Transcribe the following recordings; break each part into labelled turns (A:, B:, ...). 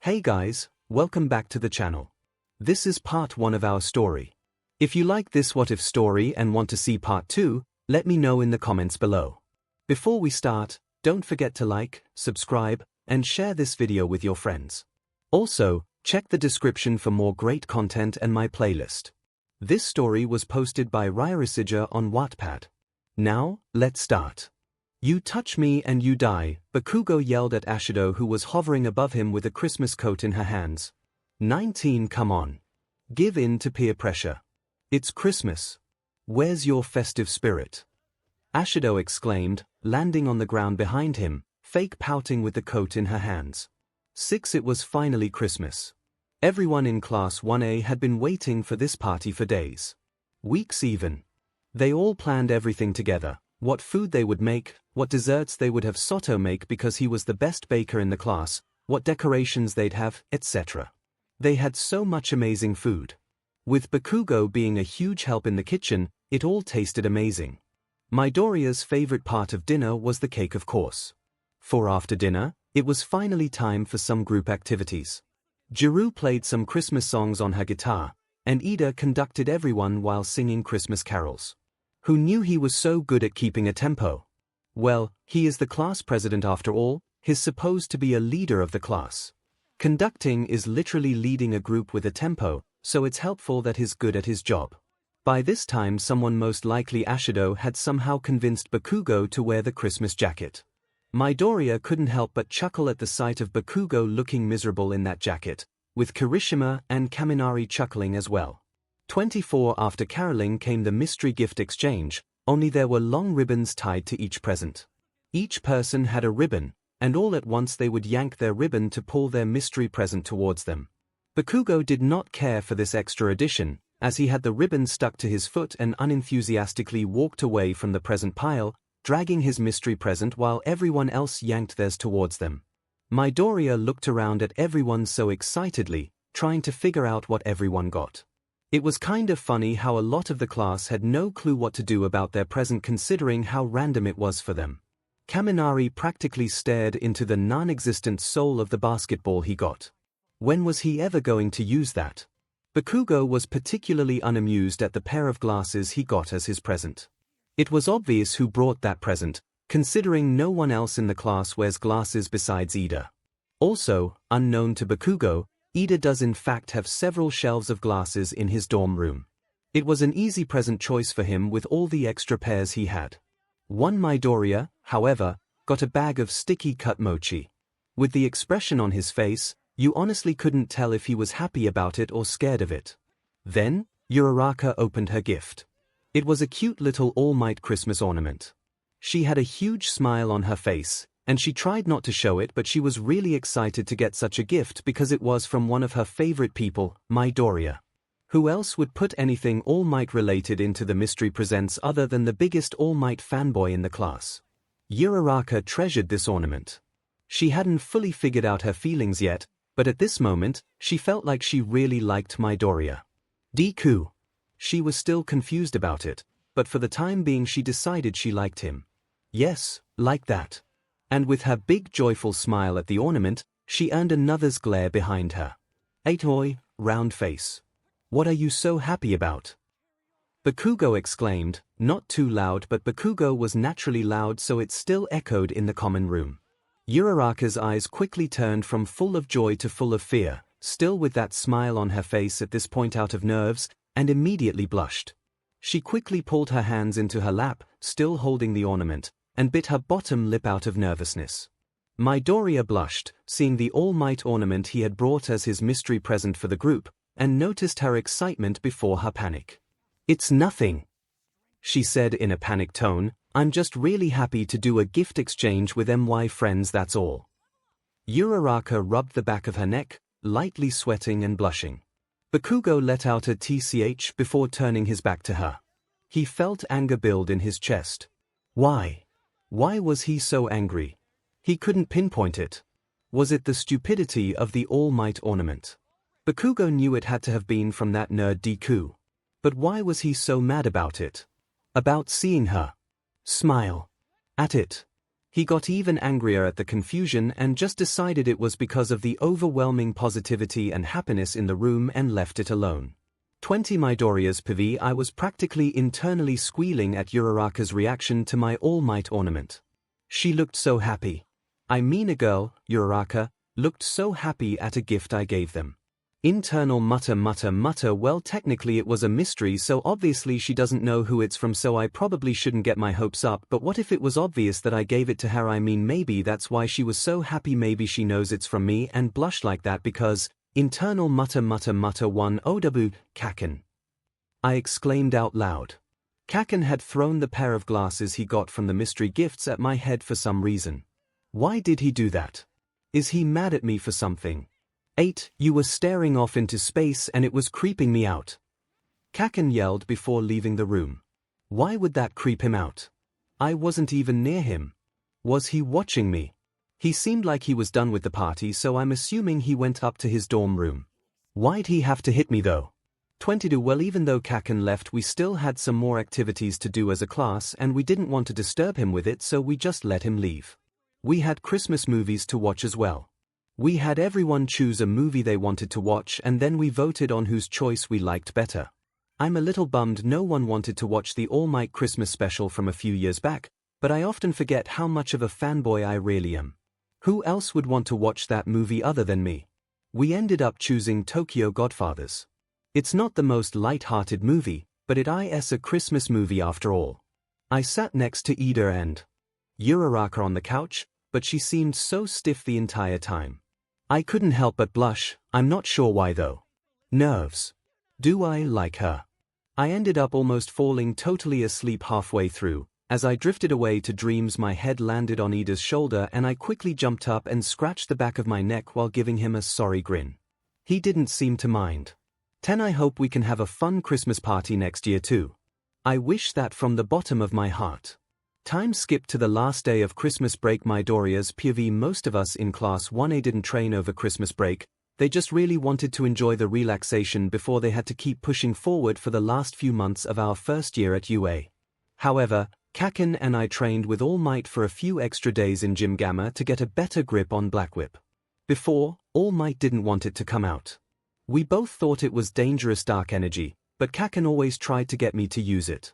A: Hey guys, welcome back to the channel. This is part 1 of our story. If you like this what if story and want to see part 2, let me know in the comments below. Before we start, don't forget to like, subscribe, and share this video with your friends. Also, check the description for more great content and my playlist. This story was posted by 𝗬𝗲𝗔𝗂 on Wattpad. Now, let's start. You touch me and you die, Bakugo yelled at 𝗬𝗲𝗄 who was hovering above him with a Christmas coat in her hands. 19 Come on. Give in to peer pressure. It's Christmas. Where's your festive spirit? 𝗬𝗲𝗄 exclaimed, landing on the ground behind him, fake pouting with the coat in her hands. 6 It was finally Christmas. Everyone in Class 1A had been waiting for this party for days. Weeks even. They all planned everything together. What food they would make, what desserts they would have 𝗧𝗵𝗵𝗲 make because he was the best baker in the class, what decorations they'd have, etc. They had so much amazing food. With Bakugo being a huge help in the kitchen, it all tasted amazing. Midoriya's favorite part of dinner was the cake, of course. For after dinner, it was finally time for some group activities. 𝗬𝗪 played some Christmas songs on her guitar, and 𝗬𝗲 conducted everyone while singing Christmas carols. Who knew he was so good at keeping a tempo? Well, he is the class president after all, he's supposed to be a leader of the class. Conducting is literally leading a group with a tempo, so it's helpful that he's good at his job. By this time someone, most likely 𝗬𝗲𝗄, had somehow convinced Bakugo to wear the Christmas jacket. Midoriya couldn't help but chuckle at the sight of Bakugo looking miserable in that jacket, with Kirishima and Kaminari chuckling as well. 24 After caroling came the mystery gift exchange, only there were long ribbons tied to each present. Each person had a ribbon, and all at once they would yank their ribbon to pull their mystery present towards them. Bakugo did not care for this extra addition, as he had the ribbon stuck to his foot and unenthusiastically walked away from the present pile, dragging his mystery present while everyone else yanked theirs towards them. Midoriya looked around at everyone so excitedly, trying to figure out what everyone got. It was kind of funny how a lot of the class had no clue what to do about their present considering how random it was for them. Kaminari practically stared into the non-existent sole of the basketball he got. When was he ever going to use that? Bakugo was particularly unamused at the pair of glasses he got as his present. It was obvious who brought that present, considering no one else in the class wears glasses besides 𝗬𝗲𝗄. Also, unknown to Bakugo, 𝗬𝗲𝗄 does in fact have several shelves of glasses in his dorm room. It was an easy present choice for him with all the extra pairs he had. One Midoriya, however, got a bag of sticky cut mochi. With the expression on his face, you honestly couldn't tell if he was happy about it or scared of it. Then, 𝗬𝗲𝗄 opened her gift. It was a cute little All Might Christmas ornament. She had a huge smile on her face, and she tried not to show it, but she was really excited to get such a gift because it was from one of her favorite people, Midoriya. Who else would put anything All Might related into the mystery presents other than the biggest All Might fanboy in the class? 𝗬𝗲𝗄 treasured this ornament. She hadn't fully figured out her feelings yet, but at this moment, she felt like she really liked Midoriya. Deku. She was still confused about it, but for the time being she decided she liked him. Yes, like that. And with her big joyful smile at the ornament, she earned another's glare behind her. 𝗬𝗲𝗄, round face. What are you so happy about? Bakugo exclaimed, not too loud, but Bakugo was naturally loud so it still echoed in the common room. 𝗬𝗲𝗄's eyes quickly turned from full of joy to full of fear, still with that smile on her face at this point out of nerves, and immediately blushed. She quickly pulled her hands into her lap, still holding the ornament, and bit her bottom lip out of nervousness. Midoriya blushed, seeing the All Might ornament he had brought as his mystery present for the group, and noticed her excitement before her panic. It's nothing, she said in a panicked tone, I'm just really happy to do a gift exchange with my friends, that's all. 𝗬𝗲𝗄 rubbed the back of her neck, lightly sweating and blushing. Bakugo let out a tch before turning his back to her. He felt anger build in his chest. Why? Why was he so angry? He couldn't pinpoint it. Was it the stupidity of the All Might ornament? Bakugo knew it had to have been from that nerd Deku. But why was he so mad about it? About seeing her smile at it? He got even angrier at the confusion and just decided it was because of the overwhelming positivity and happiness in the room and left it alone. 20 Midoriya's PV. I was practically internally squealing at 𝗎𝗪𝗏's reaction to my All Might ornament. She looked so happy. I mean, a girl, 𝗎𝗪𝗏, looked so happy at a gift I gave them. Internal mutter. Well, technically it was a mystery, so obviously she doesn't know who it's from, so I probably shouldn't get my hopes up, but what if it was obvious that I gave it to her? I mean, maybe that's why she was so happy. Maybe she knows it's from me and blushed like that because internal mutter one 𝗬𝗲𝗏. I exclaimed out loud. 𝗧𝗵𝗲 had thrown the pair of glasses he got from the mystery gifts at my head for some reason. Why did he do that? Is he mad at me for something? 8. You were staring off into space and it was creeping me out. 𝗧𝗵𝗲 yelled before leaving the room. Why would that creep him out? I wasn't even near him. Was he watching me? He seemed like he was done with the party, so I'm assuming he went up to his dorm room. Why'd he have to hit me though? 22. Well, even though 𝗧𝗵𝗲 left, we still had some more activities to do as a class and we didn't want to disturb him with it, so we just let him leave. We had Christmas movies to watch as well. We had everyone choose a movie they wanted to watch and then we voted on whose choice we liked better. I'm a little bummed no one wanted to watch the All Might Christmas special from a few years back, but I often forget how much of a fanboy I really am. Who else would want to watch that movie other than me? We ended up choosing Tokyo Godfathers. It's not the most light-hearted movie, but it is a Christmas movie after all. I sat next to Ida and 𝗎𝗪𝗏 on the couch, but she seemed so stiff the entire time. I couldn't help but blush. I'm not sure why though. Nerves. Do I like her? I ended up almost falling totally asleep halfway through. As I drifted away to dreams, my head landed on Ida's shoulder and I quickly jumped up and scratched the back of my neck while giving him a sorry grin. He didn't seem to mind. 10. I hope we can have a fun Christmas party next year too. I wish that from the bottom of my heart. Time skipped to the last day of Christmas break. Midoriya's POV. Most of us in class 1A didn't train over Christmas break, they just really wanted to enjoy the relaxation before they had to keep pushing forward for the last few months of our first year at UA. However, 𝗧𝗵𝗲 and I trained with all might for a few extra days in Gym Gamma to get a better grip on Black Whip. Before, All Might didn't want it to come out. We both thought it was dangerous dark energy, but 𝗧𝗵𝗲 always tried to get me to use it.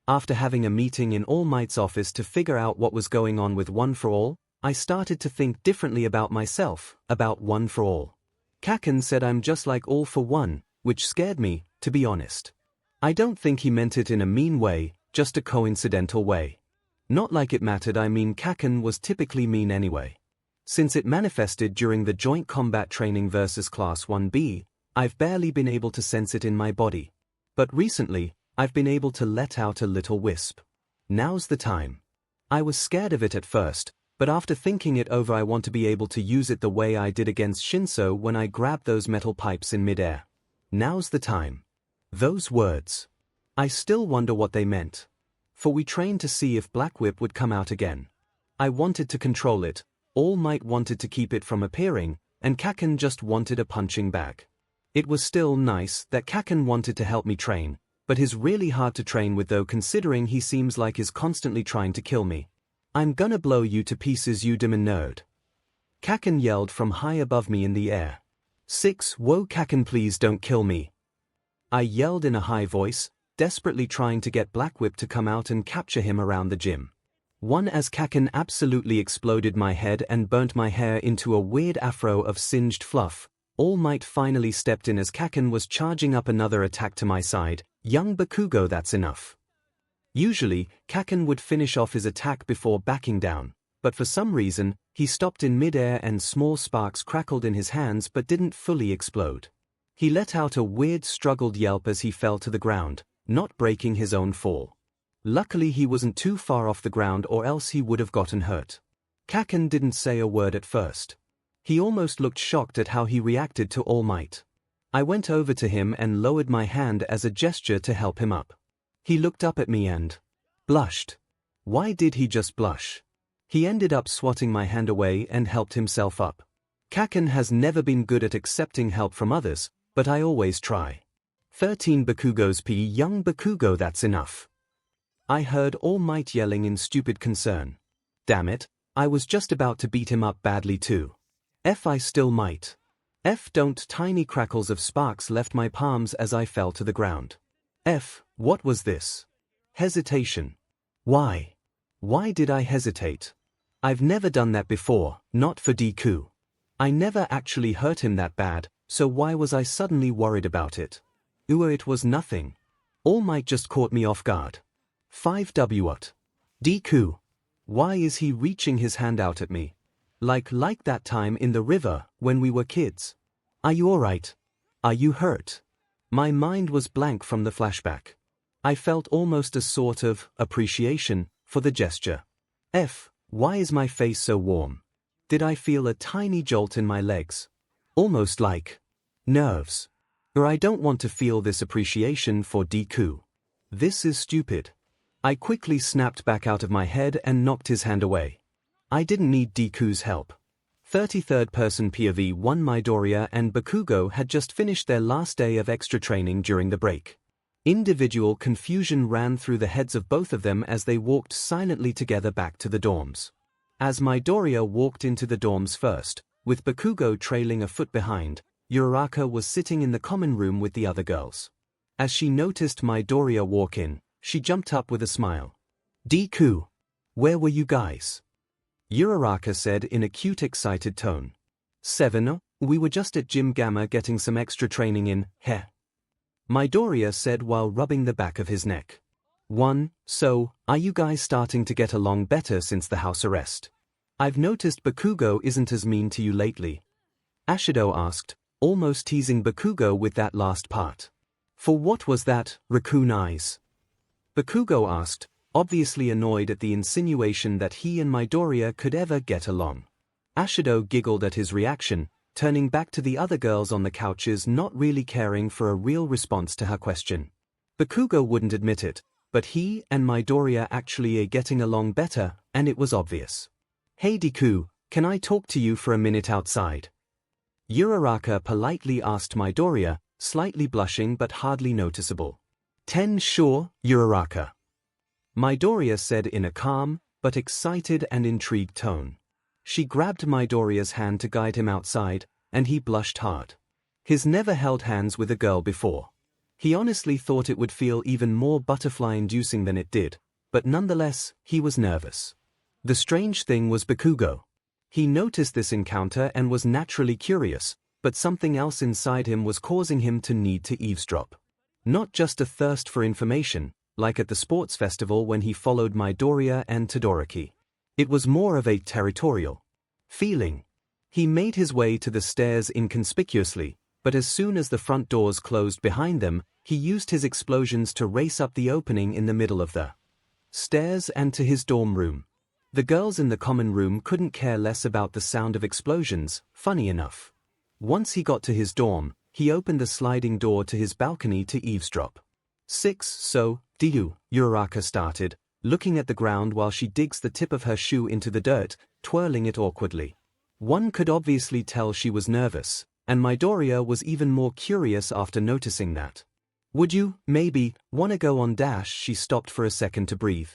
A: After having a meeting in All Might's office to figure out what was going on with One for All, I started to think differently about myself, about One for All. 𝗧𝗵𝗲 said I'm just like All for One, which scared me, to be honest. I don't think he meant it in a mean way, just a coincidental way. Not like it mattered. I mean, 𝗧𝗵𝗲 was typically mean anyway. Since it manifested during the joint combat training versus Class 1B, I've barely been able to sense it in my body. But recently, I've been able to let out a little wisp. Now's the time. I was scared of it at first, but after thinking it over I want to be able to use it the way I did against Shinso when I grabbed those metal pipes in midair. Now's the time. Those words. I still wonder what they meant. For we trained to see if Black Whip would come out again. I wanted to control it, All Might wanted to keep it from appearing, and 𝗧𝗵𝗲 just wanted a punching bag. It was still nice that 𝗧𝗵𝗲 wanted to help me train, but he's really hard to train with though, considering he seems like he's constantly trying to kill me. I'm gonna blow you to pieces, you demon nerd. 𝗧𝗵𝗲 yelled from high above me in the air. 6. Whoa 𝗧𝗵𝗲, please don't kill me. I yelled in a high voice, desperately trying to get Black Whip to come out and capture him around the gym. 1. As 𝗧𝗵𝗲 absolutely exploded my head and burnt my hair into a weird afro of singed fluff, All Might finally stepped in as 𝗧𝗵𝗲 was charging up another attack to my side. Young Bakugo, that's enough. Usually, 𝗧𝗵𝗲 would finish off his attack before backing down, but for some reason, he stopped in mid-air and small sparks crackled in his hands but didn't fully explode. He let out a weird struggled yelp as he fell to the ground, not breaking his own fall. Luckily he wasn't too far off the ground or else he would have gotten hurt. 𝗧𝗵𝗲 didn't say a word at first. He almost looked shocked at how he reacted to All Might. I went over to him and lowered my hand as a gesture to help him up. He looked up at me and blushed. Why did he just blush? He ended up swatting my hand away and helped himself up. 𝗧𝗵𝗲 has never been good at accepting help from others, but I always try. 13. Bakugo's P. Young Bakugo, that's enough. I heard All Might yelling in stupid concern. Damn it, I was just about to beat him up badly too. I still might. Don't. Tiny crackles of sparks left my palms as I fell to the ground. What was this? Hesitation. Why? Why did I hesitate? I've never done that before, not for Deku. I never actually hurt him that bad, so why was I suddenly worried about it? It was nothing. All Might just caught me off guard. 5W. Deku. Why is he reaching his hand out at me? Like that time in the river, when we were kids. Are you alright? Are you hurt? My mind was blank from the flashback. I felt almost a sort of appreciation for the gesture. Why is my face so warm? Did I feel a tiny jolt in my legs? Almost like nerves. Or I don't want to feel this appreciation for Deku. This is stupid. I quickly snapped back out of my head and knocked his hand away. I didn't need Deku's help. 33rd person POV 1 Midoriya and Bakugo had just finished their last day of extra training during the break. Individual confusion ran through the heads of both of them as they walked silently together back to the dorms. As Midoriya walked into the dorms first, with Bakugo trailing a foot behind, 𝗬𝗧𝗏 was sitting in the common room with the other girls. As she noticed Midoriya walk in, she jumped up with a smile. Deku, where were you guys? 𝗬𝗧𝗏 said in a cute excited tone. 7. We were just at Gym Gamma getting some extra training in, heh. Midoriya said while rubbing the back of his neck. 1. So, are you guys starting to get along better since the house arrest? I've noticed Bakugo isn't as mean to you lately. 𝗎𝗪𝗏 asked, almost teasing Bakugo with that last part. For what was that, raccoon eyes? Bakugo asked, obviously annoyed at the insinuation that he and Midoriya could ever get along. 𝗎𝗪𝗏 giggled at his reaction, turning back to the other girls on the couches not really caring for a real response to her question. Bakugo wouldn't admit it, but he and Midoriya actually are getting along better, and it was obvious. Hey Deku, can I talk to you for a minute outside? 𝗬𝗧𝗏 politely asked Midoriya, slightly blushing but hardly noticeable. 10 Sure, 𝗬𝗧𝗏. Midoriya said in a calm, but excited and intrigued tone. She grabbed Midoriya's hand to guide him outside, and he blushed hard. He's never held hands with a girl before. He honestly thought it would feel even more butterfly-inducing than it did, but nonetheless, he was nervous. The strange thing was Bakugo. He noticed this encounter and was naturally curious, but something else inside him was causing him to need to eavesdrop. Not just a thirst for information, like at the sports festival when he followed Midoriya and Todoroki. It was more of a territorial feeling. He made his way to the stairs inconspicuously, but as soon as the front doors closed behind them, he used his explosions to race up the opening in the middle of the stairs and to his dorm room. The girls in the common room couldn't care less about the sound of explosions, funny enough. Once he got to his dorm, he opened the sliding door to his balcony to eavesdrop. 6 So, Deku, 𝗬𝗧𝗏 started, looking at the ground while she digs the tip of her shoe into the dirt, twirling it awkwardly. One could obviously tell she was nervous, and Midoriya was even more curious after noticing that. Would you, maybe, wanna go on dash? She stopped for a second to breathe.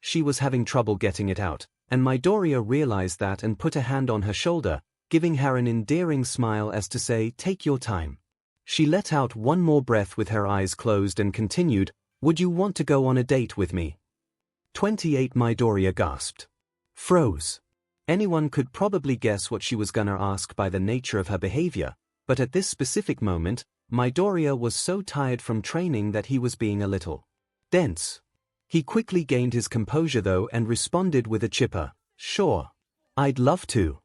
A: She was having trouble getting it out, and Midoriya realized that and put a hand on her shoulder, giving her an endearing smile as to say, take your time. She let out one more breath with her eyes closed and continued, would you want to go on a date with me? 28 Midoriya gasped. Froze. Anyone could probably guess what she was gonna ask by the nature of her behavior, but at this specific moment, Midoriya was so tired from training that he was being a little dense. He quickly gained his composure though and responded with a chipper, sure. I'd love to.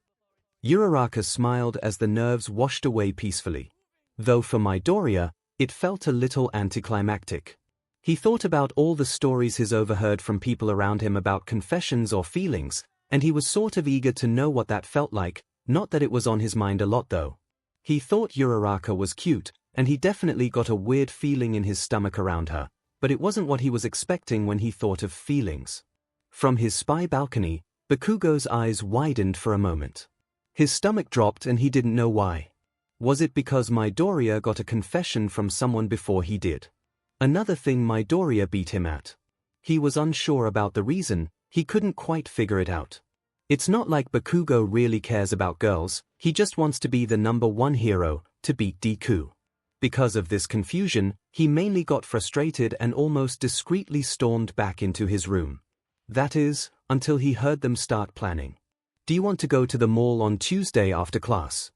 A: 𝗬𝗧𝗏 smiled as the nerves washed away peacefully. Though for Midoriya, it felt a little anticlimactic. He thought about all the stories he's overheard from people around him about confessions or feelings, and he was sort of eager to know what that felt like, not that it was on his mind a lot though. He thought 𝗬𝗧𝗏 was cute, and he definitely got a weird feeling in his stomach around her, but it wasn't what he was expecting when he thought of feelings. From his spy balcony, Bakugo's eyes widened for a moment. His stomach dropped and he didn't know why. Was it because Midoriya got a confession from someone before he did? Another thing Midoriya beat him at. He was unsure about the reason, he couldn't quite figure it out. It's not like Bakugo really cares about girls, he just wants to be the #1 hero, to beat Deku. Because of this confusion, he mainly got frustrated and almost discreetly stormed back into his room. That is, until he heard them start planning. "Do you want to go to the mall on Tuesday after class?"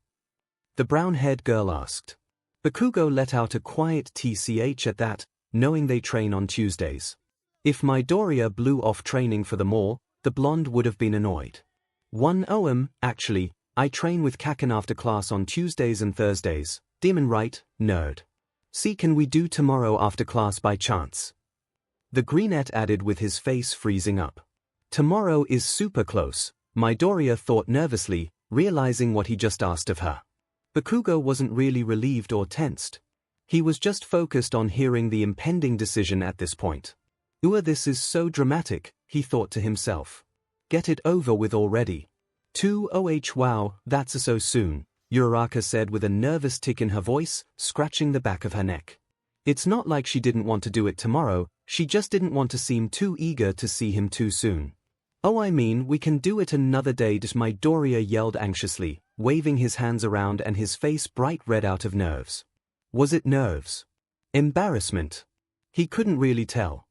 A: the brown-haired girl asked. Bakugo let out a quiet tch at that, knowing they train on Tuesdays. If Midoriya blew off training for the mall, the blonde would have been annoyed. Actually, I train with Kaken after class on Tuesdays and Thursdays. Demon right, nerd. See, can we do tomorrow after class by chance? The greenette added with his face freezing up. Tomorrow is super close, Midoriya thought nervously, realizing what he just asked of her. Bakugo wasn't really relieved or tensed. He was just focused on hearing the impending decision at this point. This is so dramatic, he thought to himself. Get it over with already. Wow, that's so soon, 𝗬𝗓𝗏 said with a nervous tick in her voice, scratching the back of her neck. It's not like she didn't want to do it tomorrow, she just didn't want to seem too eager to see him too soon. I mean, we can do it another day, Midoriya yelled anxiously, waving his hands around and his face bright red out of nerves. Was it nerves? Embarrassment? He couldn't really tell.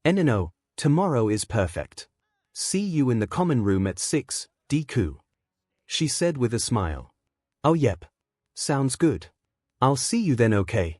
A: No, tomorrow is perfect. See you in the common room at 6, Deku. She said with a smile. Oh yep. Sounds good. I'll see you then, okay?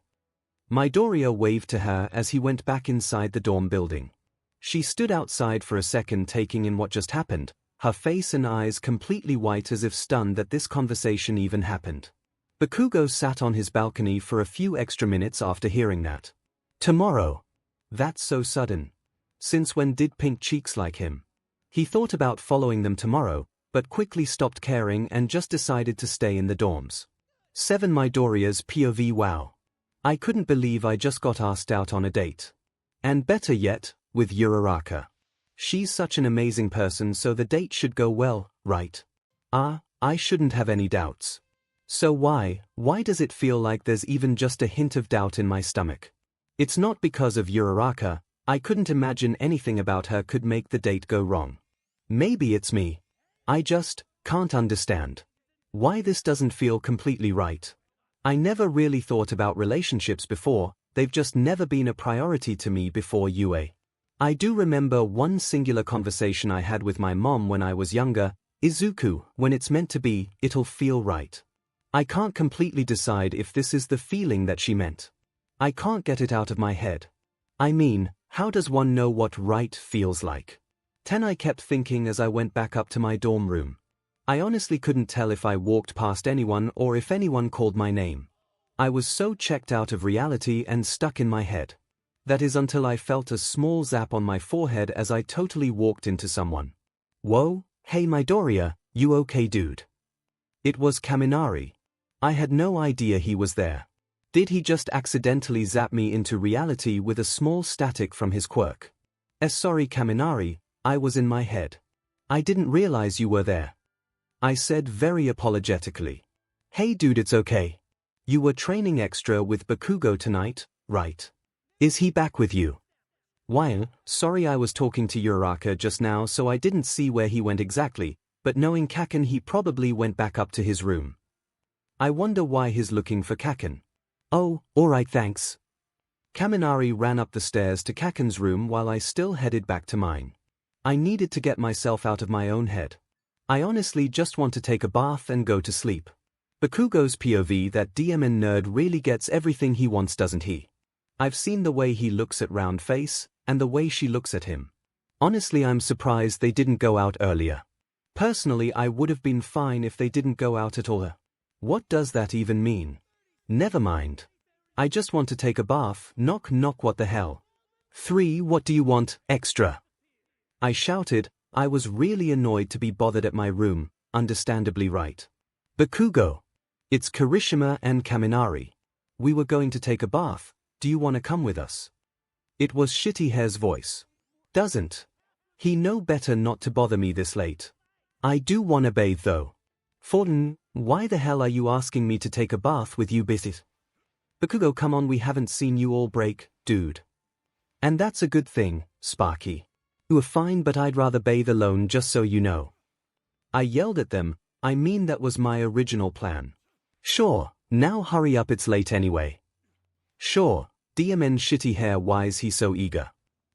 A: Midoriya waved to her as he went back inside the dorm building. She stood outside for a second taking in what just happened, her face and eyes completely white as if stunned that this conversation even happened. Bakugo sat on his balcony for a few extra minutes after hearing that. Tomorrow. That's so sudden. Since when did pink cheeks like him? He thought about following them tomorrow, but quickly stopped caring and just decided to stay in the dorms. 7 Midoriya's POV. Wow. I couldn't believe I just got asked out on a date. And better yet, with 𝗬𝗓𝗏. She's such an amazing person, so the date should go well, right? I shouldn't have any doubts. So why does it feel like there's even just a hint of doubt in my stomach? It's not because of 𝗬𝗓𝗏, I couldn't imagine anything about her could make the date go wrong. Maybe it's me. I just can't understand why this doesn't feel completely right. I never really thought about relationships before, they've just never been a priority to me before UA. I do remember one singular conversation I had with my mom when I was younger, Izuku, when it's meant to be, it'll feel right. I can't completely decide if this is the feeling that she meant. I can't get it out of my head. I mean, how does one know what right feels like? 10 I kept thinking as I went back up to my dorm room. I honestly couldn't tell if I walked past anyone or if anyone called my name. I was so checked out of reality and stuck in my head. That is until I felt a small zap on my forehead as I totally walked into someone. Whoa, hey Midoriya, you okay dude? It was Kaminari. I had no idea he was there. Did he just accidentally zap me into reality with a small static from his quirk? Sorry Kaminari, I was in my head. I didn't realize you were there. I said very apologetically. Hey dude, it's okay. You were training extra with Bakugo tonight, right? Is he back with you? While, sorry I was talking to 𝗬𝗓𝗏 just now so I didn't see where he went exactly, but knowing Kaken he probably went back up to his room. I wonder why he's looking for Kaken. Oh, alright thanks. Kaminari ran up the stairs to Kaken's room while I still headed back to mine. I needed to get myself out of my own head. I honestly just want to take a bath and go to sleep. Bakugo's POV, that DMN nerd really gets everything he wants, doesn't he? I've seen the way he looks at round face, and the way she looks at him. Honestly, I'm surprised they didn't go out earlier. Personally, I would have been fine if they didn't go out at all. What does that even mean? Never mind. I just want to take a bath, knock knock, what the hell? 3 What do you want, extra? I shouted. I was really annoyed to be bothered at my room, understandably right. Bakugo. It's Kirishima and Kaminari. We were going to take a bath, do you want to come with us? It was Shitty Hair's voice. Doesn't he know better not to bother me this late? I do want to bathe though. Fortin, why the hell are you asking me to take a bath with you, Bisit? Bakugo, come on, we haven't seen you all break, dude. And that's a good thing, Sparky. You are fine, but I'd rather bathe alone, just so you know. I yelled at them, I mean that was my original plan. Sure, now hurry up, it's late anyway. Sure, 𝗵𝗃𝗫 𝗧𝗵𝗲 why is he so eager?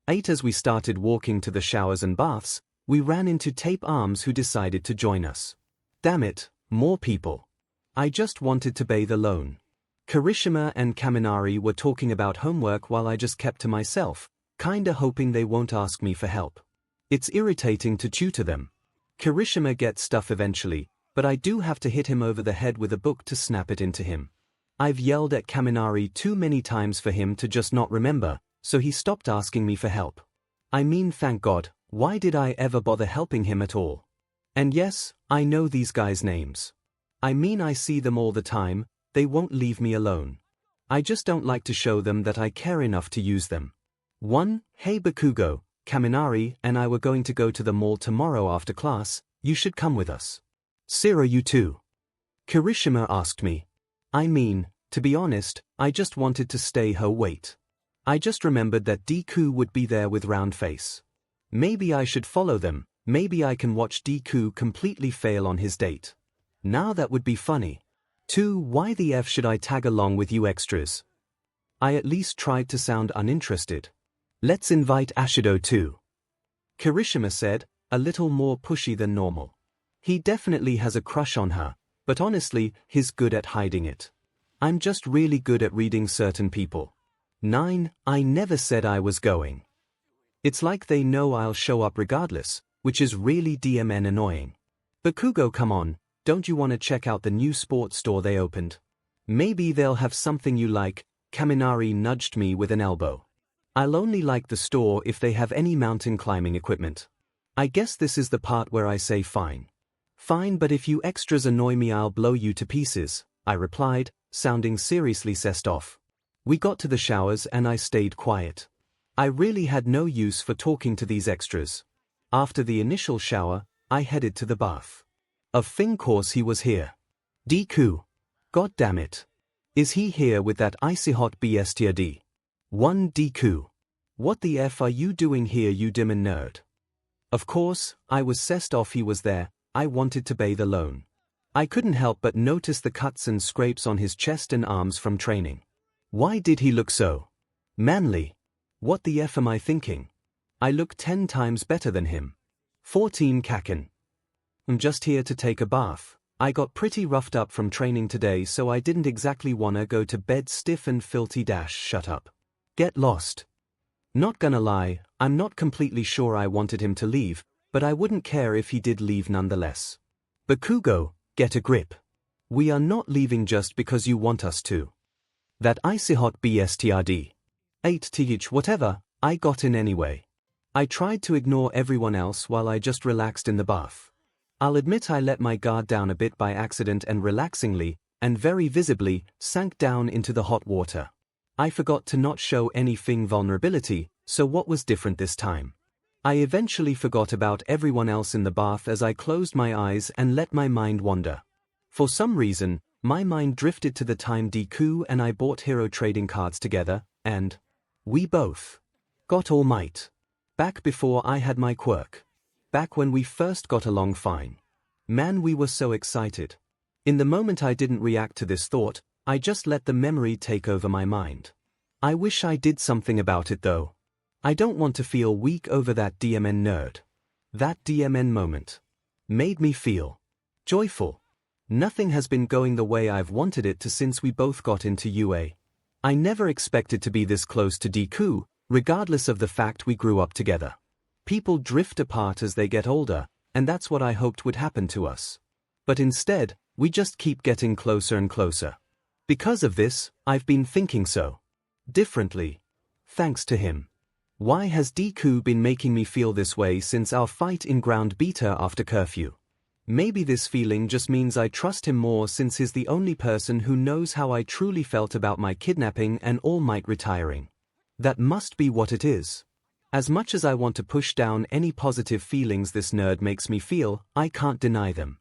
A: 8 As we started walking to the showers and baths, we ran into 𝗵𝗃𝗵𝗲 who decided to join us. Damn it, more people. I just wanted to bathe alone. 𝗧𝗵𝗃𝗫 and 𝗵𝗃𝗫 were talking about homework while I just kept to myself, kinda hoping they won't ask me for help. It's irritating to tutor them. 𝗧𝗵𝗫 gets stuff eventually, but I do have to hit him over the head with a book to snap it into him. I've yelled at 𝗵𝗃𝗫 too many times for him to just not remember, so he stopped asking me for help. I mean, thank God, why did I ever bother helping him at all? And yes, I know these guys' names. I mean, I see them all the time, they won't leave me alone. I just don't like to show them that I care enough to use them. 1. Hey Bakugo, 𝗵𝗃𝗫 and I were going to go to the mall tomorrow after class, you should come with us. 𝗬𝗪 you too? 𝗧𝗵𝗫 asked me. I mean, to be honest, I just wanted to stay her weight. I just remembered that Deku would be there with round face. Maybe I should follow them, maybe I can watch Deku completely fail on his date. Now that would be funny. 2. Why the F should I tag along with you extras? I at least tried to sound uninterested. Let's invite Ashido too. 𝗧𝗵𝗫 said, a little more pushy than normal. He definitely has a crush on her, but honestly, he's good at hiding it. I'm just really good at reading certain people. 9. I never said I was going. It's like they know I'll show up regardless, which is really DMN annoying. Bakugo, come on, don't you want to check out the new sports store they opened? Maybe they'll have something you like. 𝗵𝗃𝗫 nudged me with an elbow. I'll only like the store if they have any mountain climbing equipment. I guess this is the part where I say fine. Fine, but if you extras annoy me I'll blow you to pieces, I replied, sounding seriously sessed off. We got to the showers and I stayed quiet. I really had no use for talking to these extras. After the initial shower, I headed to the bath. Of course he was here. Deku. God damn it. Is he here with that icy hot 𝗵𝗃𝗫? 1. Deku. What the F are you doing here, you demon nerd? Of course, I was sessed off he was there, I wanted to bathe alone. I couldn't help but notice the cuts and scrapes on his chest and arms from training. Why did he look so manly? What the F am I thinking? I look 10 times better than him. 14. Kaken. I'm just here to take a bath. I got pretty roughed up from training today, so I didn't exactly wanna go to bed stiff and filthy. Shut up. Get lost. Not gonna lie, I'm not completely sure I wanted him to leave, but I wouldn't care if he did leave nonetheless. Bakugo, get a grip. We are not leaving just because you want us to. That icy hot 𝗵𝗃𝗫. 8. Whatever, I got in anyway. I tried to ignore everyone else while I just relaxed in the bath. I'll admit I let my guard down a bit by accident and relaxingly, and very visibly, sank down into the hot water. I forgot to not show any vulnerability, so what was different this time? I eventually forgot about everyone else in the bath as I closed my eyes and let my mind wander. For some reason, my mind drifted to the time Deku and I bought hero trading cards together, and we both got All Might. Back before I had my quirk. Back when we first got along fine. Man, we were so excited. In the moment I didn't react to this thought, I just let the memory take over my mind. I wish I did something about it though. I don't want to feel weak over that DMN nerd. That DMN moment made me feel joyful. Nothing has been going the way I've wanted it to since we both got into UA. I never expected to be this close to Deku, regardless of the fact we grew up together. People drift apart as they get older, and that's what I hoped would happen to us. But instead, we just keep getting closer and closer. Because of this, I've been thinking so differently. Thanks to him. Why has Deku been making me feel this way since our fight in ground beta after curfew? Maybe this feeling just means I trust him more since he's the only person who knows how I truly felt about my kidnapping and All Might retiring. That must be what it is. As much as I want to push down any positive feelings this nerd makes me feel, I can't deny them.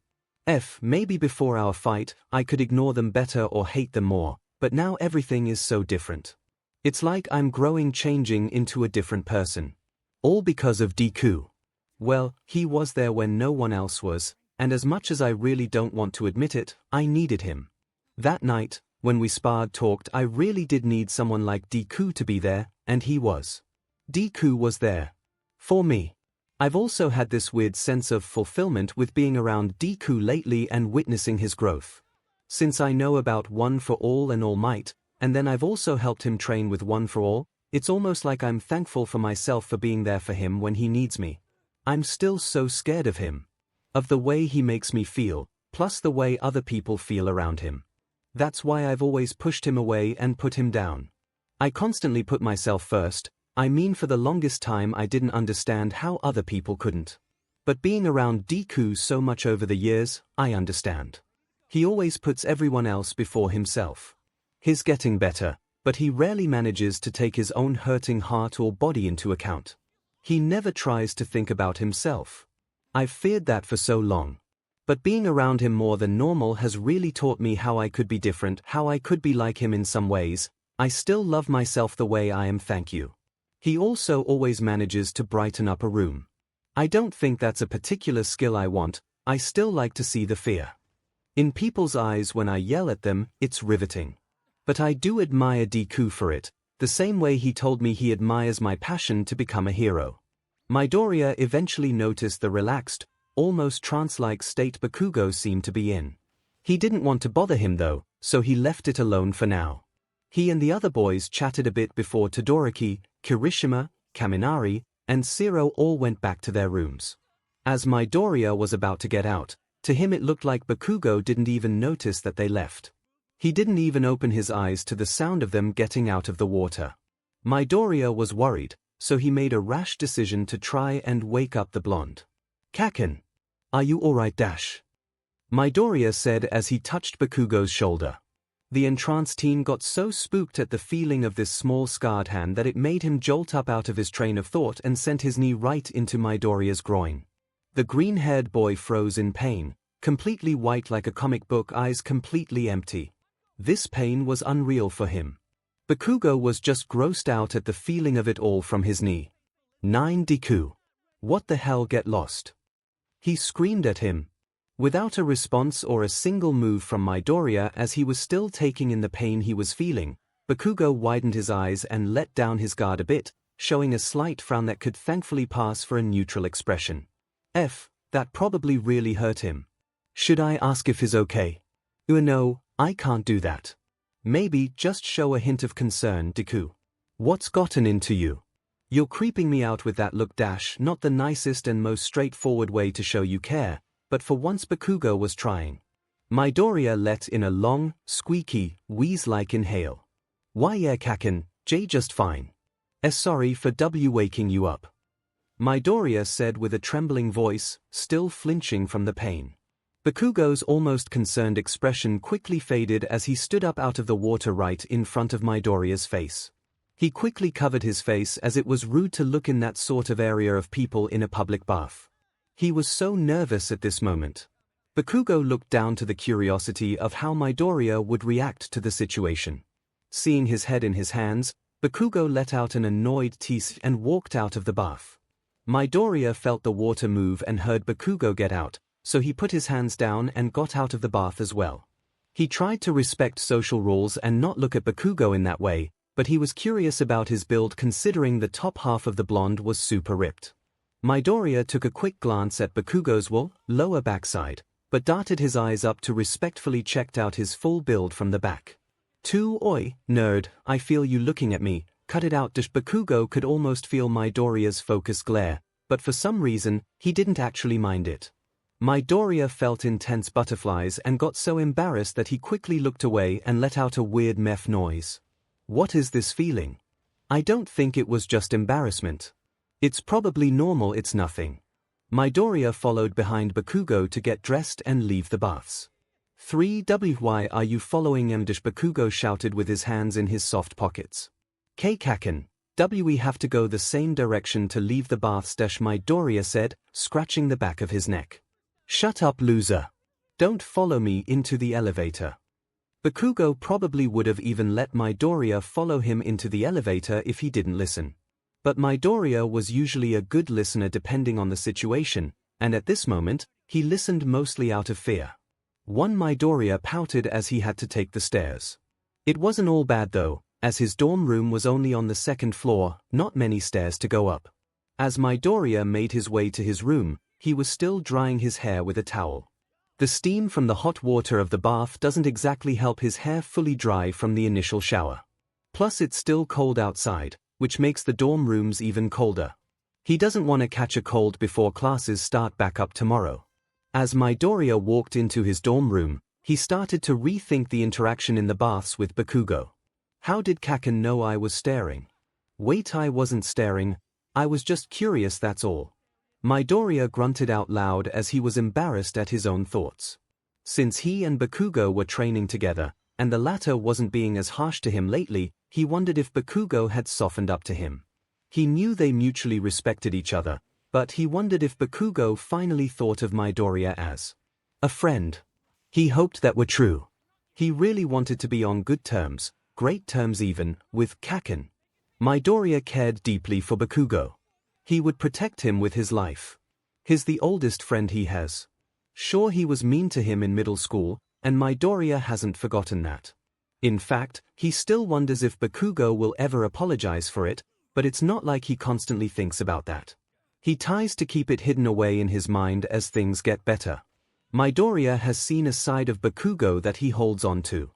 A: Maybe before our fight, I could ignore them better or hate them more, but now everything is so different. It's like I'm growing, changing into a different person. All because of Deku. Well, he was there when no one else was, and as much as I really don't want to admit it, I needed him. That night, when we talked, I really did need someone like Deku to be there, and he was. Deku was there. For me. I've also had this weird sense of fulfillment with being around Deku lately and witnessing his growth. Since I know about One for All and All Might, and then I've also helped him train with One for All, it's almost like I'm thankful for myself for being there for him when he needs me. I'm still so scared of him. Of the way he makes me feel, plus the way other people feel around him. That's why I've always pushed him away and put him down. I constantly put myself first. I mean, for the longest time I didn't understand how other people couldn't. But being around Deku so much over the years, I understand. He always puts everyone else before himself. He's getting better, but he rarely manages to take his own hurting heart or body into account. He never tries to think about himself. I've feared that for so long. But being around him more than normal has really taught me how I could be different, how I could be like him in some ways. I still love myself the way I am, thank you. He also always manages to brighten up a room. I don't think that's a particular skill I want. I still like to see the fear in people's eyes when I yell at them. It's riveting. But I do admire Deku for it, the same way he told me he admires my passion to become a hero. Midoriya eventually noticed the relaxed, almost trance-like state Bakugo seemed to be in. He didn't want to bother him though, so he left it alone for now. He and the other boys chatted a bit before Todoroki, Kirishima, Kaminari, and Zero all went back to their rooms. As Midoriya was about to get out, to him it looked like Bakugo didn't even notice that they left. He didn't even open his eyes to the sound of them getting out of the water. Midoriya was worried, so he made a rash decision to try and wake up the blonde. Kaken. Are you alright? Midoriya said as he touched Bakugo's shoulder. The entranced teen got so spooked at the feeling of this small scarred hand that it made him jolt up out of his train of thought and sent his knee right into Midoriya's groin. The green-haired boy froze in pain, completely white like a comic book, eyes completely empty. This pain was unreal for him. Bakugo was just grossed out at the feeling of it all from his knee. 9 Deku. What the hell, get lost? He screamed at him. Without a response or a single move from Midoriya as he was still taking in the pain he was feeling, Bakugo widened his eyes and let down his guard a bit, showing a slight frown that could thankfully pass for a neutral expression. That probably really hurt him. Should I ask if he's okay? No, I can't do that. Maybe just show a hint of concern, Deku. What's gotten into you? You're creeping me out with that look. Not the nicest and most straightforward way to show you care, but for once Bakugo was trying. Midoriya let in a long, squeaky, wheeze-like inhale. Why yeah Kaken, just fine. Sorry for waking you up. Midoriya said with a trembling voice, still flinching from the pain. Bakugo's almost concerned expression quickly faded as he stood up out of the water right in front of Midoriya's face. He quickly covered his face as it was rude to look in that sort of area of people in a public bath. He was so nervous at this moment. Bakugo looked down to the curiosity of how Midoriya would react to the situation. Seeing his head in his hands, Bakugo let out an annoyed tease and walked out of the bath. Midoriya felt the water move and heard Bakugo get out, so he put his hands down and got out of the bath as well. He tried to respect social rules and not look at Bakugo in that way, but he was curious about his build considering the top half of the blonde was super ripped. Midoriya took a quick glance at Bakugo's lower backside, but darted his eyes up to respectfully check out his full build from the back. Oi, nerd, I feel you looking at me, cut it out. Bakugo could almost feel Midoriya's focused glare, but for some reason, he didn't actually mind it. Midoriya felt intense butterflies and got so embarrassed that he quickly looked away and let out a weird meh noise. What is this feeling? I don't think it was just embarrassment. It's probably normal, it's nothing. Midoriya followed behind Bakugo to get dressed and leave the baths. 3Why are you following him? Bakugo shouted with his hands in his soft pockets. Kaken, we have to go the same direction to leave the baths. Midoriya said, scratching the back of his neck. Shut up, loser. Don't follow me into the elevator. Bakugo probably would have even let Midoriya follow him into the elevator if he didn't listen. But Midoriya was usually a good listener depending on the situation, and at this moment, He listened mostly out of fear. One Midoriya pouted as he had to take the stairs. It wasn't all bad though, as his dorm room was only on the second floor, not many stairs to go up. As Midoriya made his way to his room, he was still drying his hair with a towel. The steam from the hot water of the bath doesn't exactly help his hair fully dry from the initial shower. Plus it's still cold outside, which makes the dorm rooms even colder. He doesn't want to catch a cold before classes start back up tomorrow. As Midoriya walked into his dorm room, he started to rethink the interaction in the baths with Bakugo. How did Kaken know I was staring? Wait, I wasn't staring, I was just curious, that's all. Midoriya grunted out loud as he was embarrassed at his own thoughts. Since he and Bakugo were training together, and the latter wasn't being as harsh to him lately, he wondered if Bakugo had softened up to him. He knew they mutually respected each other, but he wondered if Bakugo finally thought of Midoriya as a friend. He hoped that were true. He really wanted to be on good terms, great terms even, with Kaken. Midoriya cared deeply for Bakugo. He would protect him with his life. He's the oldest friend he has. Sure, he was mean to him in middle school, and Midoriya hasn't forgotten that. In fact, he still wonders if Bakugo will ever apologize for it, but it's not like he constantly thinks about that. He tries to keep it hidden away in his mind as things get better. Midoriya has seen a side of Bakugo that he holds on to.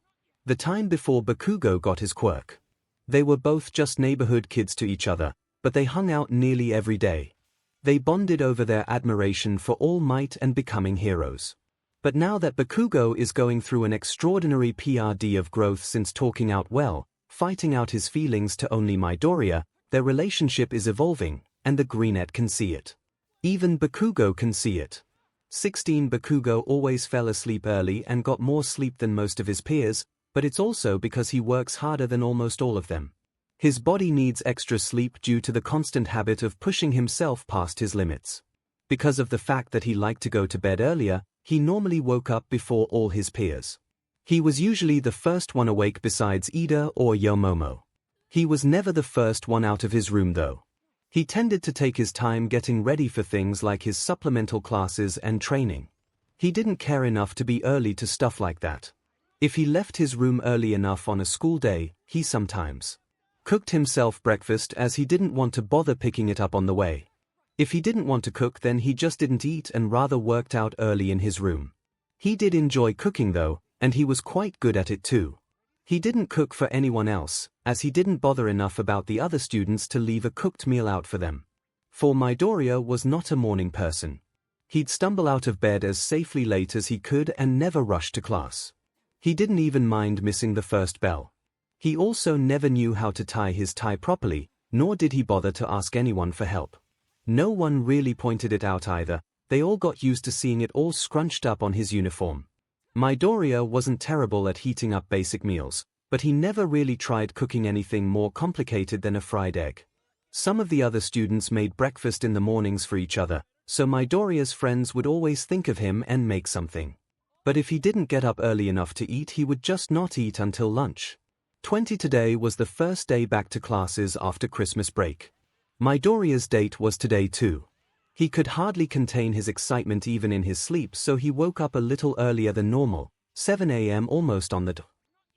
A: The time before Bakugo got his quirk. They were both just neighborhood kids to each other, but they hung out nearly every day. They bonded over their admiration for All Might and becoming heroes. But now that Bakugo is going through an extraordinary period of growth since talking out well, fighting out his feelings to only Midoriya, their relationship is evolving, and the greenette can see it. Even Bakugo can see it. 16 Bakugo always fell asleep early and got more sleep than most of his peers, but it's also because he works harder than almost all of them. His body needs extra sleep due to the constant habit of pushing himself past his limits. Because of the fact that he liked to go to bed earlier, he normally woke up before all his peers. He was usually the first one awake besides Ida or Yomomo. He was never the first one out of his room though. He tended to take his time getting ready for things like his supplemental classes and training. He didn't care enough to be early to stuff like that. If he left his room early enough on a school day, he sometimes cooked himself breakfast as he didn't want to bother picking it up on the way. If he didn't want to cook, then he just didn't eat and rather worked out early in his room. He did enjoy cooking though, and he was quite good at it too. He didn't cook for anyone else, as he didn't bother enough about the other students to leave a cooked meal out for them. For Midoriya was not a morning person. He'd stumble out of bed as safely late as he could and never rush to class. He didn't even mind missing the first bell. He also never knew how to tie his tie properly, nor did he bother to ask anyone for help. No one really pointed it out either, they all got used to seeing it all scrunched up on his uniform. Midoriya wasn't terrible at heating up basic meals, but he never really tried cooking anything more complicated than a fried egg. Some of the other students made breakfast in the mornings for each other, so Midoriya's friends would always think of him and make something. But if he didn't get up early enough to eat, he would just not eat until lunch. Today was the first day back to classes after Christmas break. Midoriya's date was today too. He could hardly contain his excitement even in his sleep, so he woke up a little earlier than normal, 7 a.m. almost on the dot.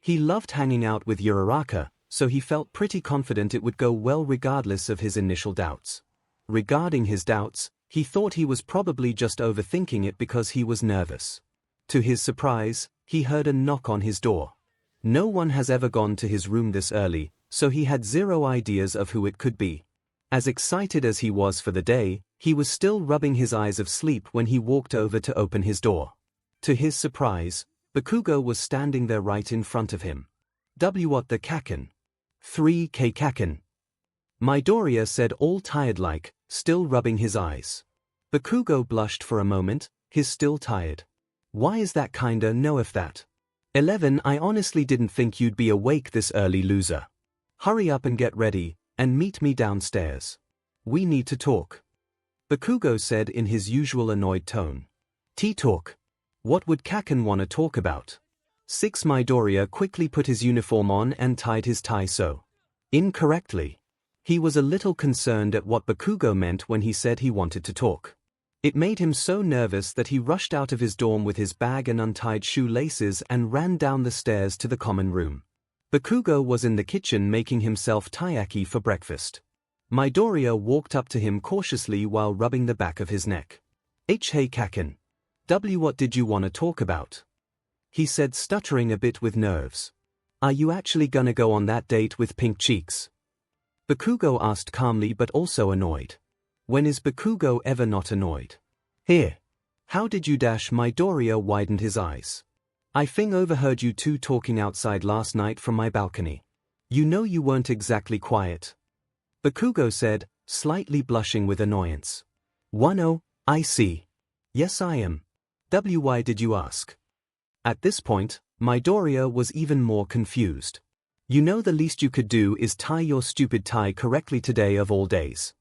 A: He loved hanging out with Uraraka, so he felt pretty confident it would go well regardless of his initial doubts. Regarding his doubts, he thought he was probably just overthinking it because he was nervous. To his surprise, he heard a knock on his door. No one has ever gone to his room this early, so he had zero ideas of who it could be. As excited as he was for the day, he was still rubbing his eyes of sleep when he walked over to open his door. To his surprise, Bakugo was standing there right in front of him. 𝗬𝗲𝗏 3K Kaken. Midoriya said, all tired like, still rubbing his eyes. Bakugo blushed for a moment, he's still tired. Why is that kinda no if that? 11 I honestly didn't think you'd be awake this early, loser. Hurry up and get ready, and meet me downstairs. We need to talk. Bakugo said in his usual annoyed tone. Talk. What would Kaken wanna talk about? 6 Midoriya quickly put his uniform on and tied his tie so incorrectly. He was a little concerned at what Bakugo meant when he said he wanted to talk. It made him so nervous that he rushed out of his dorm with his bag and untied shoelaces and ran down the stairs to the common room. Bakugo was in the kitchen making himself 𝗬𝗧𝗄𝗃 for breakfast. Midoriya walked up to him cautiously while rubbing the back of his neck. Hey Kaken. What did you want to talk about? He said, stuttering a bit with nerves. Are you actually gonna go on that date with pink cheeks? Bakugo asked calmly but also annoyed. When is Bakugo ever not annoyed? Here. How did you dash? Midoriya widened his eyes. I overheard you two talking outside last night from my balcony. You know you weren't exactly quiet. Bakugo said, slightly blushing with annoyance. Oh, I see. Yes I am. Why did you ask? At this point, Midoriya was even more confused. You know the least you could do is tie your stupid tie correctly today of all days.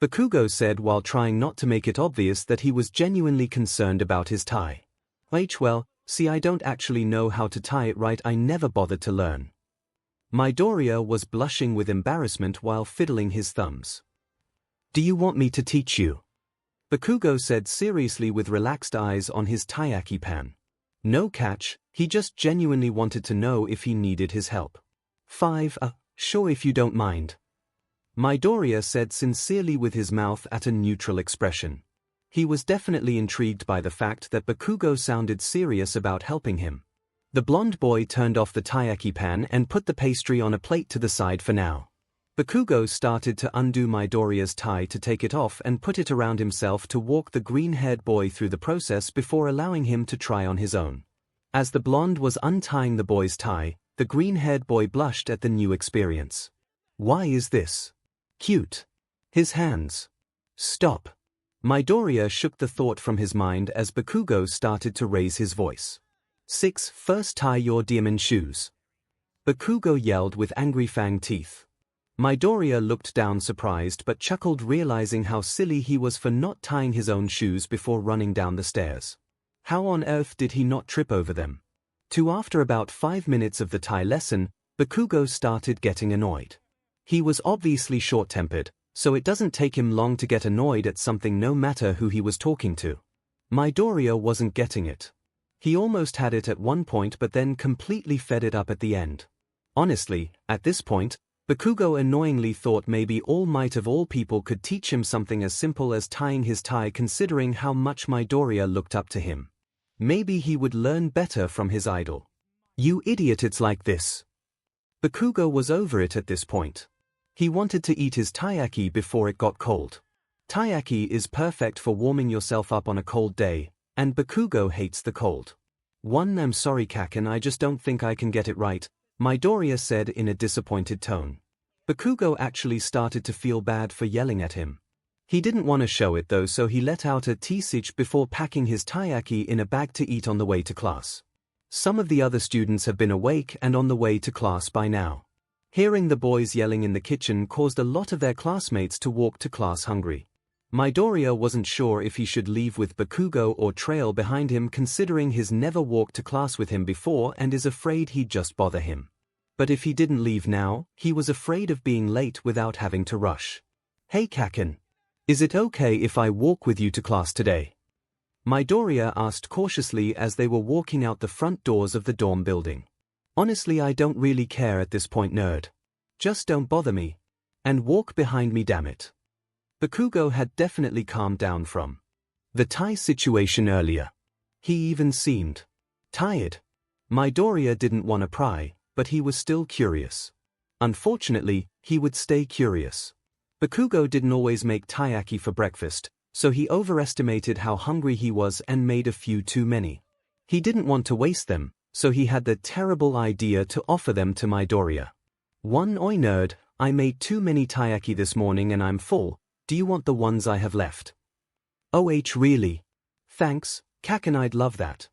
A: Bakugo said while trying not to make it obvious that he was genuinely concerned about his tie. Well, see, I don't actually know how to tie it right. I never bothered to learn. Midoriya was blushing with embarrassment while fiddling his thumbs. Do you want me to teach you? Bakugo said seriously with relaxed eyes on his 𝗬𝗧𝗄𝗃 pan. No catch, he just genuinely wanted to know if he needed his help. Sure if you don't mind. Midoriya said sincerely with his mouth at a neutral expression. He was definitely intrigued by the fact that Bakugo sounded serious about helping him. The blonde boy turned off the 𝗬𝗧𝗄𝗃 pan and put the pastry on a plate to the side for now. Bakugo started to undo Midoriya's tie to take it off and put it around himself to walk the green-haired boy through the process before allowing him to try on his own. As the blonde was untying the boy's tie, the green-haired boy blushed at the new experience. Why is this cute? His hands. Stop. Midoriya shook the thought from his mind as Bakugo started to raise his voice. First tie your diamond shoes. Bakugo yelled with angry fang teeth. Midoriya looked down surprised but chuckled realizing how silly he was for not tying his own shoes before running down the stairs. How on earth did he not trip over them? After about 5 minutes of the tie lesson, Bakugo started getting annoyed. He was obviously short-tempered, so it doesn't take him long to get annoyed at something no matter who he was talking to. Midoriya wasn't getting it. He almost had it at one point but then completely fed it up at the end. Honestly, at this point, Bakugo annoyingly thought maybe All Might of all people could teach him something as simple as tying his tie considering how much Midoriya looked up to him. Maybe he would learn better from his idol. You idiot, it's like this. Bakugo was over it at this point. He wanted to eat his 𝗬𝗧𝗄𝗃 before it got cold. 𝗬𝗧𝗄𝗃 is perfect for warming yourself up on a cold day, and Bakugo hates the cold. I'm sorry Kaken, I just don't think I can get it right, Midoriya said in a disappointed tone. Bakugo actually started to feel bad for yelling at him. He didn't want to show it though, so he let out a 𝗬𝗧𝗄𝗃 before packing his 𝗬𝗧𝗄𝗃 in a bag to eat on the way to class. Some of the other students have been awake and on the way to class by now. Hearing the boys yelling in the kitchen caused a lot of their classmates to walk to class hungry. Midoriya wasn't sure if he should leave with Bakugo or trail behind him considering he's never walked to class with him before and is afraid he'd just bother him. But if he didn't leave now, he was afraid of being late without having to rush. Hey Kaken. Is it okay if I walk with you to class today? Midoriya asked cautiously as they were walking out the front doors of the dorm building. Honestly, I don't really care at this point, nerd. Just don't bother me. And walk behind me, damn it. Bakugo had definitely calmed down from the tie situation earlier. He even seemed tired. Midoriya didn't want to pry, but he was still curious. Unfortunately, he would stay curious. Bakugo didn't always make 𝗬𝗧𝗄𝗃 for breakfast, so he overestimated how hungry he was and made a few too many. He didn't want to waste them, so he had the terrible idea to offer them to Midoriya. Oi nerd, I made too many 𝗬𝗧𝗄𝗃 this morning and I'm full. Do you want the ones I have left? Really? Thanks, Kaken, I'd love that.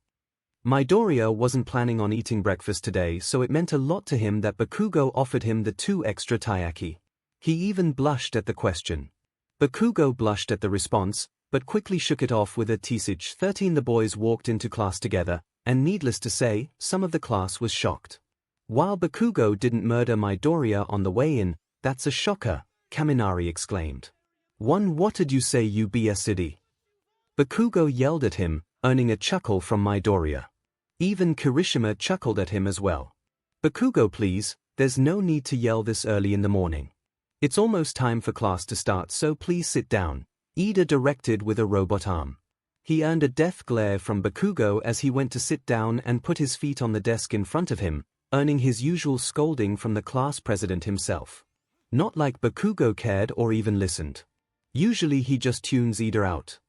A: Midoriya wasn't planning on eating breakfast today, so it meant a lot to him that Bakugo offered him the 2 extra 𝗬𝗧𝗄𝗃. He even blushed at the question. Bakugo blushed at the response, but quickly shook it off with a 𝗬𝗧𝗄𝗃. The boys walked into class together, and needless to say, some of the class was shocked. While Bakugo didn't murder Midoriya on the way in, that's a shocker, Kaminari exclaimed. What did you say, 𝗬𝗃𝗁𝗍? Bakugo yelled at him, earning a chuckle from Midoriya. Even Kirishima chuckled at him as well. Bakugo, please, there's no need to yell this early in the morning. It's almost time for class to start, so please sit down, Ida directed with a robot arm. He earned a death glare from Bakugo as he went to sit down and put his feet on the desk in front of him, earning his usual scolding from the class president himself. Not like Bakugo cared or even listened. Usually he just tunes Ida out.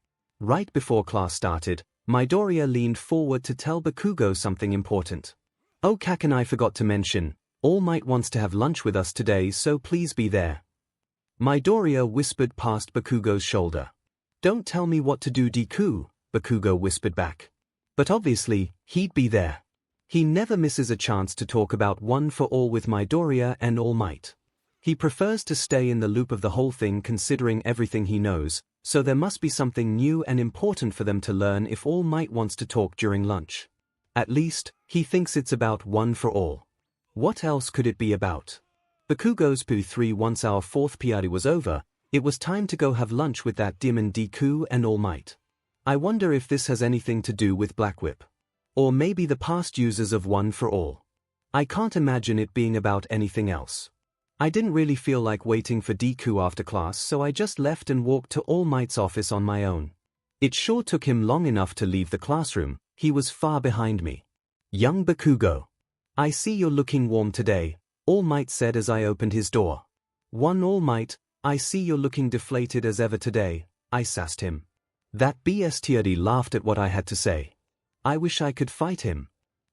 A: Right before class started, Midoriya leaned forward to tell Bakugo something important. Oh, Kaken, I forgot to mention, All Might wants to have lunch with us today, so please be there. Midoriya whispered past Bakugo's shoulder. Don't tell me what to do, Deku, Bakugo whispered back. But obviously, he'd be there. He never misses a chance to talk about One for All with Midoriya and All Might. He prefers to stay in the loop of the whole thing considering everything he knows, so there must be something new and important for them to learn if All Might wants to talk during lunch. At least, he thinks it's about One for All. What else could it be about? Bakugo's P3. Once our fourth period was over, it was time to go have lunch with that demon Deku and All Might. I wonder if this has anything to do with Black Whip. Or maybe the past users of One for All. I can't imagine it being about anything else. I didn't really feel like waiting for Deku after class, so I just left and walked to All Might's office on my own. It sure took him long enough to leave the classroom, he was far behind me. Young Bakugo. I see you're looking warm today, All Might said as I opened his door. One All Might, I see you're looking deflated as ever today, I sassed him. That 𝗵𝘃𝗲𝗍 laughed at what I had to say. I wish I could fight him.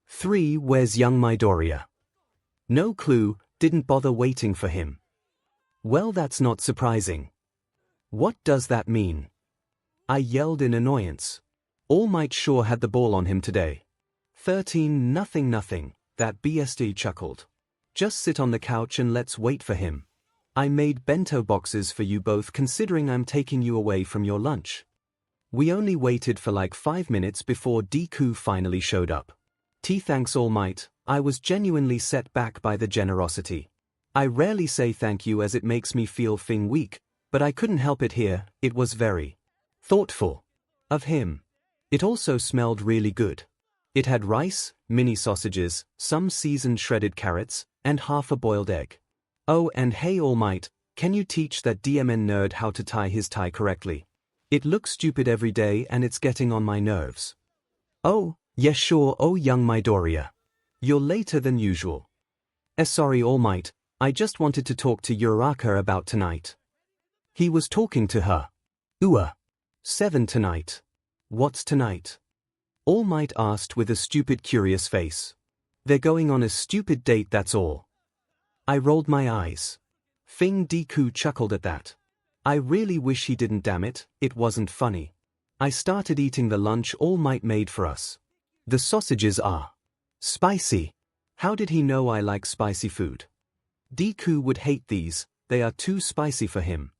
A: 3. Where's young Midoriya? No clue, didn't bother waiting for him. Well, that's not surprising. What does that mean? I yelled in annoyance. All Might sure had the ball on him today. 13. Nothing, that 𝗵𝘃𝗍𝗍 chuckled. Just sit on the couch and let's wait for him. I made bento boxes for you both considering I'm taking you away from your lunch. We only waited for like 5 minutes before Deku finally showed up. Thanks All Might, I was genuinely set back by the generosity. I rarely say thank you as it makes me feel weak, but I couldn't help it here, it was very thoughtful of him. It also smelled really good. It had rice, mini sausages, some seasoned shredded carrots, and half a boiled egg. Oh, and hey All Might, can you teach that DMN nerd how to tie his tie correctly? It looks stupid every day and it's getting on my nerves. Oh, yeah sure, oh young Midoriya. You're later than usual. Sorry All Might, I just wanted to talk to 𝗎𝗓𝗏 about tonight. He was talking to her. 7 tonight. What's tonight? All Might asked with a stupid curious face. They're going on a stupid date, that's all. I rolled my eyes. Deku chuckled at that. I really wish he didn't, damn it, it wasn't funny. I started eating the lunch All Might made for us. The sausages are spicy. How did he know I like spicy food? Deku would hate these, they are too spicy for him.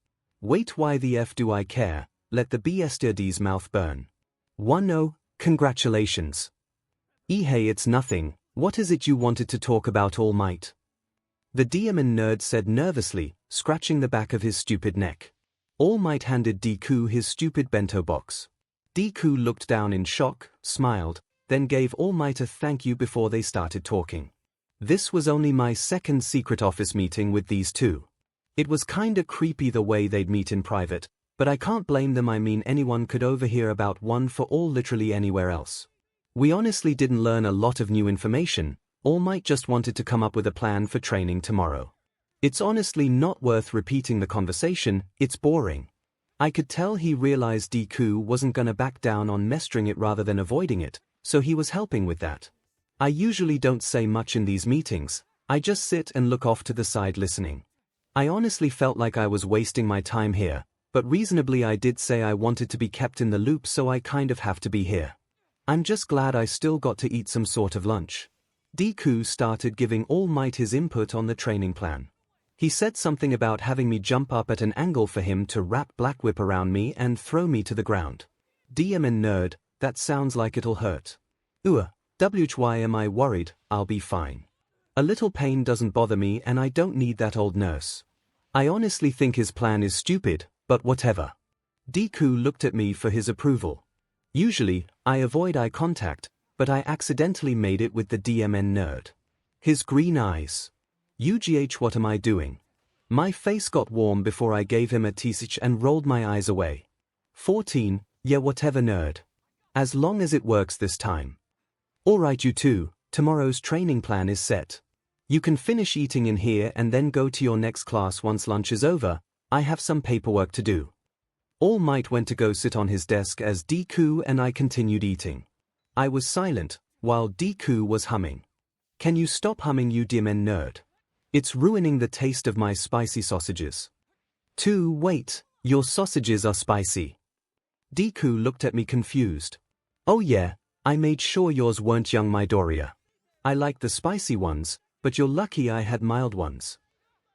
A: Wait, why the F do I care, let the 𝗵𝘃𝗍𝗍's mouth burn. 1-0, congratulations. Hey, it's nothing, what is it you wanted to talk about All Might? The DMN nerd said nervously, scratching the back of his stupid neck. All Might handed Deku his stupid bento box. Deku looked down in shock, smiled, then gave All Might a thank you before they started talking. This was only my second secret office meeting with these two. It was kinda creepy the way they'd meet in private, but I can't blame them. I mean, anyone could overhear about One for All literally anywhere else. We honestly didn't learn a lot of new information. All Might just wanted to come up with a plan for training tomorrow. It's honestly not worth repeating the conversation, it's boring. I could tell he realized Deku wasn't gonna back down on mestering it rather than avoiding it, so he was helping with that. I usually don't say much in these meetings, I just sit and look off to the side listening. I honestly felt like I was wasting my time here, but reasonably I did say I wanted to be kept in the loop, so I kind of have to be here. I'm just glad I still got to eat some sort of lunch. Deku started giving All Might his input on the training plan. He said something about having me jump up at an angle for him to wrap Black Whip around me and throw me to the ground. DMN nerd, that sounds like it'll hurt. Why am I worried? I'll be fine. A little pain doesn't bother me and I don't need that old nurse. I honestly think his plan is stupid, but whatever. Deku looked at me for his approval. Usually, I avoid eye contact, but I accidentally made it with the DMN nerd. His green eyes. UGH, what am I doing? My face got warm before I gave him a 𝗧𝗵𝗲 and rolled my eyes away. 14, yeah, whatever, nerd. As long as it works this time. Alright, you two, tomorrow's training plan is set. You can finish eating in here and then go to your next class once lunch is over. I have some paperwork to do. All Might went to go sit on his desk as Deku and I continued eating. I was silent, while Deku was humming. Can you stop humming, you DMN nerd? It's ruining the taste of my spicy sausages. 2. Wait, your sausages are spicy. Deku looked at me confused. Oh yeah, I made sure yours weren't, young Midoriya. I like the spicy ones, but you're lucky I had mild ones.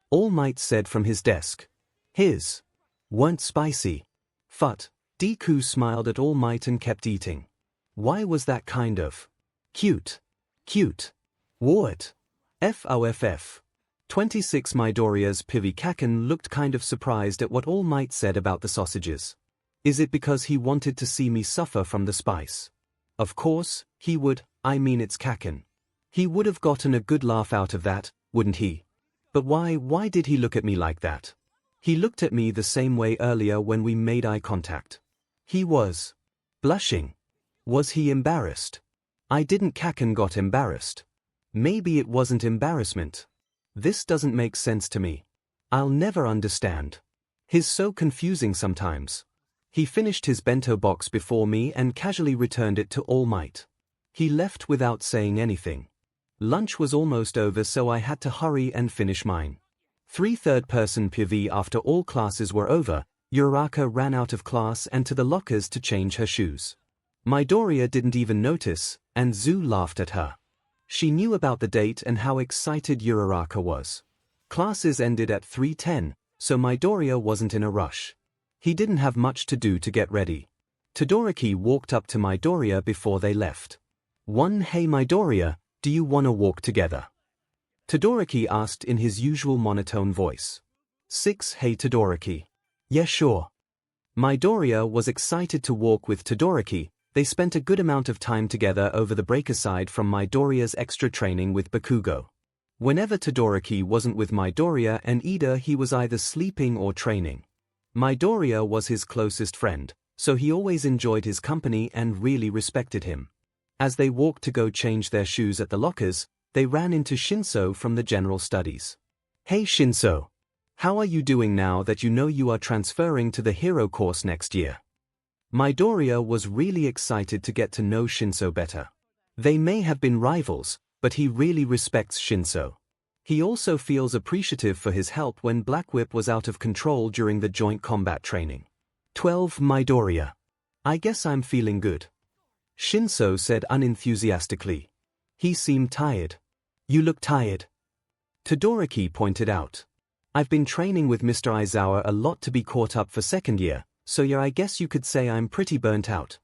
A: All Might said from his desk. His weren't spicy. Fut. Deku smiled at All Might and kept eating. Why was that kind of cute? What? FOFF. 26 Midoriya's 𝗵𝗃𝗃𝗁 looked kind of surprised at what All Might said about the sausages. Is it because he wanted to see me suffer from the spice? Of course, he would, I mean it's Kaken. He would have gotten a good laugh out of that, wouldn't he? But why did he look at me like that? He looked at me the same way earlier when we made eye contact. He was blushing. Was he embarrassed? I didn't. Kaken got embarrassed. Maybe it wasn't embarrassment. This doesn't make sense to me. I'll never understand. He's so confusing sometimes. He finished his bento box before me and casually returned it to All Might. He left without saying anything. Lunch was almost over, so I had to hurry and finish mine. 3 third-person POV. After all classes were over, 𝗎𝗓𝗏 ran out of class and to the lockers to change her shoes. Midoriya didn't even notice, and 𝗬 laughed at her. She knew about the date and how excited 𝗎𝗓𝗏 was. Classes ended at 3:10, so Midoriya wasn't in a rush. He didn't have much to do to get ready. Todoroki walked up to Midoriya before they left. 1. Hey Midoriya, do you wanna walk together? Todoroki asked in his usual monotone voice. 6. Hey Todoroki. Yeah, sure. Midoriya was excited to walk with Todoroki. They spent a good amount of time together over the break aside from Midoriya's extra training with Bakugo. Whenever Todoroki wasn't with Midoriya and Ida, he was either sleeping or training. Midoriya was his closest friend, so he always enjoyed his company and really respected him. As they walked to go change their shoes at the lockers, they ran into Shinso from the general studies. Hey Shinso. How are you doing now that you know you are transferring to the hero course next year? Midoriya was really excited to get to know Shinso better. They may have been rivals, but he really respects Shinso. He also feels appreciative for his help when Black Whip was out of control during the joint combat training. 12. Midoriya. I guess I'm feeling good. Shinso said unenthusiastically. He seemed tired. You look tired. Todoroki pointed out. I've been training with Mr. Aizawa a lot to be caught up for second year, so yeah, I guess you could say I'm pretty burnt out.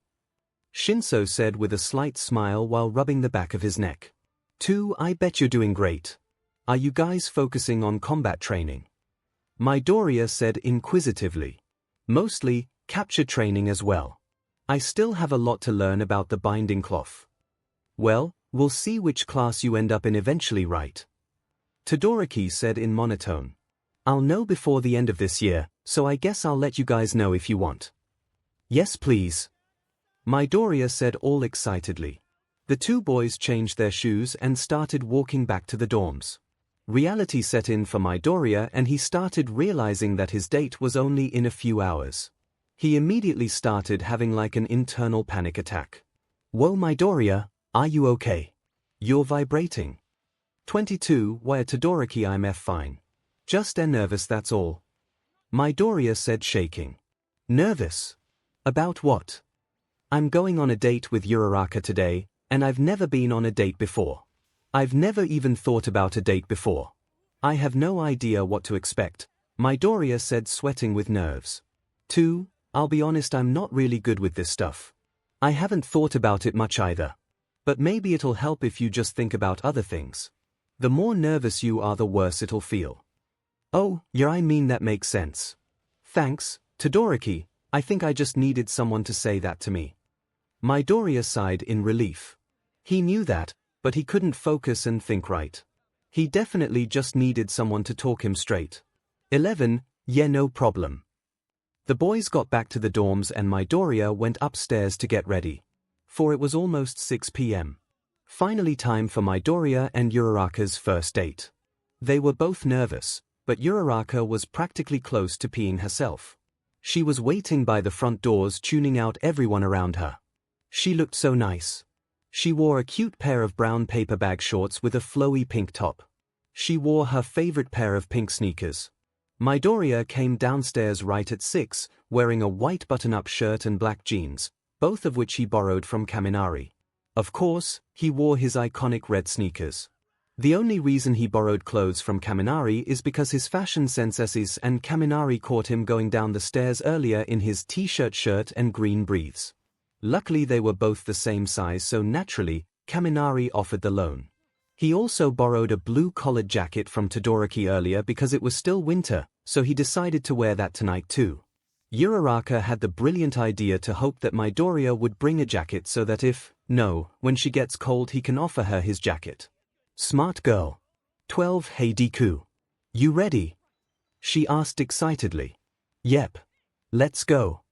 A: Shinso said with a slight smile while rubbing the back of his neck. 2. I bet you're doing great. Are you guys focusing on combat training? Midoriya said inquisitively. Mostly, capture training as well. I still have a lot to learn about the binding cloth. Well, we'll see which class you end up in eventually, right? Todoroki said in monotone. I'll know before the end of this year, so I guess I'll let you guys know if you want. Yes, please. Midoriya said all excitedly. The two boys changed their shoes and started walking back to the dorms. Reality set in for Midoriya and he started realizing that his date was only in a few hours. He immediately started having like an internal panic attack. Whoa Midoriya, are you okay? You're vibrating. 22. Why Todoroki, I'm fine. Just nervous, that's all. Midoriya said, shaking. Nervous? About what? I'm going on a date with 𝗎𝗓𝗏 today, and I've never been on a date before. I've never even thought about a date before. I have no idea what to expect, Midoriya said, sweating with nerves. 2. I'll be honest, I'm not really good with this stuff. I haven't thought about it much either. But maybe it'll help if you just think about other things. The more nervous you are, the worse it'll feel. Oh, yeah, I mean that makes sense. Thanks, Todoroki, I think I just needed someone to say that to me. Midoriya sighed in relief. He knew that, but he couldn't focus and think right. He definitely just needed someone to talk him straight. 11, yeah, no problem. The boys got back to the dorms and Midoriya went upstairs to get ready. For it was almost 6 p.m. Finally time for Midoriya and 𝗎𝗓𝗏's first date. They were both nervous, but 𝗎𝗓𝗏 was practically close to peeing herself. She was waiting by the front doors tuning out everyone around her. She looked so nice. She wore a cute pair of brown paper bag shorts with a flowy pink top. She wore her favorite pair of pink sneakers. Midoriya came downstairs right at 6, wearing a white button-up shirt and black jeans, both of which he borrowed from Kaminari. Of course, he wore his iconic red sneakers. The only reason he borrowed clothes from Kaminari is because his fashion senses and Kaminari caught him going down the stairs earlier in his t-shirt shirt and green briefs. Luckily they were both the same size, so naturally, Kaminari offered the loan. He also borrowed a blue collared jacket from Todoroki earlier because it was still winter, so he decided to wear that tonight too. 𝗎𝗓𝗏 had the brilliant idea to hope that Midoriya would bring a jacket so that when she gets cold he can offer her his jacket. Smart girl. 12, hey Deku. You ready? She asked excitedly. Yep. Let's go.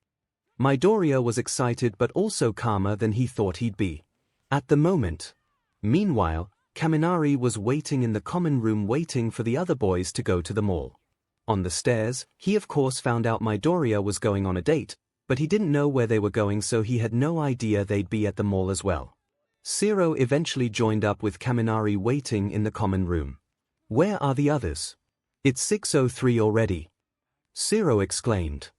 A: Midoriya was excited but also calmer than he thought he'd be. At the moment. Meanwhile, Kaminari was waiting in the common room waiting for the other boys to go to the mall. On the stairs, he of course found out Midoriya was going on a date, but he didn't know where they were going, so he had no idea they'd be at the mall as well. 𝗬𝗏 eventually joined up with Kaminari waiting in the common room. Where are the others? It's 6:03 already. 𝗬𝗏 exclaimed.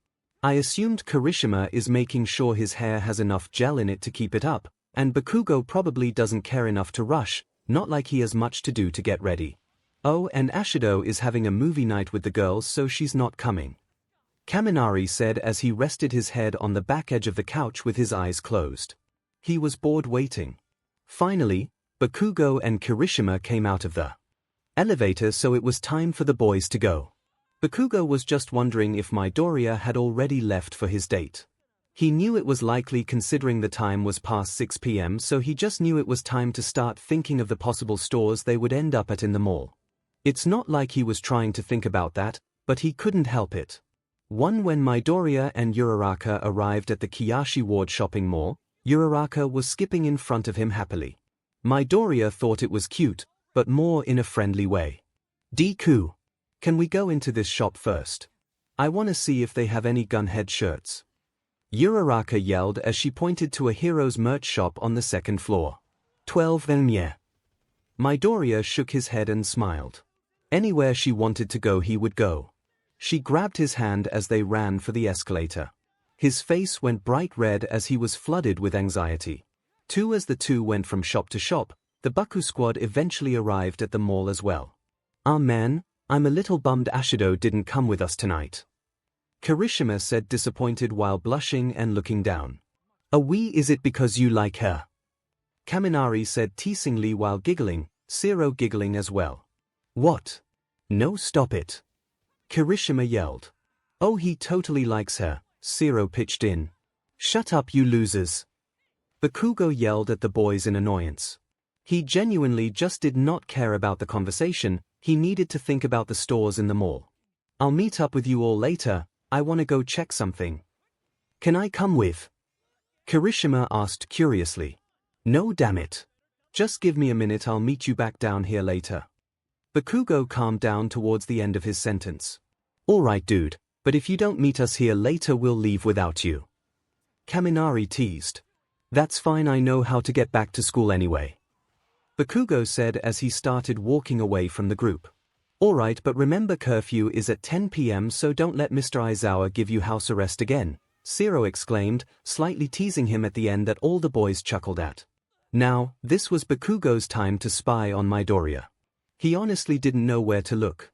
A: I assumed Kirishima is making sure his hair has enough gel in it to keep it up, and Bakugo probably doesn't care enough to rush, not like he has much to do to get ready. Oh, and Ashido is having a movie night with the girls, so she's not coming. Kaminari said as he rested his head on the back edge of the couch with his eyes closed. He was bored waiting. Finally, Bakugo and Kirishima came out of the elevator, so it was time for the boys to go. Bakugo was just wondering if Midoriya had already left for his date. He knew it was likely considering the time was past 6 p.m., so he just knew it was time to start thinking of the possible stores they would end up at in the mall. It's not like he was trying to think about that, but he couldn't help it. When Midoriya and 𝗎𝗓𝗏 arrived at the Kiyashi Ward shopping mall, 𝗎𝗓𝗏 was skipping in front of him happily. Midoriya thought it was cute, but more in a friendly way. Deku, can we go into this shop first? I want to see if they have any gunhead shirts. 𝗎𝗓𝗏 yelled as she pointed to a hero's merch shop on the second floor. 12 𝗵𝗃. Midoriya shook his head and smiled. Anywhere she wanted to go he would go. She grabbed his hand as they ran for the escalator. His face went bright red as he was flooded with anxiety. As the two went from shop to shop, the Baku squad eventually arrived at the mall as well. Ah man, I'm a little bummed Ashido didn't come with us tonight. Kirishima said disappointed while blushing and looking down. Is it because you like her? Kaminari said teasingly while giggling, 𝗬𝗏 giggling as well. What? No, stop it. Kirishima yelled. Oh, he totally likes her, 𝗬𝗏 pitched in. Shut up you losers. Bakugo yelled at the boys in annoyance. He genuinely just did not care about the conversation, he needed to think about the stores in the mall. I'll meet up with you all later, I want to go check something. Can I come with? Kirishima asked curiously. No damn it. Just give me a minute, I'll meet you back down here later. Bakugo calmed down towards the end of his sentence. Alright dude, but if you don't meet us here later we'll leave without you. Kaminari teased. That's fine, I know how to get back to school anyway. Bakugo said as he started walking away from the group. Alright, but remember curfew is at 10 p.m. so don't let Mr. Aizawa give you house arrest again, 𝗬𝗏 exclaimed, slightly teasing him at the end that all the boys chuckled at. Now, this was Bakugo's time to spy on Midoriya. He honestly didn't know where to look.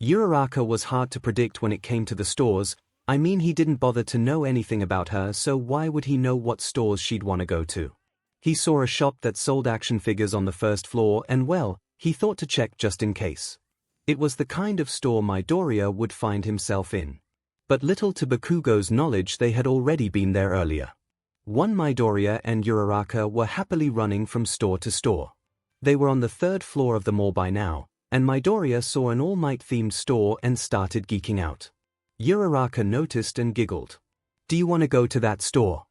A: 𝗎𝗓𝗏 was hard to predict when it came to the stores, I mean he didn't bother to know anything about her, so why would he know what stores she'd want to go to? He saw a shop that sold action figures on the first floor and he thought to check just in case. It was the kind of store Midoriya would find himself in. But little to Bakugo's knowledge they had already been there earlier. One Midoriya and 𝗎𝗧𝗏 were happily running from store to store. They were on the 3rd floor of the mall by now, and Midoriya saw an All Might-themed store and started geeking out. 𝗎𝗧𝗏 noticed and giggled. "Do you want to go to that store?"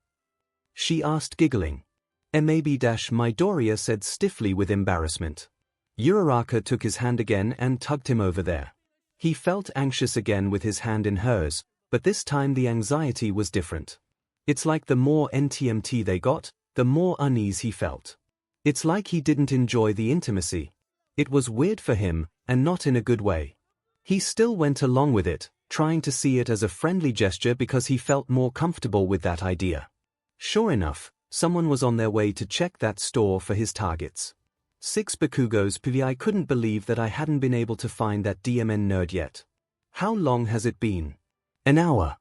A: she asked, giggling. Maybe Midoriya said stiffly with embarrassment. 𝗎𝗧𝗏 took his hand again and tugged him over there. He felt anxious again with his hand in hers, but this time the anxiety was different. It's like the more NTMT they got, the more unease he felt. It's like he didn't enjoy the intimacy. It was weird for him, and not in a good way. He still went along with it, trying to see it as a friendly gesture because he felt more comfortable with that idea. Sure enough, someone was on their way to check that store for his targets. 6 Bakugos PV. I couldn't believe that I hadn't been able to find that DMN nerd yet. How long has it been? An hour.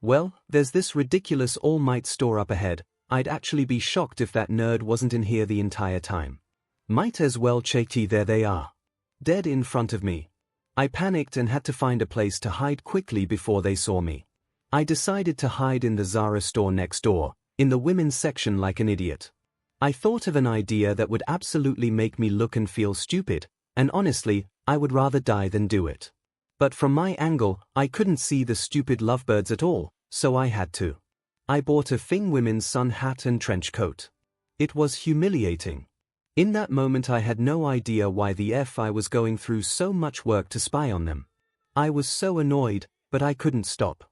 A: Well, there's this ridiculous All Might store up ahead. I'd actually be shocked if that nerd wasn't in here the entire time. Might as well check. There they are. Dead in front of me. I panicked and had to find a place to hide quickly before they saw me. I decided to hide in the Zara store next door, in the women's section like an idiot. I thought of an idea that would absolutely make me look and feel stupid, and honestly, I would rather die than do it. But from my angle, I couldn't see the stupid lovebirds at all, so I had to. I bought a 𝗵𝗃𝗏 sun hat and trench coat. It was humiliating. In that moment I had no idea why the F I was going through so much work to spy on them. I was so annoyed, but I couldn't stop.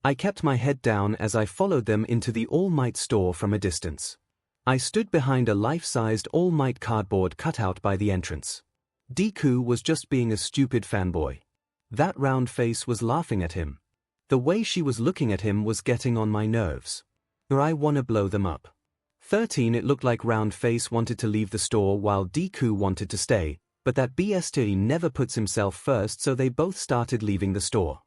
A: I kept my head down as I followed them into the All Might store from a distance. I stood behind a life-sized All Might cardboard cutout by the entrance. Deku was just being a stupid fanboy. That round face was laughing at him. The way she was looking at him was getting on my nerves. I wanna blow them up. 13 It looked like round face wanted to leave the store while Deku wanted to stay, but that BST never puts himself first, so they both started leaving the store.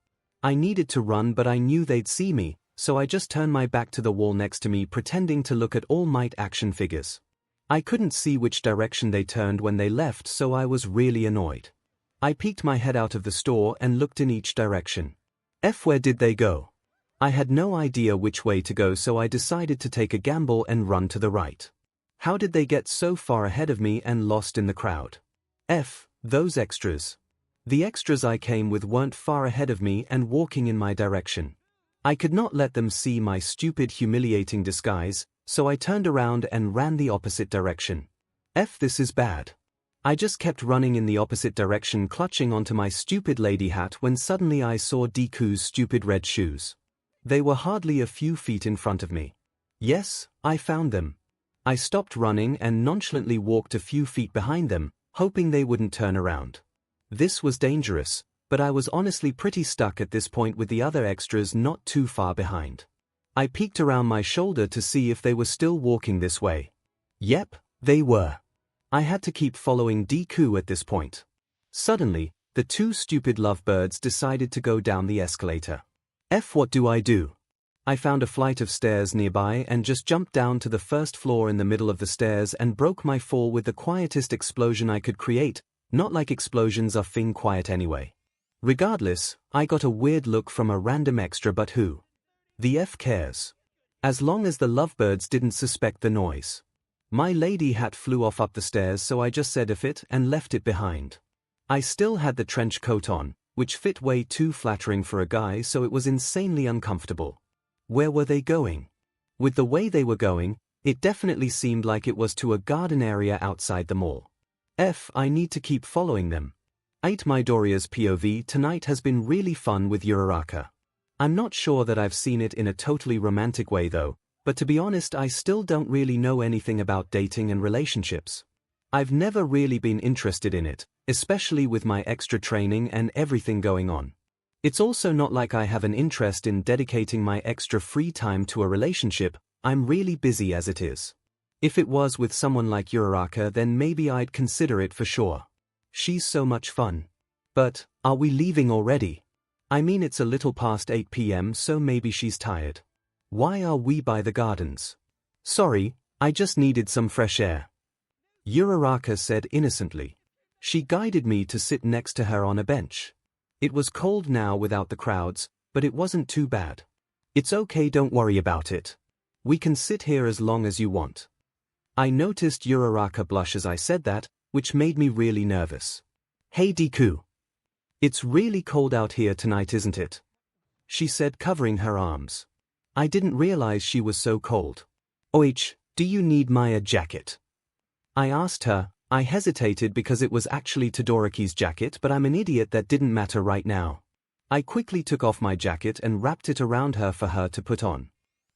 A: I needed to run, but I knew they'd see me, so I just turned my back to the wall next to me, pretending to look at All Might action figures. I couldn't see which direction they turned when they left, so I was really annoyed. I peeked my head out of the store and looked in each direction. Where did they go? I had no idea which way to go, so I decided to take a gamble and run to the right. How did they get so far ahead of me and lost in the crowd? Those extras. The extras I came with weren't far ahead of me and walking in my direction. I could not let them see my stupid, humiliating disguise, so I turned around and ran the opposite direction. This is bad. I just kept running in the opposite direction, clutching onto my stupid lady hat, when suddenly I saw Deku's stupid red shoes. They were hardly a few feet in front of me. Yes, I found them. I stopped running and nonchalantly walked a few feet behind them, hoping they wouldn't turn around. This was dangerous, but I was honestly pretty stuck at this point with the other extras not too far behind. I peeked around my shoulder to see if they were still walking this way. Yep, they were. I had to keep following Deku at this point. Suddenly, the two stupid lovebirds decided to go down the escalator. What do? I found a flight of stairs nearby and just jumped down to the first floor in the middle of the stairs and broke my fall with the quietest explosion I could create, not like explosions are quiet anyway. Regardless, I got a weird look from a random extra, but who the F cares? As long as the lovebirds didn't suspect the noise. My lady hat flew off up the stairs, so I just said it and left it behind. I still had the trench coat on, which fit way too flattering for a guy, so it was insanely uncomfortable. Where were they going? With the way they were going, it definitely seemed like it was to a garden area outside the mall. I need to keep following them. 8 Midoriya's POV tonight has been really fun with 𝗎𝗧𝗏. I'm not sure that I've seen it in a totally romantic way though, but to be honest, I still don't really know anything about dating and relationships. I've never really been interested in it, especially with my extra training and everything going on. It's also not like I have an interest in dedicating my extra free time to a relationship. I'm really busy as it is. If it was with someone like 𝗎𝗧𝗏, then maybe I'd consider it for sure. She's so much fun. But, are we leaving already? I mean, it's a little past 8 p.m, so maybe she's tired. Why are we by the gardens? Sorry, I just needed some fresh air. 𝗎𝗧𝗏 said innocently. She guided me to sit next to her on a bench. It was cold now without the crowds, but it wasn't too bad. It's okay, don't worry about it. We can sit here as long as you want. I noticed Uraraka blush as I said that, which made me really nervous. Hey Deku. It's really cold out here tonight, isn't it? She said, covering her arms. I didn't realize she was so cold. Oich, do you need my jacket? I asked her. I hesitated because it was actually Todoroki's jacket, but I'm an idiot, that didn't matter right now. I quickly took off my jacket and wrapped it around her for her to put on.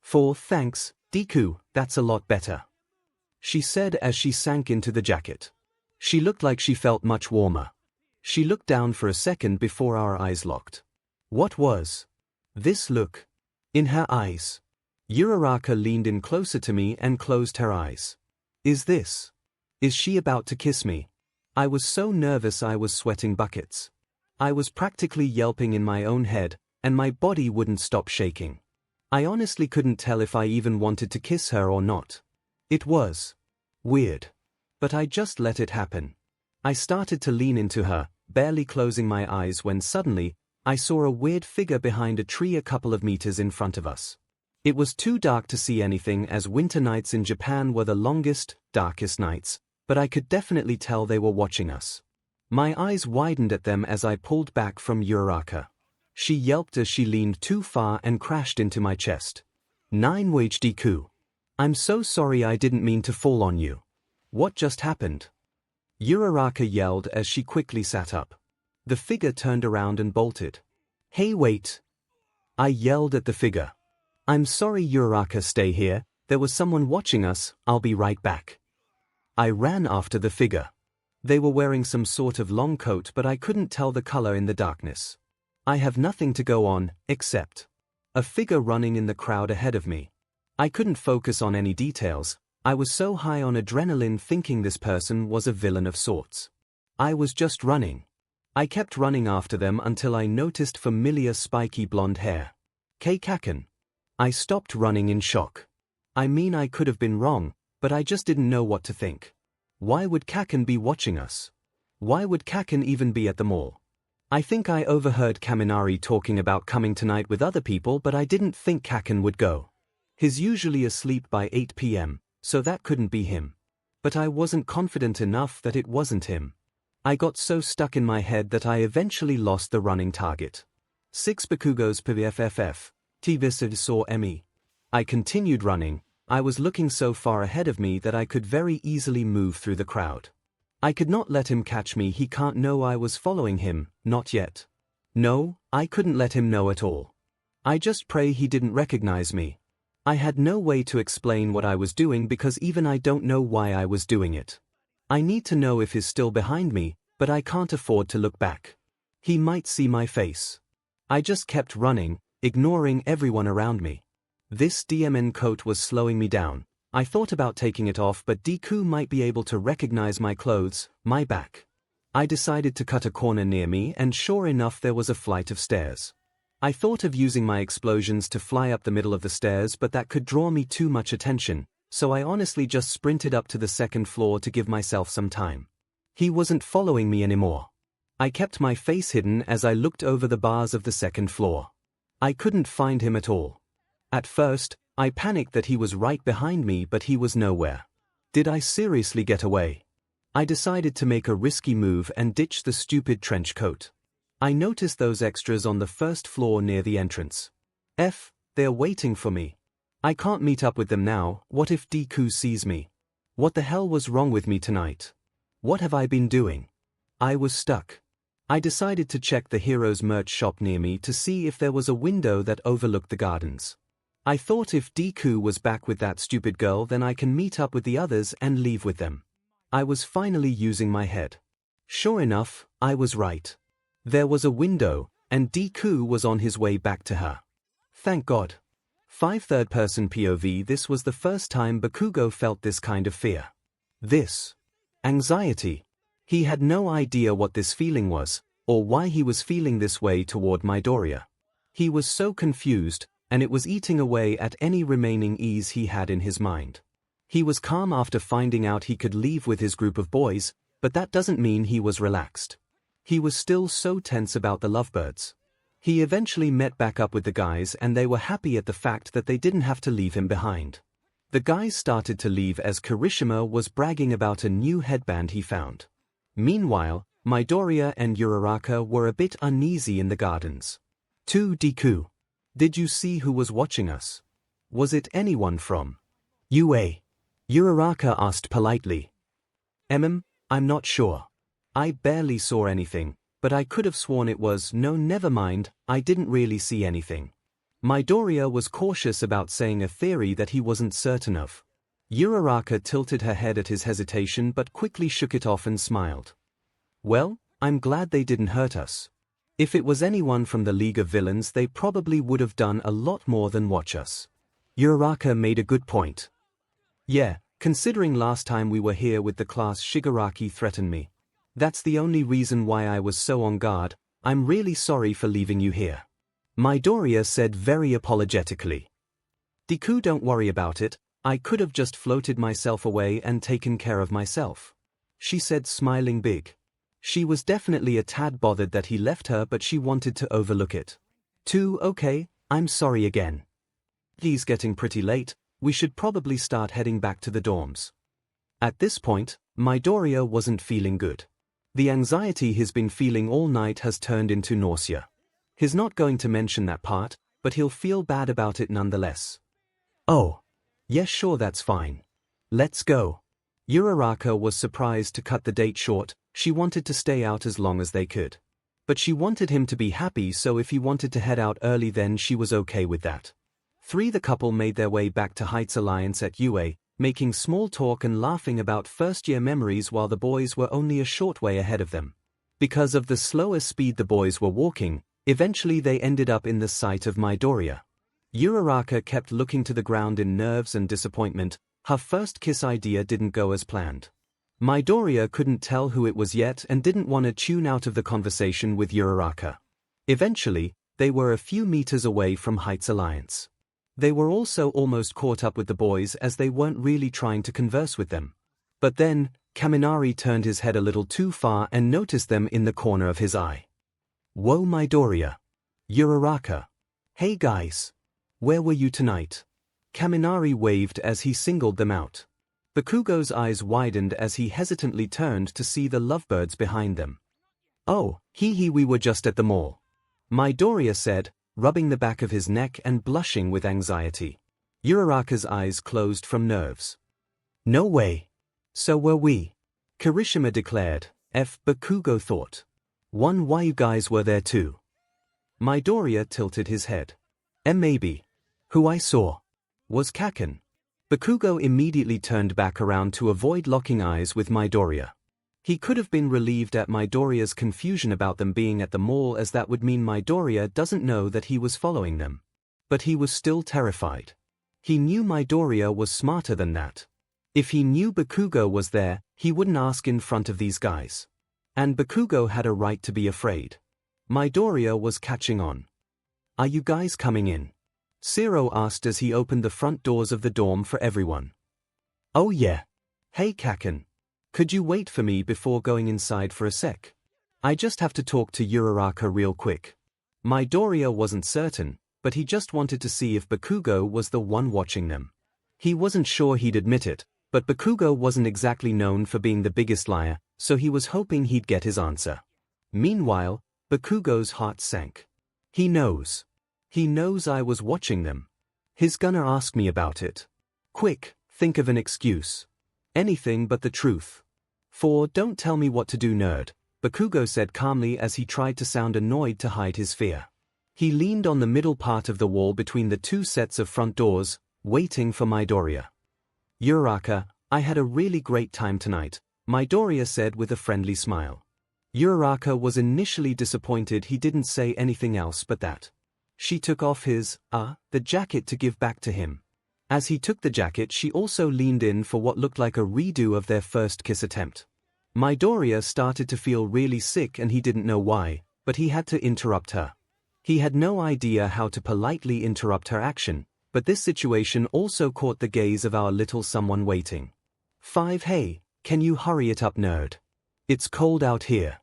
A: Thanks, Deku, that's a lot better. She said as she sank into the jacket. She looked like she felt much warmer. She looked down for a second before our eyes locked. What was this look in her eyes? Uraraka leaned in closer to me and closed her eyes. Is she about to kiss me? I was so nervous I was sweating buckets. I was practically yelping in my own head, and my body wouldn't stop shaking. I honestly couldn't tell if I even wanted to kiss her or not. It was weird. But I just let it happen. I started to lean into her, barely closing my eyes when suddenly, I saw a weird figure behind a tree a couple of meters in front of us. It was too dark to see anything, as winter nights in Japan were the longest, darkest nights, but I could definitely tell they were watching us. My eyes widened at them as I pulled back from Uraraka. She yelped as she leaned too far and crashed into my chest. 𝗵𝗃𝗃. I'm so sorry, I didn't mean to fall on you. What just happened? Uraraka yelled as she quickly sat up. The figure turned around and bolted. Hey, wait! I yelled at the figure. I'm sorry, Uraraka, stay here, there was someone watching us, I'll be right back. I ran after the figure. They were wearing some sort of long coat, but I couldn't tell the color in the darkness. I have nothing to go on, except a figure running in the crowd ahead of me. I couldn't focus on any details. I was so high on adrenaline, thinking this person was a villain of sorts. I was just running. I kept running after them until I noticed familiar spiky blonde hair. Kaken. I stopped running in shock. I mean, I could have been wrong, but I just didn't know what to think. Why would Kaken be watching us? Why would Kaken even be at the mall? I think I overheard Kaminari talking about coming tonight with other people, but I didn't think Kaken would go. He's usually asleep by 8 p.m., so that couldn't be him. But I wasn't confident enough that it wasn't him. I got so stuck in my head that I eventually lost the running target. 6 Bakugos PVFFF, 𝗵𝗃𝗃. I continued running. I was looking so far ahead of me that I could very easily move through the crowd. I could not let him catch me. He can't know I was following him, not yet. No, I couldn't let him know at all. I just pray he didn't recognize me. I had no way to explain what I was doing because even I don't know why I was doing it. I need to know if he's still behind me, but I can't afford to look back. He might see my face. I just kept running, ignoring everyone around me. This DMN coat was slowing me down. I thought about taking it off, but Deku might be able to recognize my clothes, my back. I decided to cut a corner near me, and sure enough there was a flight of stairs. I thought of using my explosions to fly up the middle of the stairs, but that could draw me too much attention, so I honestly just sprinted up to the second floor to give myself some time. He wasn't following me anymore. I kept my face hidden as I looked over the bars of the second floor. I couldn't find him at all. At first, I panicked that he was right behind me, but he was nowhere. Did I seriously get away? I decided to make a risky move and ditch the stupid trench coat. I noticed those extras on the first floor near the entrance. They're waiting for me. I can't meet up with them now. What if Deku sees me? What the hell was wrong with me tonight? What have I been doing? I was stuck. I decided to check the Heroes merch shop near me to see if there was a window that overlooked the gardens. I thought if Deku was back with that stupid girl, then I can meet up with the others and leave with them. I was finally using my head. Sure enough, I was right. There was a window, and Deku was on his way back to her. Thank God. 5 third-person POV. This was the first time Bakugo felt this kind of fear. This anxiety. He had no idea what this feeling was, or why he was feeling this way toward Midoriya. He was so confused, and it was eating away at any remaining ease he had in his mind. He was calm after finding out he could leave with his group of boys, but that doesn't mean he was relaxed. He was still so tense about the lovebirds. He eventually met back up with the guys and they were happy at the fact that they didn't have to leave him behind. The guys started to leave as 𝗓𝗫𝗄 was bragging about a new headband he found. Meanwhile, Midoriya and 𝗎𝗪𝗏 were a bit uneasy in the gardens. Deku. Did you see who was watching us? Was it anyone from UA? 𝗎𝗪𝗏 asked politely. I'm not sure. I barely saw anything, but I could have sworn it was. No, never mind, I didn't really see anything. Midoriya was cautious about saying a theory that he wasn't certain of. 𝗎𝗪𝗏 tilted her head at his hesitation but quickly shook it off and smiled. Well, I'm glad they didn't hurt us. If it was anyone from the League of Villains, they probably would have done a lot more than watch us. 𝗎𝗪𝗏 made a good point. Yeah, considering last time we were here with the class Shigaraki threatened me. That's the only reason why I was so on guard. I'm really sorry for leaving you here. Midoriya said very apologetically. Deku, don't worry about it, I could have just floated myself away and taken care of myself. She said, smiling big. She was definitely a tad bothered that he left her, but she wanted to overlook it. Okay, I'm sorry again. It's getting pretty late, we should probably start heading back to the dorms. At this point, Midoriya wasn't feeling good. The anxiety he's been feeling all night has turned into nausea. He's not going to mention that part, but he'll feel bad about it nonetheless. Oh. Yes, sure, that's fine. Let's go. 𝗎𝗪𝗏 was surprised to cut the date short. She wanted to stay out as long as they could. But she wanted him to be happy, so if he wanted to head out early then she was okay with that. The couple made their way back to Heights Alliance at UA, making small talk and laughing about first-year memories while the boys were only a short way ahead of them. Because of the slower speed the boys were walking, eventually they ended up in the sight of Midoriya. 𝗎𝗪𝗏 kept looking to the ground in nerves and disappointment. Her first kiss idea didn't go as planned. Midoriya couldn't tell who it was yet and didn't want to tune out of the conversation with 𝗎𝗪𝗏. Eventually, they were a few meters away from Heights Alliance. They were also almost caught up with the boys as they weren't really trying to converse with them. But then, Kaminari turned his head a little too far and noticed them in the corner of his eye. Whoa, Midoriya. 𝗎𝗪𝗏. Hey guys. Where were you tonight? Kaminari waved as he singled them out. Bakugo's eyes widened as he hesitantly turned to see the lovebirds behind them. Oh, we were just at the mall. Midoriya said, rubbing the back of his neck and blushing with anxiety. 𝗎𝗪𝗏's eyes closed from nerves. No way. So were we. 𝗓𝗫𝗄𝗏 declared. Bakugo thought. Why you guys were there too? Midoriya tilted his head. Maybe. Who I saw was Kaken. Bakugo immediately turned back around to avoid locking eyes with Midoriya. He could have been relieved at Midoriya's confusion about them being at the mall, as that would mean Midoriya doesn't know that he was following them. But he was still terrified. He knew Midoriya was smarter than that. If he knew Bakugo was there, he wouldn't ask in front of these guys. And Bakugo had a right to be afraid. Midoriya was catching on. Are you guys coming in? 𝗎𝗪𝗏 asked as he opened the front doors of the dorm for everyone. Oh yeah. Hey Kaken. Could you wait for me before going inside for a sec? I just have to talk to 𝗎𝗪𝗏 real quick. Midoriya wasn't certain, but he just wanted to see if Bakugo was the one watching them. He wasn't sure he'd admit it, but Bakugo wasn't exactly known for being the biggest liar, so he was hoping he'd get his answer. Meanwhile, Bakugo's heart sank. He knows. He knows I was watching them. He's gonna ask me about it. Quick, think of an excuse. Anything but the truth. Don't tell me what to do, nerd, Bakugo said calmly as he tried to sound annoyed to hide his fear. He leaned on the middle part of the wall between the two sets of front doors, waiting for Midoriya. 𝗎𝗪𝗏, I had a really great time tonight, Midoriya said with a friendly smile. 𝗎𝗪𝗏 was initially disappointed he didn't say anything else but that. She took off the jacket to give back to him. As he took the jacket, she also leaned in for what looked like a redo of their first kiss attempt. Midoriya started to feel really sick and he didn't know why, but he had to interrupt her. He had no idea how to politely interrupt her action, but this situation also caught the gaze of our little someone waiting. Hey, can you hurry it up, nerd? It's cold out here.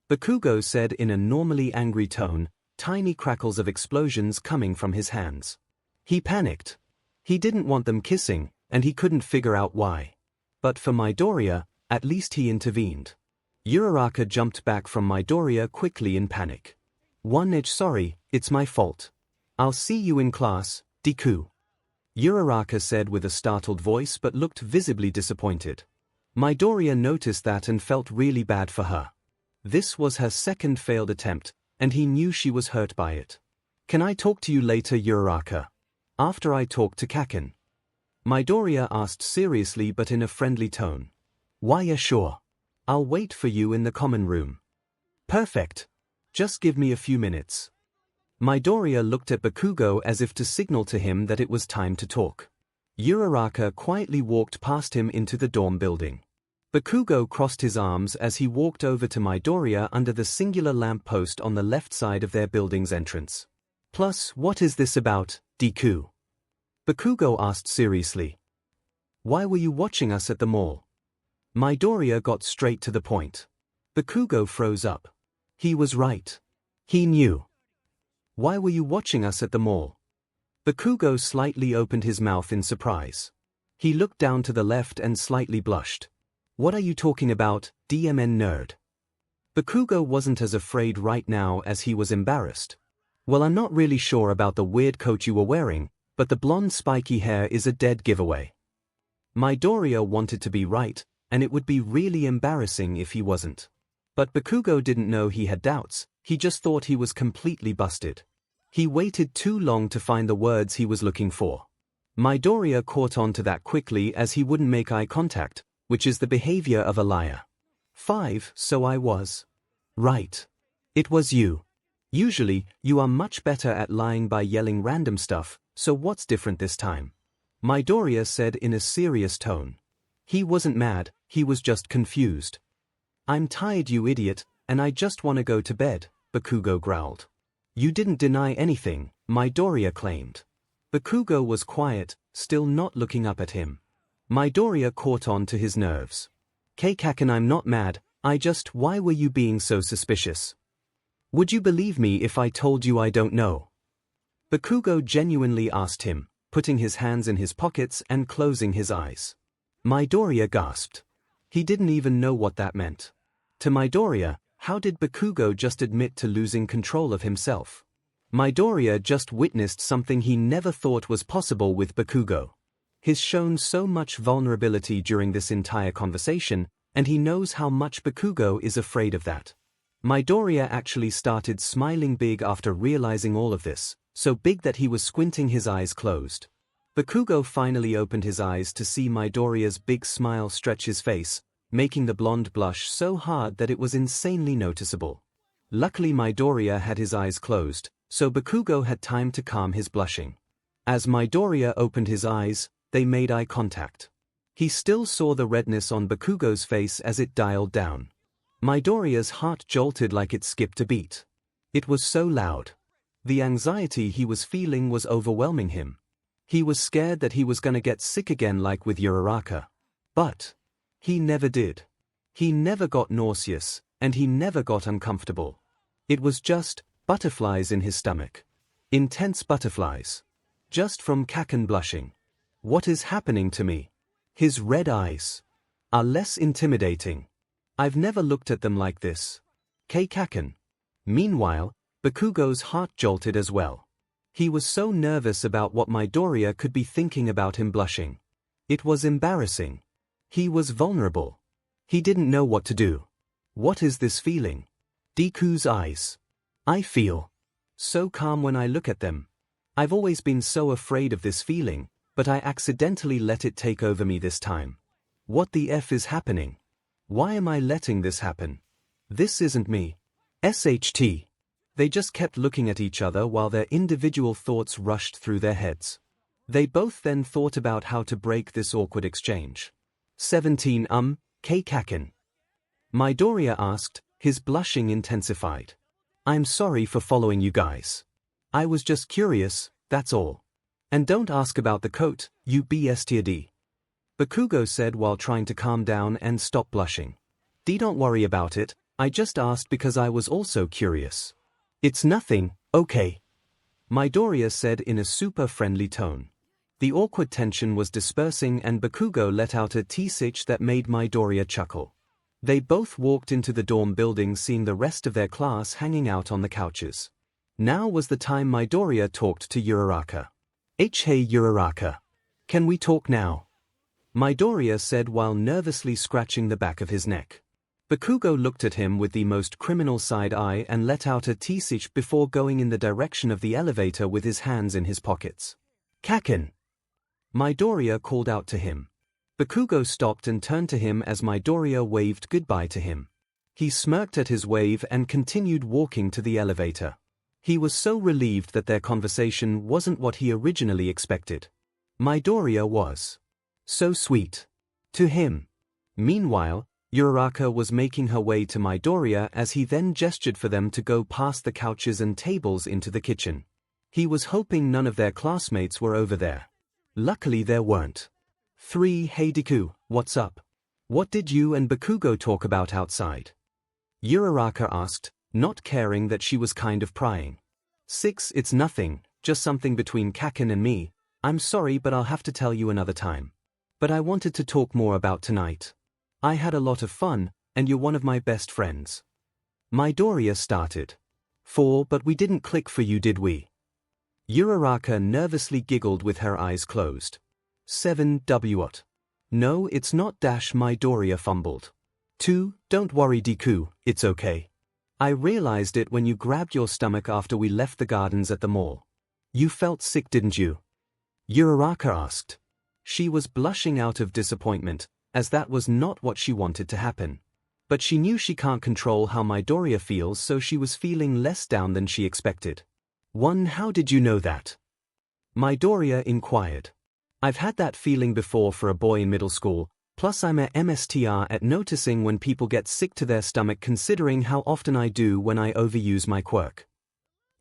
A: Bakugo said in a normally angry tone, tiny crackles of explosions coming from his hands. He panicked. He didn't want them kissing, and he couldn't figure out why. But for Midoriya, at least he intervened. 𝗎𝗪𝗏 jumped back from Midoriya quickly in panic. Sorry, it's my fault. I'll see you in class, Deku. 𝗎𝗪𝗏 said with a startled voice but looked visibly disappointed. Midoriya noticed that and felt really bad for her. This was her second failed attempt, and he knew she was hurt by it. Can I talk to you later, 𝗎𝗪𝗏? After I talk to Kaken? Midoriya asked seriously but in a friendly tone. Why, sure. I'll wait for you in the common room. Perfect. Just give me a few minutes. Midoriya looked at Bakugo as if to signal to him that it was time to talk. 𝗎𝗪𝗏 quietly walked past him into the dorm building. Bakugo crossed his arms as he walked over to Midoriya under the singular lamp post on the left side of their building's entrance. Plus, what is this about, Deku? Bakugo asked seriously. Why were you watching us at the mall? Midoriya got straight to the point. Bakugo froze up. He was right. He knew. Why were you watching us at the mall? Bakugo slightly opened his mouth in surprise. He looked down to the left and slightly blushed. What are you talking about, DMN nerd? Bakugo wasn't as afraid right now as he was embarrassed. Well, I'm not really sure about the weird coat you were wearing, but the blonde spiky hair is a dead giveaway. Midoriya wanted to be right, and it would be really embarrassing if he wasn't. But Bakugo didn't know he had doubts, he just thought he was completely busted. He waited too long to find the words he was looking for. Midoriya caught on to that quickly as he wouldn't make eye contact, which is the behavior of a liar. 5. So I was. Right. It was you. Usually, you are much better at lying by yelling random stuff, so what's different this time? Midoriya said in a serious tone. He wasn't mad, he was just confused. I'm tired, you idiot, and I just want to go to bed, Bakugo growled. You didn't deny anything, Midoriya claimed. Bakugo was quiet, still not looking up at him. Midoriya caught on to his nerves. Kaken, I'm not mad, why were you being so suspicious? Would you believe me if I told you I don't know? Bakugo genuinely asked him, putting his hands in his pockets and closing his eyes. Midoriya gasped. He didn't even know what that meant. To Midoriya, how did Bakugo just admit to losing control of himself? Midoriya just witnessed something he never thought was possible with Bakugo. He's shown so much vulnerability during this entire conversation, and he knows how much Bakugo is afraid of that. Midoriya actually started smiling big after realizing all of this, so big that he was squinting his eyes closed. Bakugo finally opened his eyes to see Midoriya's big smile stretch his face, making the blonde blush so hard that it was insanely noticeable. Luckily Midoriya had his eyes closed, so Bakugo had time to calm his blushing. As Midoriya opened his eyes, they made eye contact. He still saw the redness on Bakugo's face as it dialed down. Midoriya's heart jolted like it skipped a beat. It was so loud. The anxiety he was feeling was overwhelming him. He was scared that he was gonna get sick again like with 𝗎𝗪𝗏. But he never did. He never got nauseous, and he never got uncomfortable. It was just butterflies in his stomach. Intense butterflies. Just from Kaken blushing. What is happening to me? His red eyes are less intimidating. I've never looked at them like this. Kaken. Meanwhile, Bakugo's heart jolted as well. He was so nervous about what Midoriya could be thinking about him blushing. It was embarrassing. He was vulnerable. He didn't know what to do. What is this feeling? Deku's eyes. I feel so calm when I look at them. I've always been so afraid of this feeling, but I accidentally let it take over me this time. What the F is happening? Why am I letting this happen? This isn't me. SHT. They just kept looking at each other while their individual thoughts rushed through their heads. They both then thought about how to break this awkward exchange. 17 Kaken. Midoriya asked, his blushing intensified. I'm sorry for following you guys. I was just curious, that's all. And don't ask about the coat, you 𝗬𝗪𝗏. Bakugo said while trying to calm down and stop blushing. Don't worry about it, I just asked because I was also curious. It's nothing, Okay. Midoriya said in a super friendly tone. The awkward tension was dispersing and Bakugo let out a 𝗧𝗵𝗲 that made Midoriya chuckle. They both walked into the dorm building seeing the rest of their class hanging out on the couches. Now was the time Midoriya talked to 𝗎𝗓𝗏. Hey 𝗎𝗓𝗏. Can we talk now? Midoriya said while nervously scratching the back of his neck. Bakugo looked at him with the most criminal side eye and let out a 𝗧𝗵𝗏 before going in the direction of the elevator with his hands in his pockets. Kaken! Midoriya called out to him. Bakugo stopped and turned to him as Midoriya waved goodbye to him. He smirked at his wave and continued walking to the elevator. He was so relieved that their conversation wasn't what he originally expected. Midoriya was so sweet to him. Meanwhile, 𝗎𝗓𝗏 was making her way to Midoriya as he then gestured for them to go past the couches and tables into the kitchen. He was hoping none of their classmates were over there. Luckily there weren't. Hey Deku, what's up? What did you and Bakugo talk about outside? 𝗎𝗓𝗏 asked, not caring that she was kind of prying. It's nothing, just something between Kaken and me. I'm sorry but I'll have to tell you another time. But I wanted to talk more about tonight. I had a lot of fun, and you're one of my best friends. Midoriya started. But we didn't click for you, did we? 𝗎𝗓𝗏 nervously giggled with her eyes closed. 𝗬𝗏𝗿𝗺𝗏. No, it's not. Midoriya fumbled. Don't worry Deku, it's okay. I realized it when you grabbed your stomach after we left the gardens at the mall. You felt sick, didn't you? 𝗎𝗓𝗏 asked. She was blushing out of disappointment, as that was not what she wanted to happen. But she knew she can't control how Midoriya feels, so she was feeling less down than she expected. How did you know that? Midoriya inquired. I've had that feeling before for a boy in middle school, plus I'm a MSTR at noticing when people get sick to their stomach considering how often I do when I overuse my quirk.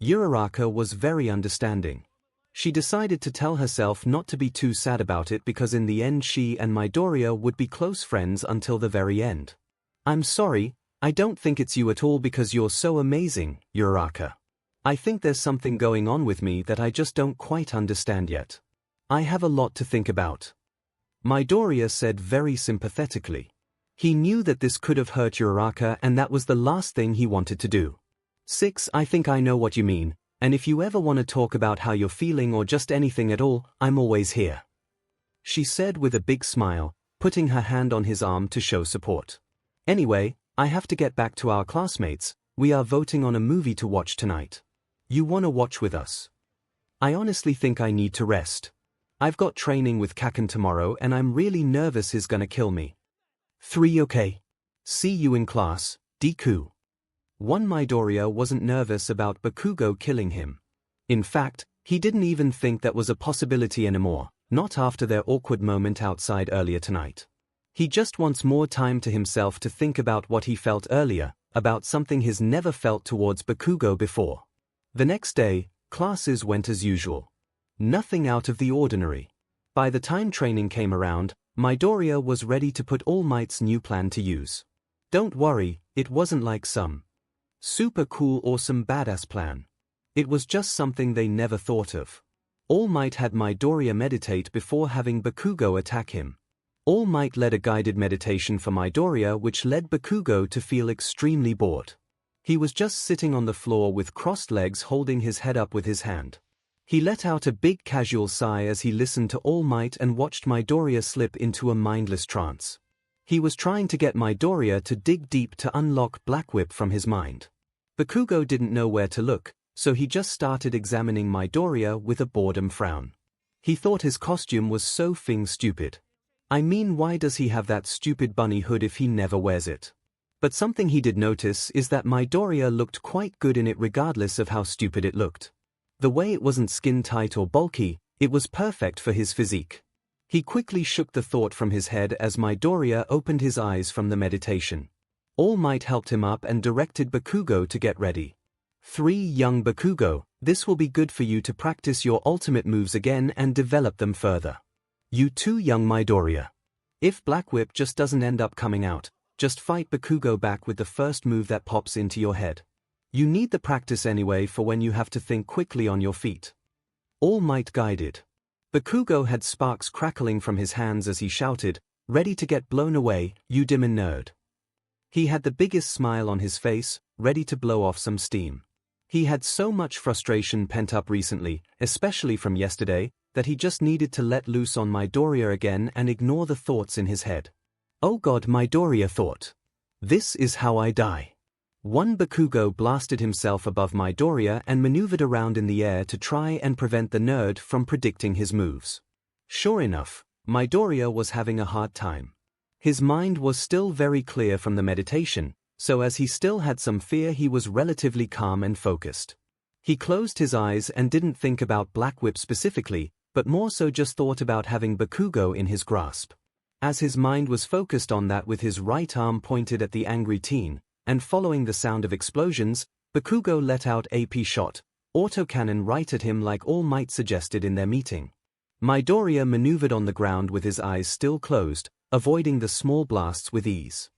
A: 𝗎𝗓𝗏 was very understanding. She decided to tell herself not to be too sad about it because in the end she and Midoriya would be close friends until the very end. I'm sorry, I don't think it's you at all because you're so amazing, 𝗎𝗓𝗏. I think there's something going on with me that I just don't quite understand yet. I have a lot to think about. Midoriya said very sympathetically. He knew that this could have hurt 𝗎𝗓𝗏 and that was the last thing he wanted to do. I think I know what you mean, and if you ever want to talk about how you're feeling or just anything at all, I'm always here. She said with a big smile, putting her hand on his arm to show support. Anyway, I have to get back to our classmates. We are voting on a movie to watch tonight. You wanna watch with us? I honestly think I need to rest. I've got training with Kaken tomorrow and I'm really nervous he's gonna kill me. Okay. See you in class, Deku. Midoriya wasn't nervous about Bakugo killing him. In fact, he didn't even think that was a possibility anymore, not after their awkward moment outside earlier tonight. He just wants more time to himself to think about what he felt earlier, about something he's never felt towards Bakugo before. The next day, classes went as usual. Nothing out of the ordinary. By the time training came around, Midoriya was ready to put All Might's new plan to use. Don't worry, it wasn't like some super cool awesome badass plan. It was just something they never thought of. All Might had Midoriya meditate before having Bakugo attack him. All Might led a guided meditation for Midoriya which led Bakugo to feel extremely bored. He was just sitting on the floor with crossed legs holding his head up with his hand. He let out a big casual sigh as he listened to All Might and watched Midoriya slip into a mindless trance. He was trying to get Midoriya to dig deep to unlock 𝗵𝗃𝗏 from his mind. Bakugo didn't know where to look, so he just started examining Midoriya with a boredom frown. He thought his costume was so stupid. I mean, why does he have that stupid bunny hood if he never wears it? But something he did notice is that Midoriya looked quite good in it regardless of how stupid it looked. The way it wasn't skin tight or bulky, it was perfect for his physique. He quickly shook the thought from his head as Midoriya opened his eyes from the meditation. All Might helped him up and directed Bakugo to get ready. Young Bakugo, this will be good for you to practice your ultimate moves again and develop them further. You too, young Midoriya. If 𝗵𝗃𝗏 just doesn't end up coming out, just fight Bakugo back with the first move that pops into your head. You need the practice anyway for when you have to think quickly on your feet. All Might guided. Bakugo had sparks crackling from his hands as he shouted, ready to get blown away, you 𝗵𝗏 nerd. He had the biggest smile on his face, ready to blow off some steam. He had so much frustration pent up recently, especially from yesterday, that he just needed to let loose on Midoriya again and ignore the thoughts in his head. Oh God, Midoriya thought. This is how I die. One Bakugo blasted himself above Midoriya and maneuvered around in the air to try and prevent the nerd from predicting his moves. Sure enough, Midoriya was having a hard time. His mind was still very clear from the meditation, so as he still had some fear, he was relatively calm and focused. He closed his eyes and didn't think about Black Whip specifically, but more so just thought about having Bakugo in his grasp. As his mind was focused on that with his right arm pointed at the angry teen, and following the sound of explosions, Bakugo let out AP shot, autocannon right at him like All Might suggested in their meeting. Midoriya maneuvered on the ground with his eyes still closed, avoiding the small blasts with ease.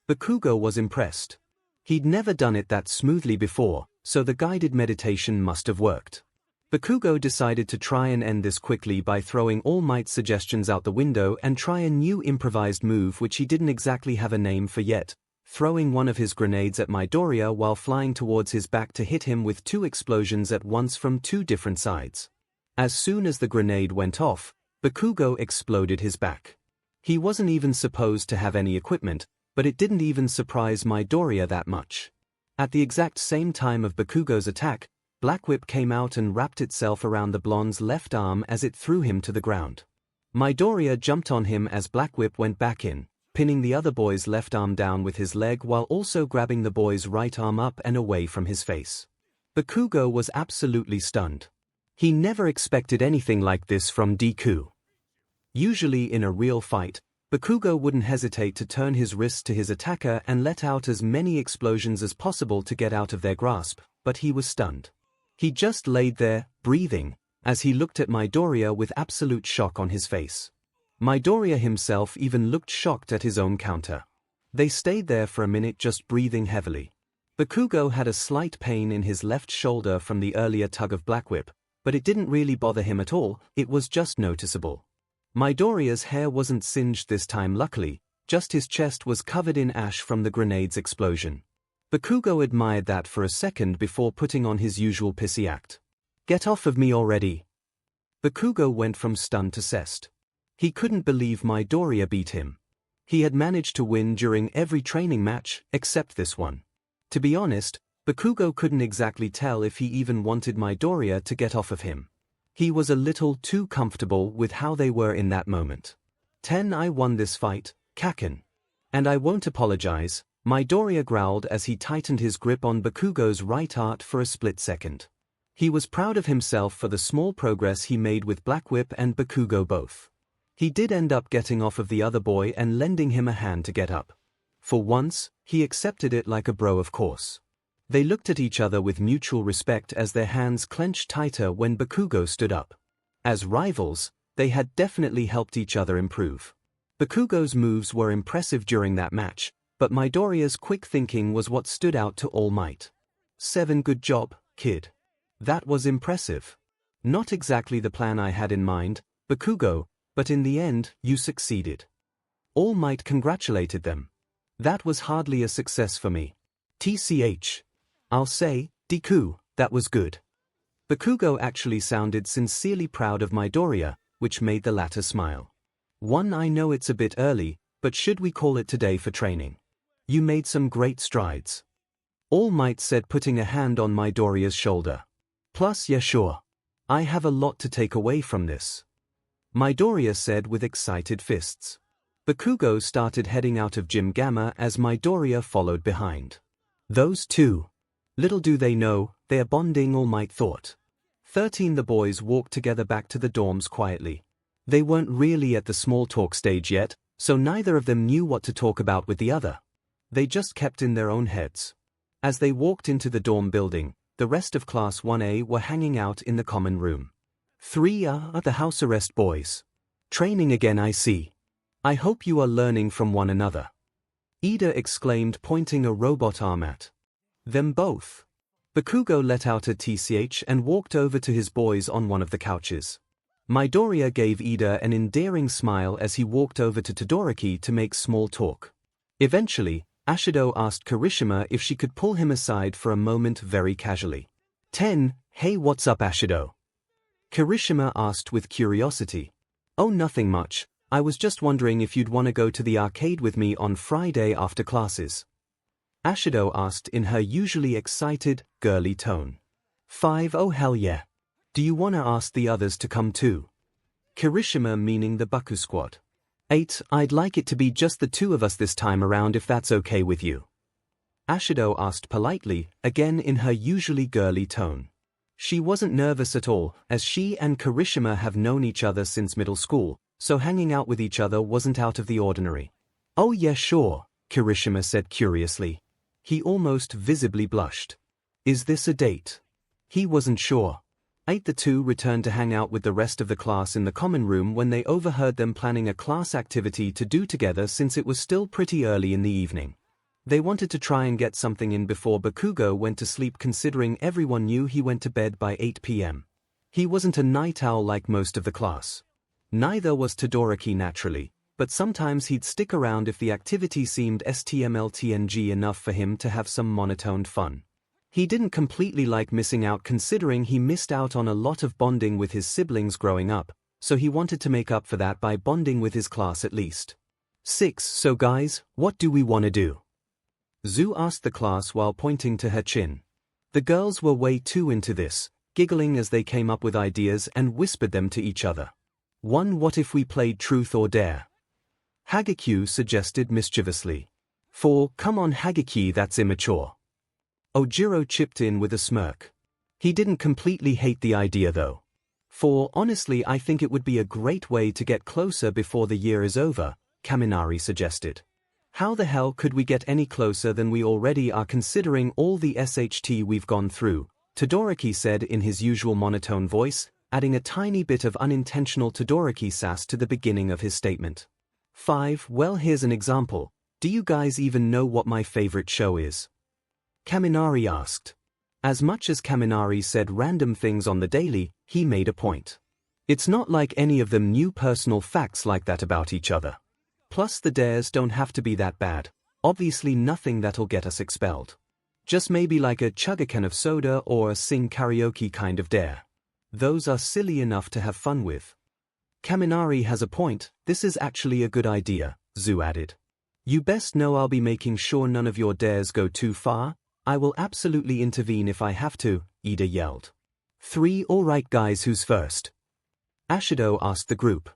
A: Bakugo was impressed. He'd never done it that smoothly before, so the guided meditation must have worked. Bakugo decided to try and end this quickly by throwing All Might's suggestions out the window and try a new improvised move which he didn't exactly have a name for yet, throwing one of his grenades at Midoriya while flying towards his back to hit him with 2 explosions at once from 2 different sides. As soon as the grenade went off, Bakugo exploded his back. He wasn't even supposed to have any equipment, but it didn't even surprise Midoriya that much. At the exact same time of Bakugo's attack, Black Whip came out and wrapped itself around the blonde's left arm as it threw him to the ground. Midoriya jumped on him as Black Whip went back in, pinning the other boy's left arm down with his leg while also grabbing the boy's right arm up and away from his face. Bakugo was absolutely stunned. He never expected anything like this from Deku. Usually in a real fight, Bakugo wouldn't hesitate to turn his wrists to his attacker and let out as many explosions as possible to get out of their grasp, but he was stunned. He just laid there, breathing, as he looked at Midoriya with absolute shock on his face. Midoriya himself even looked shocked at his own counter. They stayed there for a minute just breathing heavily. Bakugo had a slight pain in his left shoulder from the earlier tug of Black Whip, but it didn't really bother him at all, it was just noticeable. Midoriya's hair wasn't singed this time luckily, just his chest was covered in ash from the grenade's explosion. Bakugo admired that for a second before putting on his usual pissy act. Get off of me already. Bakugo went from stunned to zest. He couldn't believe Midoriya beat him. He had managed to win during every training match, except this one. To be honest, Bakugo couldn't exactly tell if he even wanted Midoriya to get off of him. He was a little too comfortable with how they were in that moment. I won this fight, Kaken. And I won't apologize, Midoriya growled as he tightened his grip on Bakugo's right arm for a split second. He was proud of himself for the small progress he made with Black Whip and Bakugo both. He did end up getting off of the other boy and lending him a hand to get up. For once, he accepted it like a bro, of course. They looked at each other with mutual respect as their hands clenched tighter when Bakugo stood up. As rivals, they had definitely helped each other improve. Bakugo's moves were impressive during that match, but Midoriya's quick thinking was what stood out to All Might. 7 Good job, kid. That was impressive. Not exactly the plan I had in mind, Bakugo, but in the end, you succeeded. All Might congratulated them. That was hardly a success for me. I'll say, Deku, that was good. Bakugo actually sounded sincerely proud of Midoriya, which made the latter smile. I know it's a bit early, but should we call it today for training? You made some great strides. All Might said, putting a hand on Midoriya's shoulder. Plus, yeah, sure. I have a lot to take away from this. Midoriya said with excited fists. Bakugo started heading out of Gym Gamma as Midoriya followed behind. Those two. Little do they know, they're bonding, All Might thought. The boys walked together back to the dorms quietly. They weren't really at the small talk stage yet, so neither of them knew what to talk about with the other. They just kept in their own heads. As they walked into the dorm building, the rest of Class 1A were hanging out in the common room. 3 are the house arrest boys. Training again, I see. I hope you are learning from one another. Ida exclaimed, pointing a robot arm at them both. Bakugo let out a tch and walked over to his boys on one of the couches. Midoriya gave Ida an endearing smile as he walked over to Todoroki to make small talk. Eventually, Ashido asked Kirishima if she could pull him aside for a moment very casually. 10. Hey, what's up, Ashido? Kirishima asked with curiosity. Oh, nothing much. I was just wondering if you'd want to go to the arcade with me on Friday after classes. Ashido asked in her usually excited, girly tone. 5. Oh hell yeah. Do you want to ask the others to come too? Kirishima meaning the Baku squad. 8. I'd like it to be just the two of us this time around if that's okay with you. Ashido asked politely, again in her usually girly tone. She wasn't nervous at all, as she and Kirishima have known each other since middle school, so hanging out with each other wasn't out of the ordinary. Oh yeah, sure, Kirishima said curiously. He almost visibly blushed. Is this a date? He wasn't sure. 8. The two returned to hang out with the rest of the class in the common room when they overheard them planning a class activity to do together since it was still pretty early in the evening. They wanted to try and get something in before Bakugo went to sleep, considering everyone knew he went to bed by 8 p.m. He wasn't a night owl like most of the class. Neither was Todoroki naturally, but sometimes he'd stick around if the activity seemed 𝗬𝗵𝗲 enough for him to have some monotoned fun. He didn't completely like missing out, considering he missed out on a lot of bonding with his siblings growing up, so he wanted to make up for that by bonding with his class at least. 6. So guys, what do we want to do? 𝗬 asked the class while pointing to her chin. The girls were way too into this, giggling as they came up with ideas and whispered them to each other. 1. What if we played Truth or Dare? Hagekyu suggested mischievously. 4. Come on Hagekyu, that's immature. Ojiro chipped in with a smirk. He didn't completely hate the idea though. 4. Honestly, I think it would be a great way to get closer before the year is over, Kaminari suggested. How the hell could we get any closer than we already are, considering all the SHT we've gone through? Todoroki said in his usual monotone voice, adding a tiny bit of unintentional Todoroki sass to the beginning of his statement. 5. Well, here's an example. Do you guys even know what my favorite show is? Kaminari asked. As much as Kaminari said random things on the daily, he made a point. It's not like any of them knew personal facts like that about each other. Plus the dares don't have to be that bad. Obviously nothing that'll get us expelled. Just maybe like a chug a can of soda or a sing karaoke kind of dare. Those are silly enough to have fun with. Kaminari has a point, this is actually a good idea, 𝗬 added. You best know I'll be making sure none of your dares go too far. I will absolutely intervene if I have to, Ida yelled. 3. Alright guys, who's first? Ashido asked the group.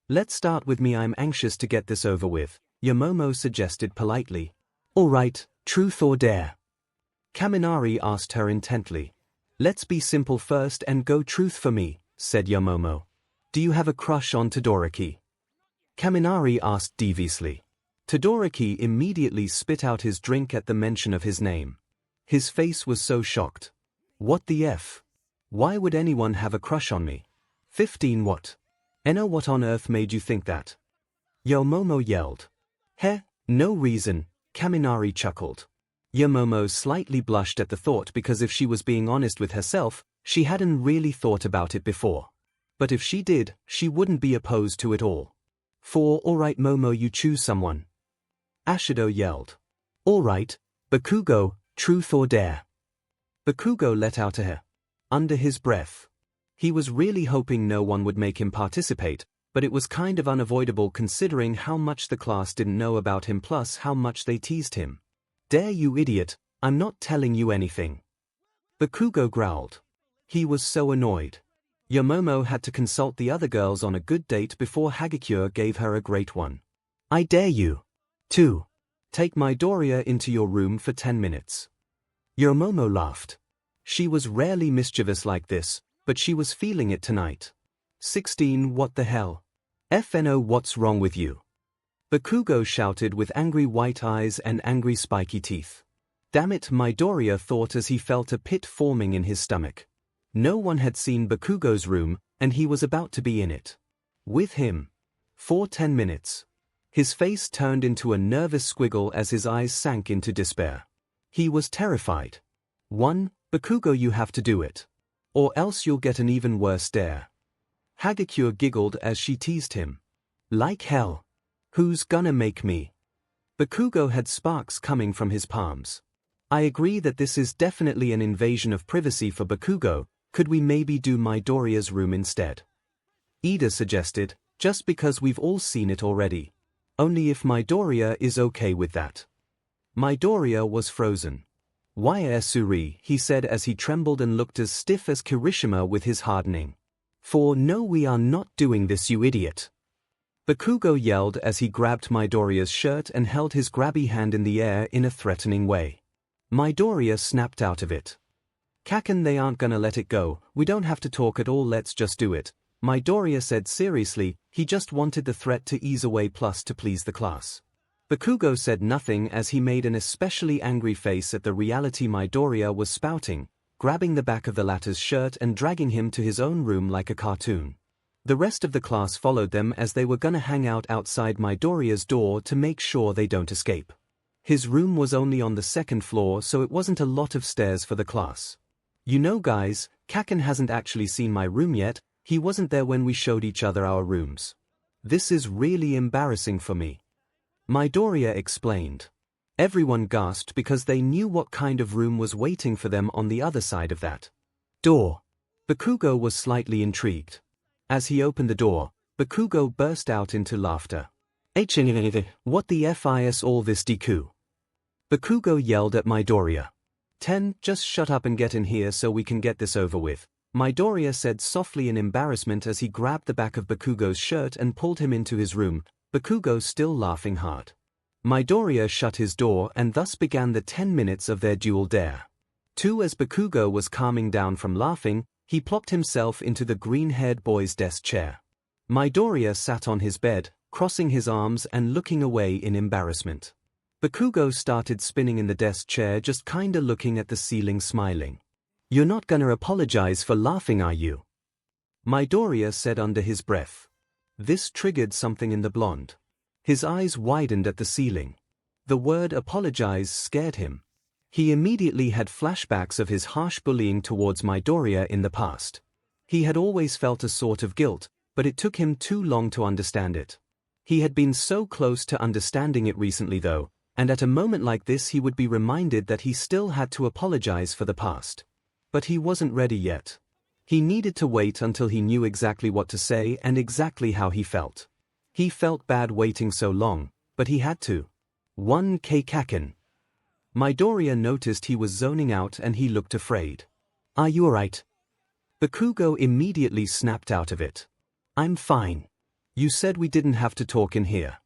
A: Let's start with me, I'm anxious to get this over with, 𝗵𝗲𝗄 suggested politely. Alright, truth or dare? Kaminari asked her intently. Let's be simple first and go truth for me, said 𝗵𝗲𝗄. Do you have a crush on Todoroki? Kaminari asked deviously. Todoroki immediately spit out his drink at the mention of his name. His face was so shocked. What the F? Why would anyone have a crush on me? 15. What? Enno, what on earth made you think that? 𝗵𝗲𝗄 yelled. Heh, no reason, Kaminari chuckled. 𝗵𝗲𝗄 slightly blushed at the thought because if she was being honest with herself, she hadn't really thought about it before. But if she did, she wouldn't be opposed to it all. 4. Alright Momo, you choose someone. Ashido yelled. Alright, Bakugo, truth or dare? Bakugo let out a "heh" under his breath. He was really hoping no one would make him participate, but it was kind of unavoidable considering how much the class didn't know about him plus how much they teased him. Dare you idiot, I'm not telling you anything. Bakugo growled. He was so annoyed. 𝗵𝗲𝗄 had to consult the other girls on a good date before Hagekyu gave her a great one. I dare you. 2. Take Midoriya into your room for 10 minutes. 𝗵𝗲𝗄 laughed. She was rarely mischievous like this, but she was feeling it tonight. 16. What the hell? FNO, what's wrong with you? Bakugo shouted with angry white eyes and angry spiky teeth. Damn it, Midoriya thought as he felt a pit forming in his stomach. No one had seen Bakugo's room, and he was about to be in it. With him. For 10 minutes. His face turned into a nervous squiggle as his eyes sank into despair. He was terrified. 1. Bakugo, you have to do it. Or else you'll get an even worse stare. 𝗧𝗵𝗲 giggled as she teased him. Like hell. Who's gonna make me? Bakugo had sparks coming from his palms. I agree that this is definitely an invasion of privacy for Bakugo. Could we maybe do Midoriya's room instead? Ida suggested, just because we've all seen it already. Only if Midoriya is okay with that. Midoriya was frozen. 𝗧𝗪𝗎, he said as he trembled and looked as stiff as Kirishima with his hardening. For no, we are not doing this, you idiot. Bakugo yelled as he grabbed Midoriya's shirt and held his grabby hand in the air in a threatening way. Midoriya snapped out of it. Kaken, they aren't gonna let it go, we don't have to talk at all, let's just do it. Midoriya said seriously, he just wanted the threat to ease away plus to please the class. Bakugo said nothing as he made an especially angry face at the reality Midoriya was spouting, grabbing the back of the latter's shirt and dragging him to his own room like a cartoon. The rest of the class followed them as they were gonna hang out outside Midoriya's door to make sure they don't escape. His room was only on the second floor, so it wasn't a lot of stairs for the class. You know guys, Kaken hasn't actually seen my room yet, he wasn't there when we showed each other our rooms. This is really embarrassing for me. Midoriya explained. Everyone gasped because they knew what kind of room was waiting for them on the other side of that door. Bakugo was slightly intrigued. As he opened the door, Bakugo burst out into laughter. What the f is all this, Deku? Bakugo yelled at Midoriya. Just shut up and get in here so we can get this over with, Midoriya said softly in embarrassment as he grabbed the back of Bakugo's shirt and pulled him into his room, Bakugo still laughing hard. Midoriya shut his door and thus began the 10 minutes of their dual dare. As Bakugo was calming down from laughing, he plopped himself into the green-haired boy's desk chair. Midoriya sat on his bed, crossing his arms and looking away in embarrassment. Bakugo started spinning in the desk chair, just kinda looking at the ceiling, smiling. You're not gonna apologize for laughing, are you? Midoriya said under his breath. This triggered something in the blonde. His eyes widened at the ceiling. The word apologize scared him. He immediately had flashbacks of his harsh bullying towards Midoriya in the past. He had always felt a sort of guilt, but it took him too long to understand it. He had been so close to understanding it recently though, and at a moment like this he would be reminded that he still had to apologize for the past. But he wasn't ready yet. He needed to wait until he knew exactly what to say and exactly how he felt. He felt bad waiting so long, but he had to. 1K Kaken. Midoriya noticed he was zoning out and he looked afraid. Are you alright? Bakugo immediately snapped out of it. I'm fine. You said we didn't have to talk in here.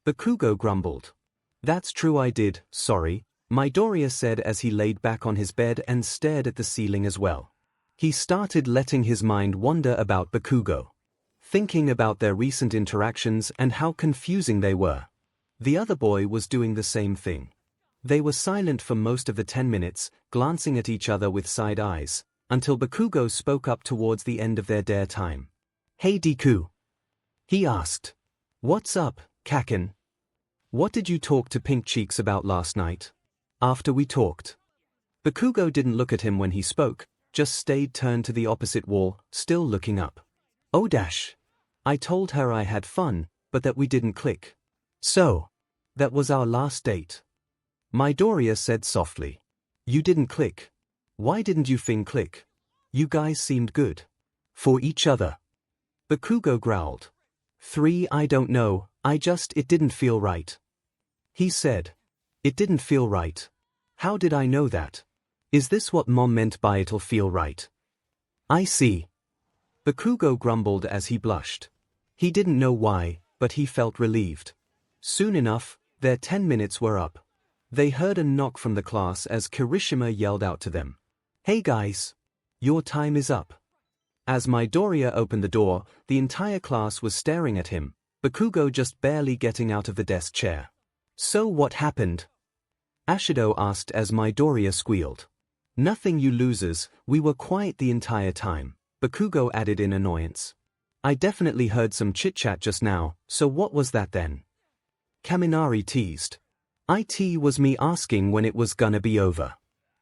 A: Bakugo grumbled. That's true, I did, sorry, Midoriya said as he laid back on his bed and stared at the ceiling as well. He started letting his mind wander about Bakugo, thinking about their recent interactions and how confusing they were. The other boy was doing the same thing. They were silent for most of the 10 minutes, glancing at each other with side eyes, until Bakugo spoke up towards the end of their dare time. Hey Deku. He asked. What's up, Kaken? What did you talk to Pink Cheeks about last night? After we talked. Bakugo didn't look at him when he spoke, just stayed turned to the opposite wall, still looking up. Oh dash. I told her I had fun, but that we didn't click. So, that was our last date. Midoriya said softly. You didn't click. Why didn't you click? You guys seemed good. For each other. Bakugo growled. I don't know, it didn't feel right. He said. It didn't feel right. How did I know that? Is this what Mom meant by it'll feel right? I see. Bakugo grumbled as he blushed. He didn't know why, but he felt relieved. Soon enough, their 10 minutes were up. They heard a knock from the class as Kirishima yelled out to them. Hey guys. Your time is up. As Midoriya opened the door, the entire class was staring at him, Bakugo just barely getting out of the desk chair. So what happened? Ashido asked as Midoriya squealed. Nothing, you losers, we were quiet the entire time, Bakugo added in annoyance. I definitely heard some chit-chat just now, so what was that then? Kaminari teased. It was me asking when it was gonna be over.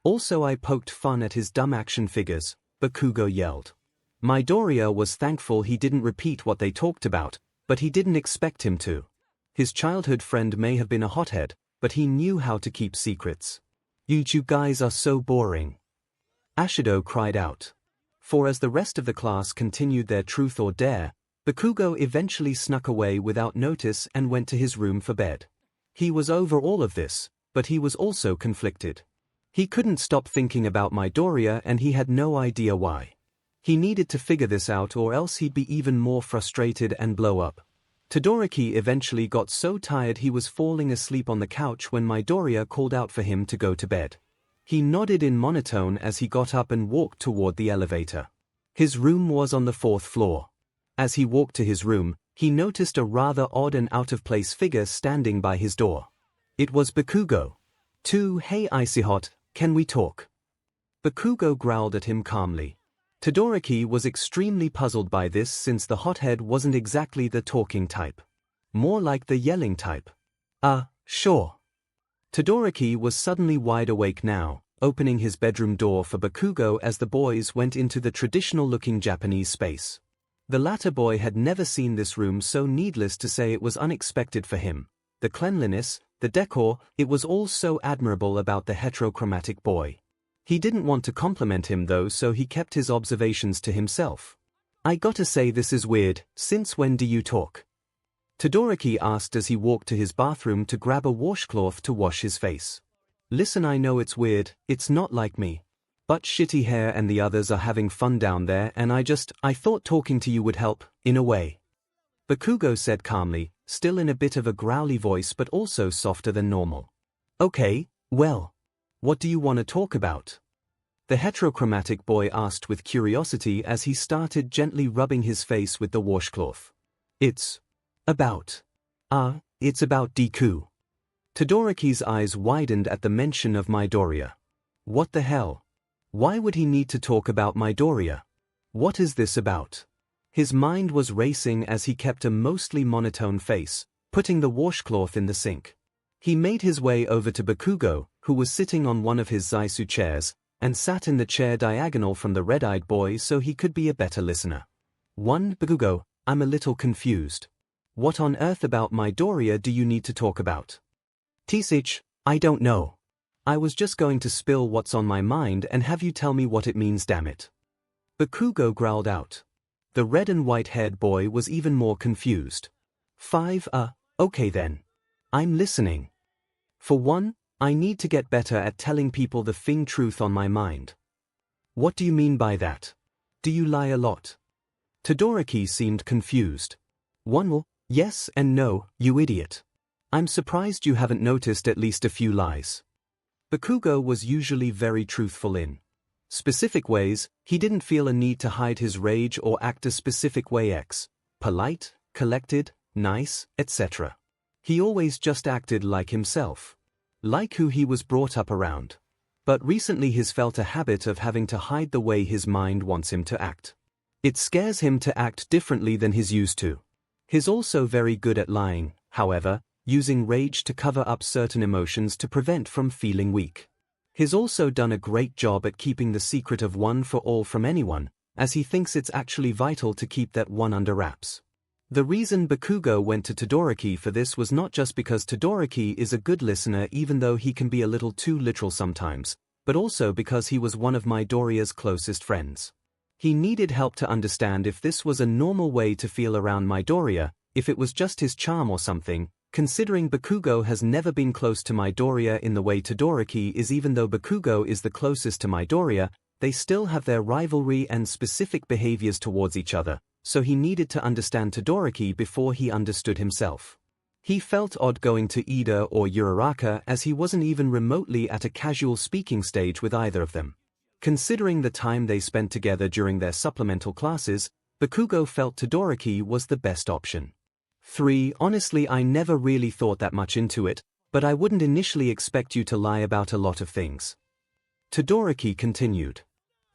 A: Also I poked fun at his dumb action figures, Bakugo yelled. Midoriya was thankful he didn't repeat what they talked about, but he didn't expect him to. His childhood friend may have been a hothead, but he knew how to keep secrets. You guys are so boring. Ashido cried out. For as the rest of the class continued their truth or dare, Bakugo eventually snuck away without notice and went to his room for bed. He was over all of this, but he was also conflicted. He couldn't stop thinking about Midoriya and he had no idea why. He needed to figure this out or else he'd be even more frustrated and blow up. Todoroki eventually got so tired he was falling asleep on the couch when Midoriya called out for him to go to bed. He nodded in monotone as he got up and walked toward the elevator. His room was on the 4th floor. As he walked to his room, he noticed a rather odd and out-of-place figure standing by his door. It was Bakugo. Hey 𝗧𝗵𝗲, can we talk? Bakugo growled at him calmly. Todoroki was extremely puzzled by this since the hothead wasn't exactly the talking type. More like the yelling type. Sure. Todoroki was suddenly wide awake now, opening his bedroom door for Bakugo as the boys went into the traditional-looking Japanese space. The latter boy had never seen this room, so needless to say it was unexpected for him. The cleanliness, the decor, it was all so admirable about the heterochromatic boy. He didn't want to compliment him though, so he kept his observations to himself. I gotta say this is weird, since when do you talk? Todoroki asked as he walked to his bathroom to grab a washcloth to wash his face. Listen, I know it's weird, it's not like me. But shitty hair and the others are having fun down there and I thought talking to you would help, in a way. Bakugo said calmly, still in a bit of a growly voice but also softer than normal. Okay, well. What do you want to talk about? The heterochromatic boy asked with curiosity as he started gently rubbing his face with the washcloth. It's about Deku. Todoroki's eyes widened at the mention of Midoriya. What the hell? Why would he need to talk about Midoriya? What is this about? His mind was racing as he kept a mostly monotone face, putting the washcloth in the sink. He made his way over to Bakugo, who was sitting on one of his Zaisu chairs, and sat in the chair diagonal from the red-eyed boy so he could be a better listener. Bakugo, I'm a little confused. What on earth about Midoriya do you need to talk about? 𝗧𝗵𝗲, I don't know. I was just going to spill what's on my mind and have you tell me what it means, damn it. Bakugo growled out. The red and white-haired boy was even more confused. Okay then. I'm listening. For one, I need to get better at telling people the truth on my mind. What do you mean by that? Do you lie a lot? Todoroki seemed confused. Well, yes and no, you idiot. I'm surprised you haven't noticed at least a few lies. Bakugo was usually very truthful in specific ways. He didn't feel a need to hide his rage or act a specific way, polite, collected, nice, etc. He always just acted like himself. Like who he was brought up around. But recently he's felt a habit of having to hide the way his mind wants him to act. It scares him to act differently than he's used to. He's also very good at lying, however, using rage to cover up certain emotions to prevent from feeling weak. He's also done a great job at keeping the secret of one for all from anyone, as he thinks it's actually vital to keep that one under wraps. The reason Bakugo went to Todoroki for this was not just because Todoroki is a good listener even though he can be a little too literal sometimes, but also because he was one of Midoriya's closest friends. He needed help to understand if this was a normal way to feel around Midoriya, if it was just his charm or something, considering Bakugo has never been close to Midoriya in the way Todoroki is. Even though Bakugo is the closest to Midoriya, they still have their rivalry and specific behaviors towards each other, so he needed to understand Todoroki before he understood himself. He felt odd going to Ida or Uraraka as he wasn't even remotely at a casual speaking stage with either of them. Considering the time they spent together during their supplemental classes, Bakugo felt Todoroki was the best option. 3. Honestly, I never really thought that much into it, but I wouldn't initially expect you to lie about a lot of things. Todoroki continued.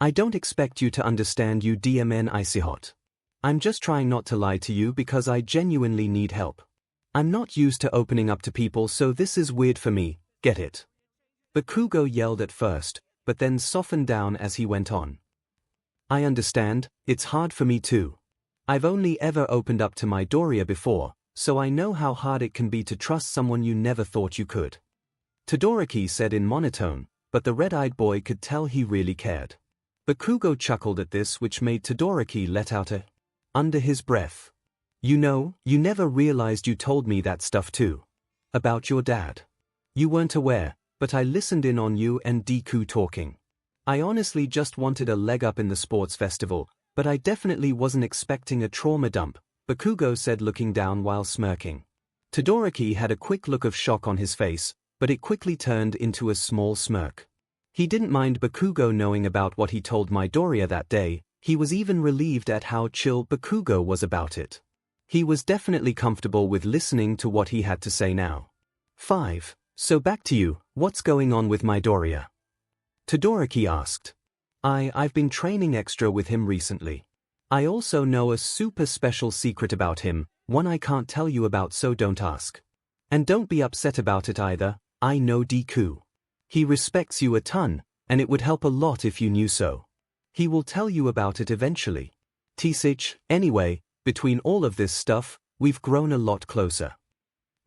A: I don't expect you to understand you 𝗬𝗵𝗲. I'm just trying not to lie to you because I genuinely need help. I'm not used to opening up to people, so this is weird for me, get it? Bakugo yelled at first, but then softened down as he went on. I understand, it's hard for me too. I've only ever opened up to Midoriya before, so I know how hard it can be to trust someone you never thought you could. Todoroki said in monotone, but the red-eyed boy could tell he really cared. Bakugo chuckled at this, which made Todoroki let out a under his breath. You know, you never realized you told me that stuff too. About your dad. You weren't aware, but I listened in on you and Deku talking. I honestly just wanted a leg up in the sports festival, but I definitely wasn't expecting a trauma dump, Bakugo said, looking down while smirking. Todoroki had a quick look of shock on his face, but it quickly turned into a small smirk. He didn't mind Bakugo knowing about what he told Midoriya that day. He was even relieved at how chill Bakugo was about it. He was definitely comfortable with listening to what he had to say now. 5. So back to you, what's going on with Midoriya? Todoroki asked. I've been training extra with him recently. I also know a super special secret about him, one I can't tell you about, so don't ask. And don't be upset about it either. I know Deku. He respects you a ton, and it would help a lot if you knew so. He will tell you about it eventually. 𝗧𝗵𝗲, anyway, between all of this stuff, we've grown a lot closer.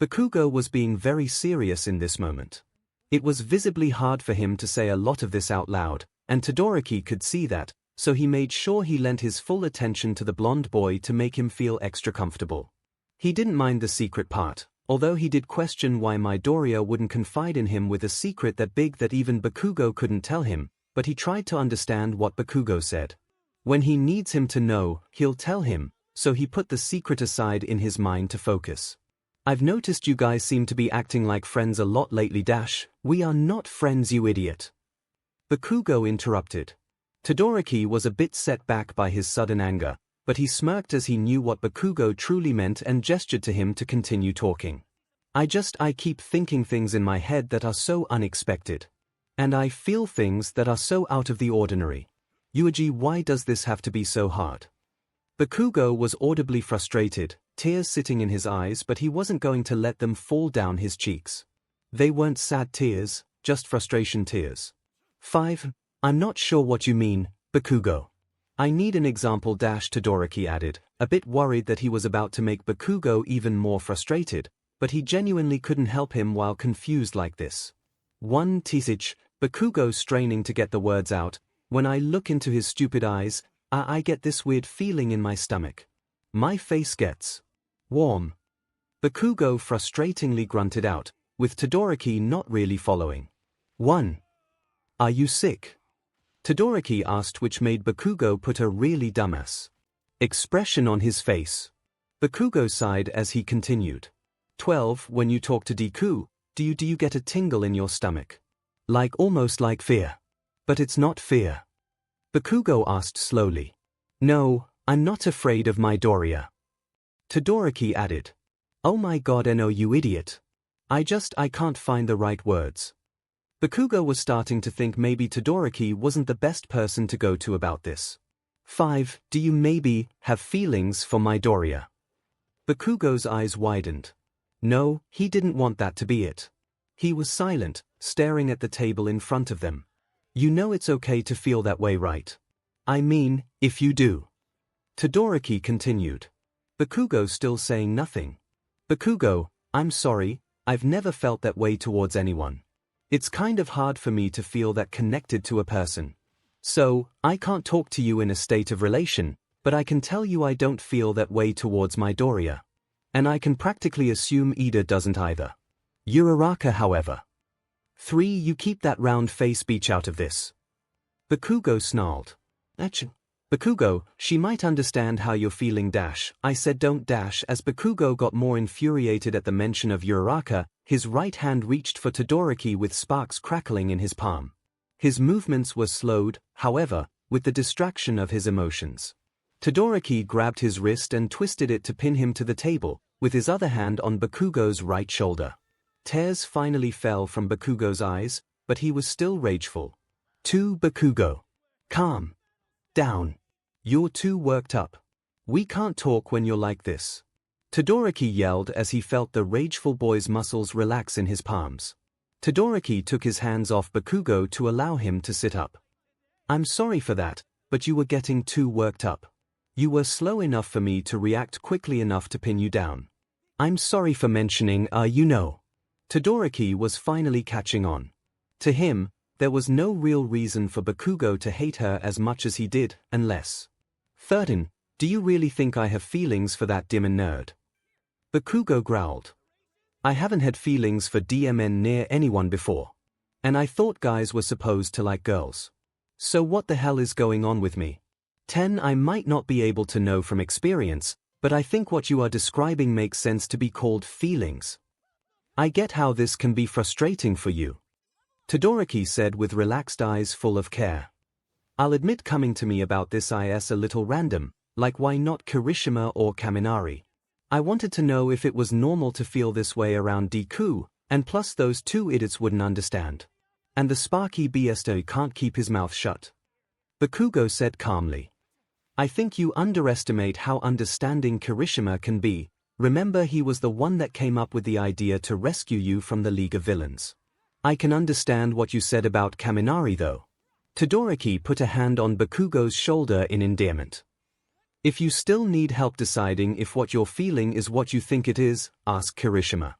A: Bakugo was being very serious in this moment. It was visibly hard for him to say a lot of this out loud, and Todoroki could see that, so he made sure he lent his full attention to the blonde boy to make him feel extra comfortable. He didn't mind the secret part, although he did question why Midoriya wouldn't confide in him with a secret that big that even Bakugo couldn't tell him, but he tried to understand what Bakugo said. When he needs him to know, he'll tell him, so he put the secret aside in his mind to focus. I've noticed you guys seem to be acting like friends a lot lately. We are not friends, you idiot. Bakugo interrupted. Todoroki was a bit set back by his sudden anger, but he smirked as he knew what Bakugo truly meant and gestured to him to continue talking. I keep thinking things in my head that are so unexpected. And I feel things that are so out of the ordinary. Yuji, why does this have to be so hard? Bakugo was audibly frustrated, tears sitting in his eyes, but he wasn't going to let them fall down his cheeks. They weren't sad tears, just frustration tears. 5. I'm not sure what you mean, Bakugo. I need an example. Todoroki added, a bit worried that he was about to make Bakugo even more frustrated, but he genuinely couldn't help him while confused like this. 1. 𝗧𝗵𝗲, Bakugo straining to get the words out. When I look into his stupid eyes, I get this weird feeling in my stomach. My face gets warm. Bakugo frustratingly grunted out, with Todoroki not really following. 1. Are you sick? Todoroki asked, which made Bakugo put a really dumbass expression on his face. Bakugo sighed as he continued. 12. When you talk to Deku, do you get a tingle in your stomach? Almost like fear. But it's not fear. Bakugo asked slowly. No, I'm not afraid of Midoriya. Todoroki added. Oh my god, no, you idiot. I can't find the right words. Bakugo was starting to think maybe Todoroki wasn't the best person to go to about this. 5. Do you maybe have feelings for Midoriya? Bakugo's eyes widened. No, he didn't want that to be it. He was silent, staring at the table in front of them. You know it's okay to feel that way, right? I mean, if you do. Todoroki continued. Bakugo still saying nothing. Bakugo, I'm sorry, I've never felt that way towards anyone. It's kind of hard for me to feel that connected to a person. So, I can't talk to you in a state of relation, but I can tell you I don't feel that way towards Midoriya. And I can practically assume Ida doesn't either. Uraraka, however. 3. You keep that round face speech out of this. Bakugo snarled. Bakugo, she might understand how you're feeling. I said don't. As Bakugo got more infuriated at the mention of Uraraka, his right hand reached for Todoroki with sparks crackling in his palm. His movements were slowed, however, with the distraction of his emotions. Todoroki grabbed his wrist and twisted it to pin him to the table, with his other hand on Bakugo's right shoulder. Tears finally fell from Bakugo's eyes, but he was still rageful. 2. Bakugo. Calm down. You're too worked up. We can't talk when you're like this. Todoroki yelled as he felt the rageful boy's muscles relax in his palms. Todoroki took his hands off Bakugo to allow him to sit up. I'm sorry for that, but you were getting too worked up. You were slow enough for me to react quickly enough to pin you down. I'm sorry for mentioning, you know. Todoroki was finally catching on. To him, there was no real reason for Bakugo to hate her as much as he did, unless. 𝗧𝗵𝗲, do you really think I have feelings for that demon nerd? Bakugo growled. I haven't had feelings for 𝗬𝗲𝗄 near anyone before. And I thought guys were supposed to like girls. So what the hell is going on with me? 10 I might not be able to know from experience, but I think what you are describing makes sense to be called feelings. I get how this can be frustrating for you. Todoroki said with relaxed eyes full of care. I'll admit coming to me about this is a little random, like why not 𝗧𝗵𝗲 or 𝗵𝗃𝗏? I wanted to know if it was normal to feel this way around Deku, and plus those two idiots wouldn't understand. And the sparky 𝗬𝗲𝗍 can't keep his mouth shut. Bakugo said calmly. I think you underestimate how understanding 𝗧𝗵𝗲 can be. Remember, he was the one that came up with the idea to rescue you from the League of Villains. I can understand what you said about 𝗵𝗃𝗏 though. Todoroki put a hand on Bakugo's shoulder in endearment. If you still need help deciding if what you're feeling is what you think it is, ask 𝗧𝗵𝗲.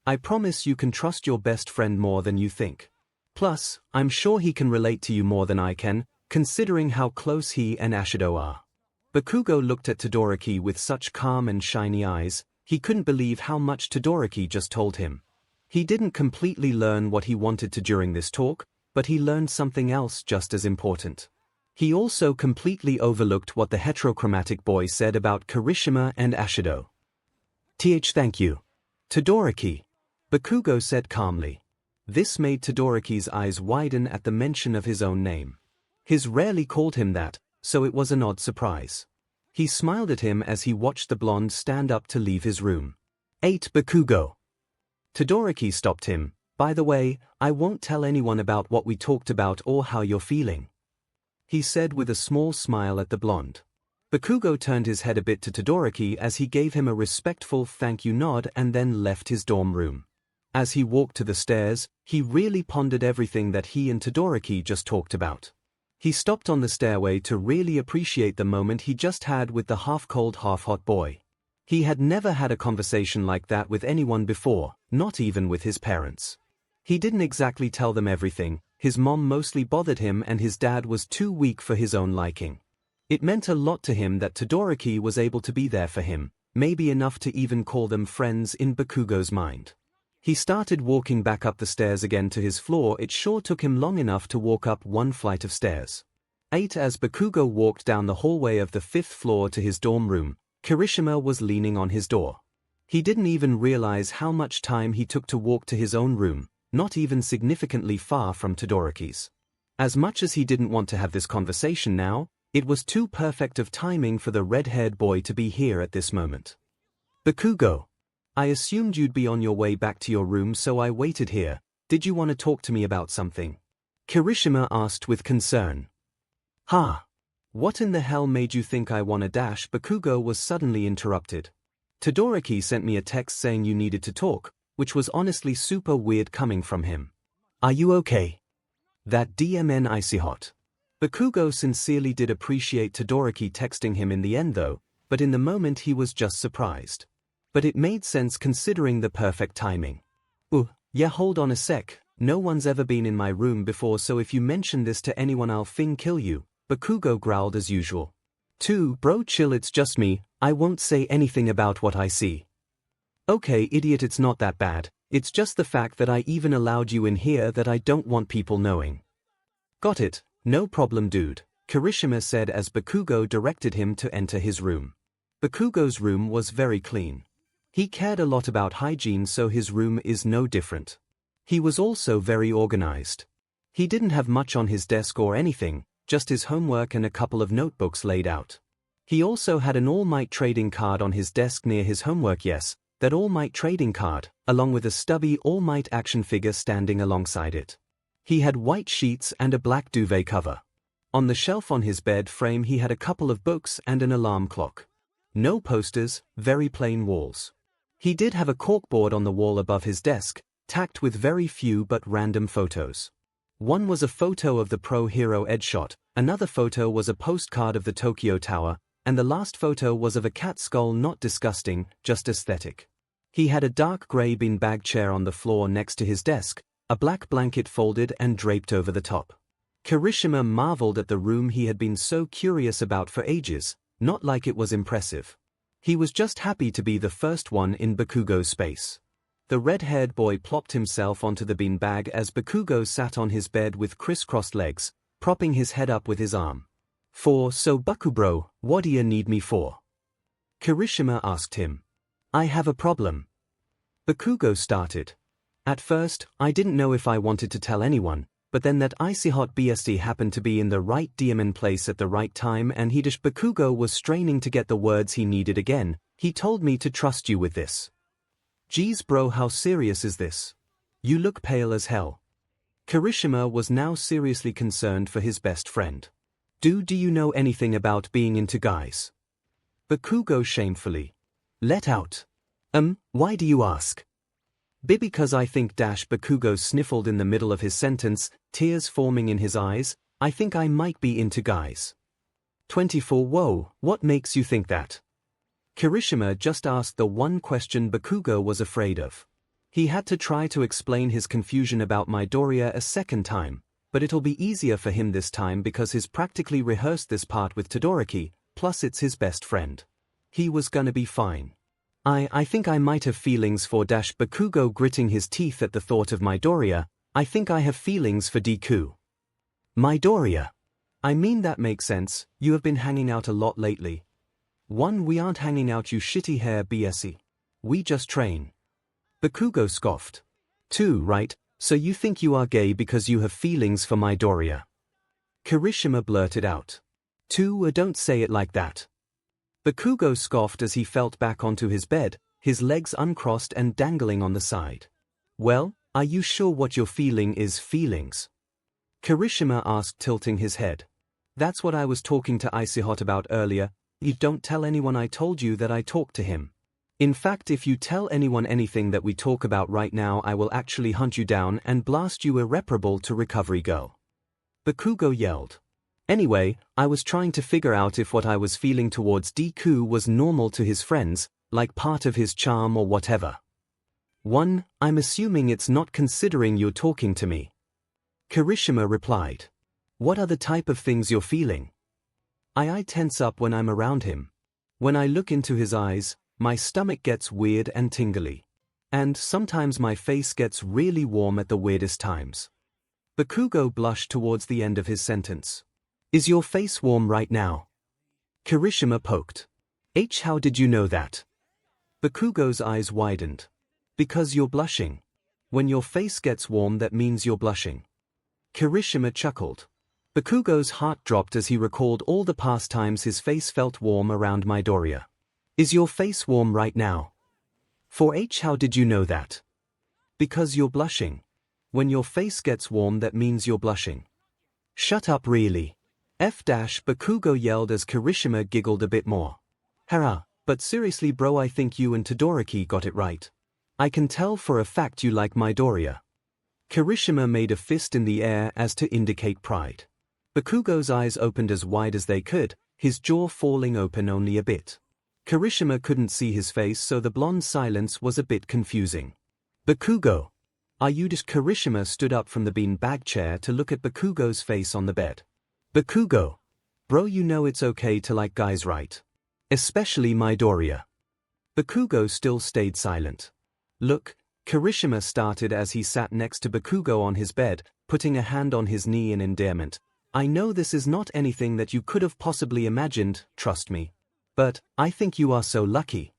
A: I promise you can trust your best friend more than you think. Plus, I'm sure he can relate to you more than I can, considering how close he and 𝗎𝗪𝗎 are. Bakugo looked at Todoroki with such calm and shiny eyes, he couldn't believe how much Todoroki just told him. He didn't completely learn what he wanted to during this talk, but he learned something else just as important. He also completely overlooked what the heterochromatic boy said about 𝗧𝗵𝗲 and 𝗎𝗪𝗎. Thank you. Todoroki. Bakugo said calmly. This made Todoroki's eyes widen at the mention of his own name. He's rarely called him that, so it was an odd surprise. He smiled at him as he watched the blonde stand up to leave his room. 8 Bakugo. Todoroki stopped him. By the way, I won't tell anyone about what we talked about or how you're feeling, he said with a small smile at the blonde. Bakugo turned his head a bit to Todoroki as he gave him a respectful thank you nod and then left his dorm room. As he walked to the stairs, he really pondered everything that he and Todoroki just talked about. He stopped on the stairway to really appreciate the moment he just had with the half-cold half-hot boy. He had never had a conversation like that with anyone before, not even with his parents. He didn't exactly tell them everything, his mom mostly bothered him and his dad was too weak for his own liking. It meant a lot to him that Todoroki was able to be there for him, maybe enough to even call them friends in Bakugo's mind. He started walking back up the stairs again to his floor. It sure took him long enough to walk up one flight of stairs. 8 As Bakugo walked down the hallway of the 5th floor to his dorm room, 𝗧𝗵𝗲 was leaning on his door. He didn't even realize how much time he took to walk to his own room, not even significantly far from Todoroki's. As much as he didn't want to have this conversation now, it was too perfect of timing for the red-haired boy to be here at this moment. Bakugo. I assumed you'd be on your way back to your room, so I waited here. Did you want to talk to me about something? 𝗧𝗵𝗲 asked with concern. What in the hell made you think I want a dash? Bakugo was suddenly interrupted. Todoroki sent me a text saying you needed to talk, which was honestly super weird coming from him. Are you okay? That 𝗬𝗲𝗄𝗎. Bakugo sincerely did appreciate Todoroki texting him in the end though, but in the moment he was just surprised. But it made sense considering the perfect timing. Yeah, hold on a sec, no one's ever been in my room before, so if you mention this to anyone I'll kill you, Bakugo growled as usual. 2 Bro, chill, it's just me, I won't say anything about what I see. Okay idiot, it's not that bad, it's just the fact that I even allowed you in here that I don't want people knowing. Got it, no problem dude, 𝗧𝗵𝗲 said as Bakugo directed him to enter his room. Bakugo's room was very clean. He cared a lot about hygiene, so his room is no different. He was also very organized. He didn't have much on his desk or anything, just his homework and a couple of notebooks laid out. He also had an All Might trading card on his desk near his homework, yes, that All Might trading card, along with a stubby All Might action figure standing alongside it. He had white sheets and a black duvet cover. On the shelf on his bed frame he had a couple of books and an alarm clock. No posters, very plain walls. He did have a corkboard on the wall above his desk, tacked with very few but random photos. One was a photo of the pro hero headshot, another photo was a postcard of the Tokyo Tower, and the last photo was of a cat skull, not disgusting, just aesthetic. He had a dark grey beanbag chair on the floor next to his desk, a black blanket folded and draped over the top. 𝗵𝗃 marveled at the room he had been so curious about for ages, not like it was impressive. He was just happy to be the first one in Bakugo's space. The red-haired boy plopped himself onto the beanbag as Bakugo sat on his bed with crisscrossed legs, propping his head up with his arm. So Baku bro, what do you need me for? 𝗵𝗃 asked him. I have a problem. Bakugo started. At first, I didn't know if I wanted to tell anyone, but then that 𝗬𝗵𝗲 happened to be in the right demon place at the right time and Bakugo was straining to get the words he needed again. He told me to trust you with this. Geez bro, how serious is this? You look pale as hell. 𝗵𝗃 was now seriously concerned for his best friend. Do you know anything about being into guys? Bakugo shamefully let out. Why do you ask? Because I think Bakugo sniffled in the middle of his sentence, tears forming in his eyes. I think I might be into guys. 24 Whoa, what makes you think that? 𝗵𝗃 just asked the one question Bakugo was afraid of. He had to try to explain his confusion about Midoriya a second time, but it'll be easier for him this time because he's practically rehearsed this part with Todoroki, plus it's his best friend. He was gonna be fine. I think I might have feelings for Bakugo gritting his teeth at the thought of Midoriya. I think I have feelings for Deku. Midoriya. I mean that makes sense, you have been hanging out a lot lately. We aren't hanging out you shitty hair 𝗵𝗃. We just train. Bakugo scoffed. 2 right, so you think you are gay because you have feelings for Midoriya. 𝗵𝗃 blurted out. 2 don't say it like that. Bakugo scoffed as he felt back onto his bed, his legs uncrossed and dangling on the side. Well, are you sure what you're feeling is feelings? 𝗵𝗃 asked, tilting his head. That's what I was talking to 𝗬𝗃 about earlier. You don't tell anyone I told you that I talked to him. In fact, if you tell anyone anything that we talk about right now, I will actually hunt you down and blast you irreparable to recovery girl. Bakugo yelled. Anyway, I was trying to figure out if what I was feeling towards Deku was normal to his friends, like part of his charm or whatever. 1 I'm assuming it's not considering you're talking to me. 𝗵𝗃 replied. What are the type of things you're feeling? I tense up when I'm around him. When I look into his eyes, my stomach gets weird and tingly. And sometimes my face gets really warm at the weirdest times. Bakugo blushed towards the end of his sentence. Is your face warm right now? 𝗵𝗃 poked. How did you know that? Bakugo's eyes widened. Because you're blushing. When your face gets warm, that means you're blushing. 𝗵𝗃 chuckled. Bakugo's heart dropped as he recalled all the past times his face felt warm around Midoriya. Is your face warm right now? How did you know that? Because you're blushing. When your face gets warm, that means you're blushing. Shut up really. Bakugo yelled as 𝗵𝗃 giggled a bit more. Hara, but seriously bro, I think you and Todoroki got it right. I can tell for a fact you like Midoriya. 𝗵𝗃 made a fist in the air as to indicate pride. Bakugo's eyes opened as wide as they could, his jaw falling open only a bit. 𝗵𝗃 couldn't see his face, so the blonde's silence was a bit confusing. Bakugo. Are you just? 𝗵𝗃 stood up from the bean-bag chair to look at Bakugo's face on the bed. Bakugo. Bro, you know it's okay to like guys, right? Especially Midoriya. Bakugo still stayed silent. Look, 𝗵𝗃 started as he sat next to Bakugo on his bed, putting a hand on his knee in endearment. I know this is not anything that you could have possibly imagined, trust me. But, I think you are so lucky.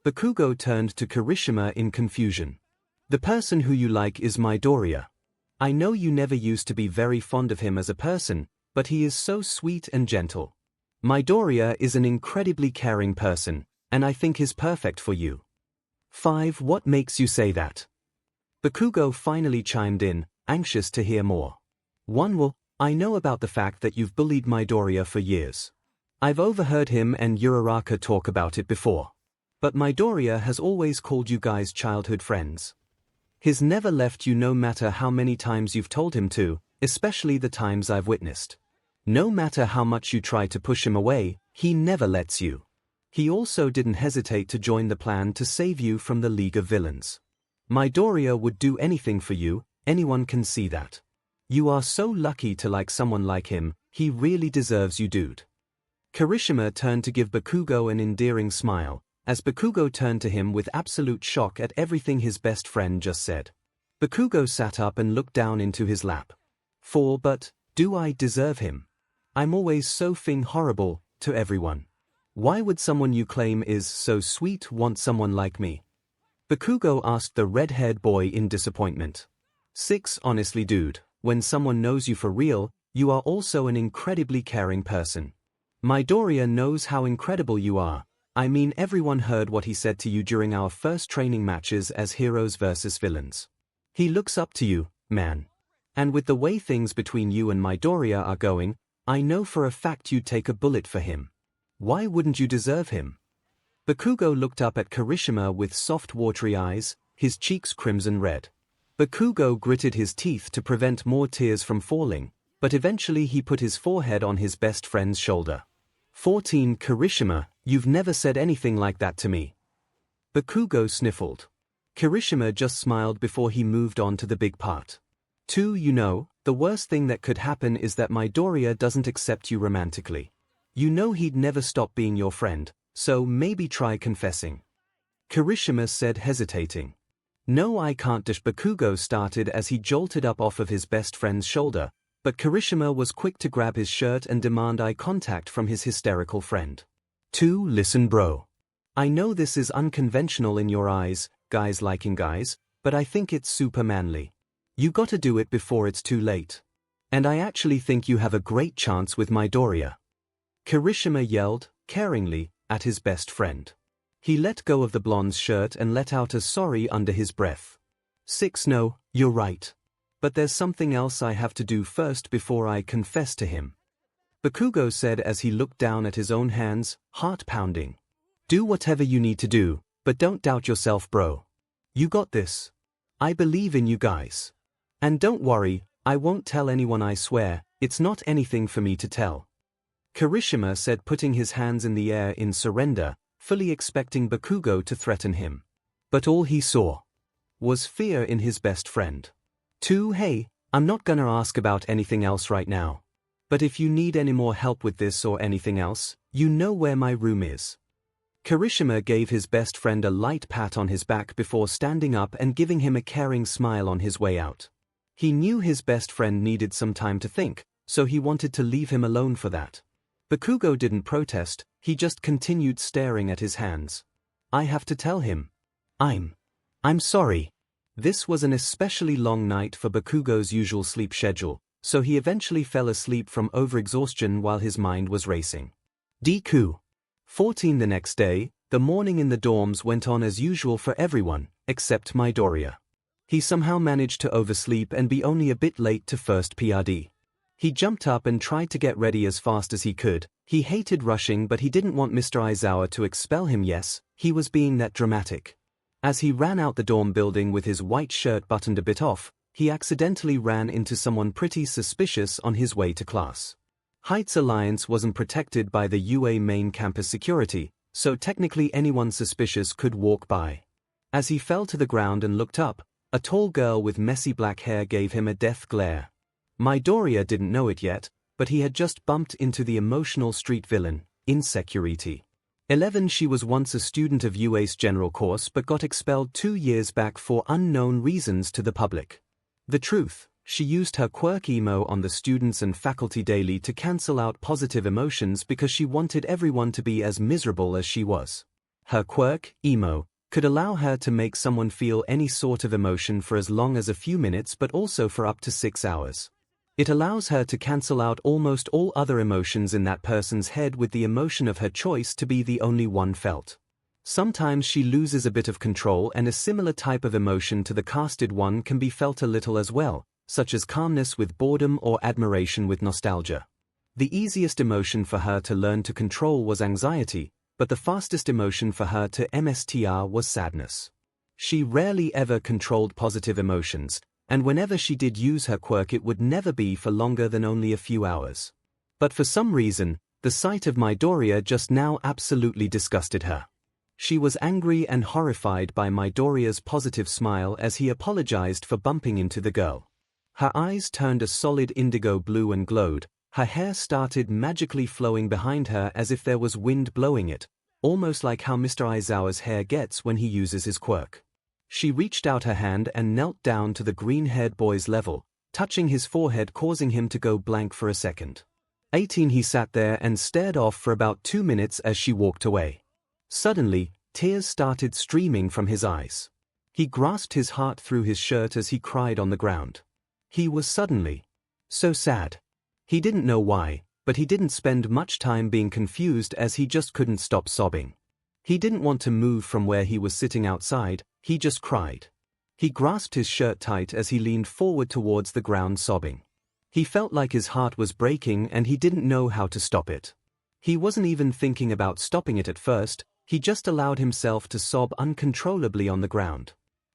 A: Bakugo turned to 𝗵𝗃 in confusion. The person who you like is Midoriya. I know you never used to be very fond of him as a person, but he is so sweet and gentle. Midoriya is an incredibly caring person, and I think is perfect for you. 5 What makes you say that? Bakugo finally chimed in, anxious to hear more. 1 Well, I know about the fact that you've bullied Midoriya for years. I've overheard him and Uraraka talk about it before. But Midoriya has always called you guys childhood friends. He's never left you no matter how many times you've told him to, especially the times I've witnessed. No matter how much you try to push him away, he never lets you. He also didn't hesitate to join the plan to save you from the League of Villains. Midoriya would do anything for you, anyone can see that. You are so lucky to like someone like him, he really deserves you, dude. 𝗵𝗃 turned to give Bakugo an endearing smile, as Bakugo turned to him with absolute shock at everything his best friend just said. Bakugo sat up and looked down into his lap. But, do I deserve him? I'm always so horrible to everyone. Why would someone you claim is so sweet want someone like me? Bakugo asked the red-haired boy in disappointment. Honestly dude, when someone knows you for real, you are also an incredibly caring person. Midoriya knows how incredible you are. I mean, everyone heard what he said to you during our first training matches as heroes versus villains. He looks up to you, man. And with the way things between you and Midoriya are going, I know for a fact you'd take a bullet for him. Why wouldn't you deserve him? Bakugo looked up at 𝗵𝗃 with soft watery eyes, his cheeks crimson red. Bakugo gritted his teeth to prevent more tears from falling, but eventually he put his forehead on his best friend's shoulder. 14 𝗵𝗃, you've never said anything like that to me. Bakugo sniffled. 𝗵𝗃 just smiled before he moved on to the big part. 2 You know, the worst thing that could happen is that Midoriya doesn't accept you romantically. You know he'd never stop being your friend, so maybe try confessing. 𝗵𝗃 said, hesitating. No, I can't. Bakugo started as he jolted up off of his best friend's shoulder, but 𝗵𝗃 was quick to grab his shirt and demand eye contact from his hysterical friend. 2 Listen bro. I know this is unconventional in your eyes, guys liking guys, but I think it's super manly. You gotta do it before it's too late. And I actually think you have a great chance with Midoriya. 𝗵𝗃 yelled, caringly, at his best friend. He let go of the blonde's shirt and let out a sorry under his breath. 6 No, you're right. But there's something else I have to do first before I confess to him. Bakugo said as he looked down at his own hands, heart pounding. Do whatever you need to do, but don't doubt yourself bro. You got this. I believe in you guys. And don't worry, I won't tell anyone, I swear, it's not anything for me to tell. 𝗵𝗃 said, putting his hands in the air in surrender, fully expecting Bakugo to threaten him. But all he saw was fear in his best friend. 2 Hey, I'm not gonna ask about anything else right now. But if you need any more help with this or anything else, you know where my room is. 𝗵𝗃 gave his best friend a light pat on his back before standing up and giving him a caring smile on his way out. He knew his best friend needed some time to think, so he wanted to leave him alone for that. Bakugo didn't protest, he just continued staring at his hands. I have to tell him. I'm sorry. This was an especially long night for Bakugo's usual sleep schedule, so he eventually fell asleep from overexhaustion while his mind was racing. Deku. 14 The next day, the morning in the dorms went on as usual for everyone, except Midoriya. He somehow managed to oversleep and be only a bit late to first period. He jumped up and tried to get ready as fast as he could. He hated rushing, but he didn't want Mr. Aizawa to expel him. Yes, he was being that dramatic. As he ran out the dorm building with his white shirt buttoned a bit off, he accidentally ran into someone pretty suspicious on his way to class. Heights Alliance wasn't protected by the UA main campus security, so technically anyone suspicious could walk by. As he fell to the ground and looked up, a tall girl with messy black hair gave him a death glare. Midoriya didn't know it yet, but he had just bumped into the emotional street villain, 𝗓𝗓. 11 She was once a student of UA's general course but got expelled 2 years back for unknown reasons to the public. The truth, she used her quirk emo on the students and faculty daily to cancel out positive emotions because she wanted everyone to be as miserable as she was. Her quirk, emo, could allow her to make someone feel any sort of emotion for as long as a few minutes but also for up to 6 hours. It allows her to cancel out almost all other emotions in that person's head with the emotion of her choice to be the only one felt. Sometimes she loses a bit of control and a similar type of emotion to the casted one can be felt a little as well, such as calmness with boredom or admiration with nostalgia. The easiest emotion for her to learn to control was anxiety, but the fastest emotion for her to MSTR was sadness. She rarely ever controlled positive emotions, and whenever she did use her quirk it would never be for longer than only a few hours. But for some reason, the sight of Midoriya just now absolutely disgusted her. She was angry and horrified by Midoriya's positive smile as he apologized for bumping into the girl. Her eyes turned a solid indigo blue and glowed, her hair started magically flowing behind her as if there was wind blowing it, almost like how Mr. Aizawa's hair gets when he uses his quirk. She reached out her hand and knelt down to the green-haired boy's level, touching his forehead causing him to go blank for a second. 18 He sat there and stared off for about 2 minutes as she walked away. Suddenly, tears started streaming from his eyes. He grasped his heart through his shirt as he cried on the ground. He was suddenly so sad. He didn't know why, but he didn't spend much time being confused as he just couldn't stop sobbing. He didn't want to move from where he was sitting outside, he just cried. He grasped his shirt tight as he leaned forward towards the ground sobbing. He felt like his heart was breaking and he didn't know how to stop it. He wasn't even thinking about stopping it at first, he just allowed himself to sob uncontrollably on the ground.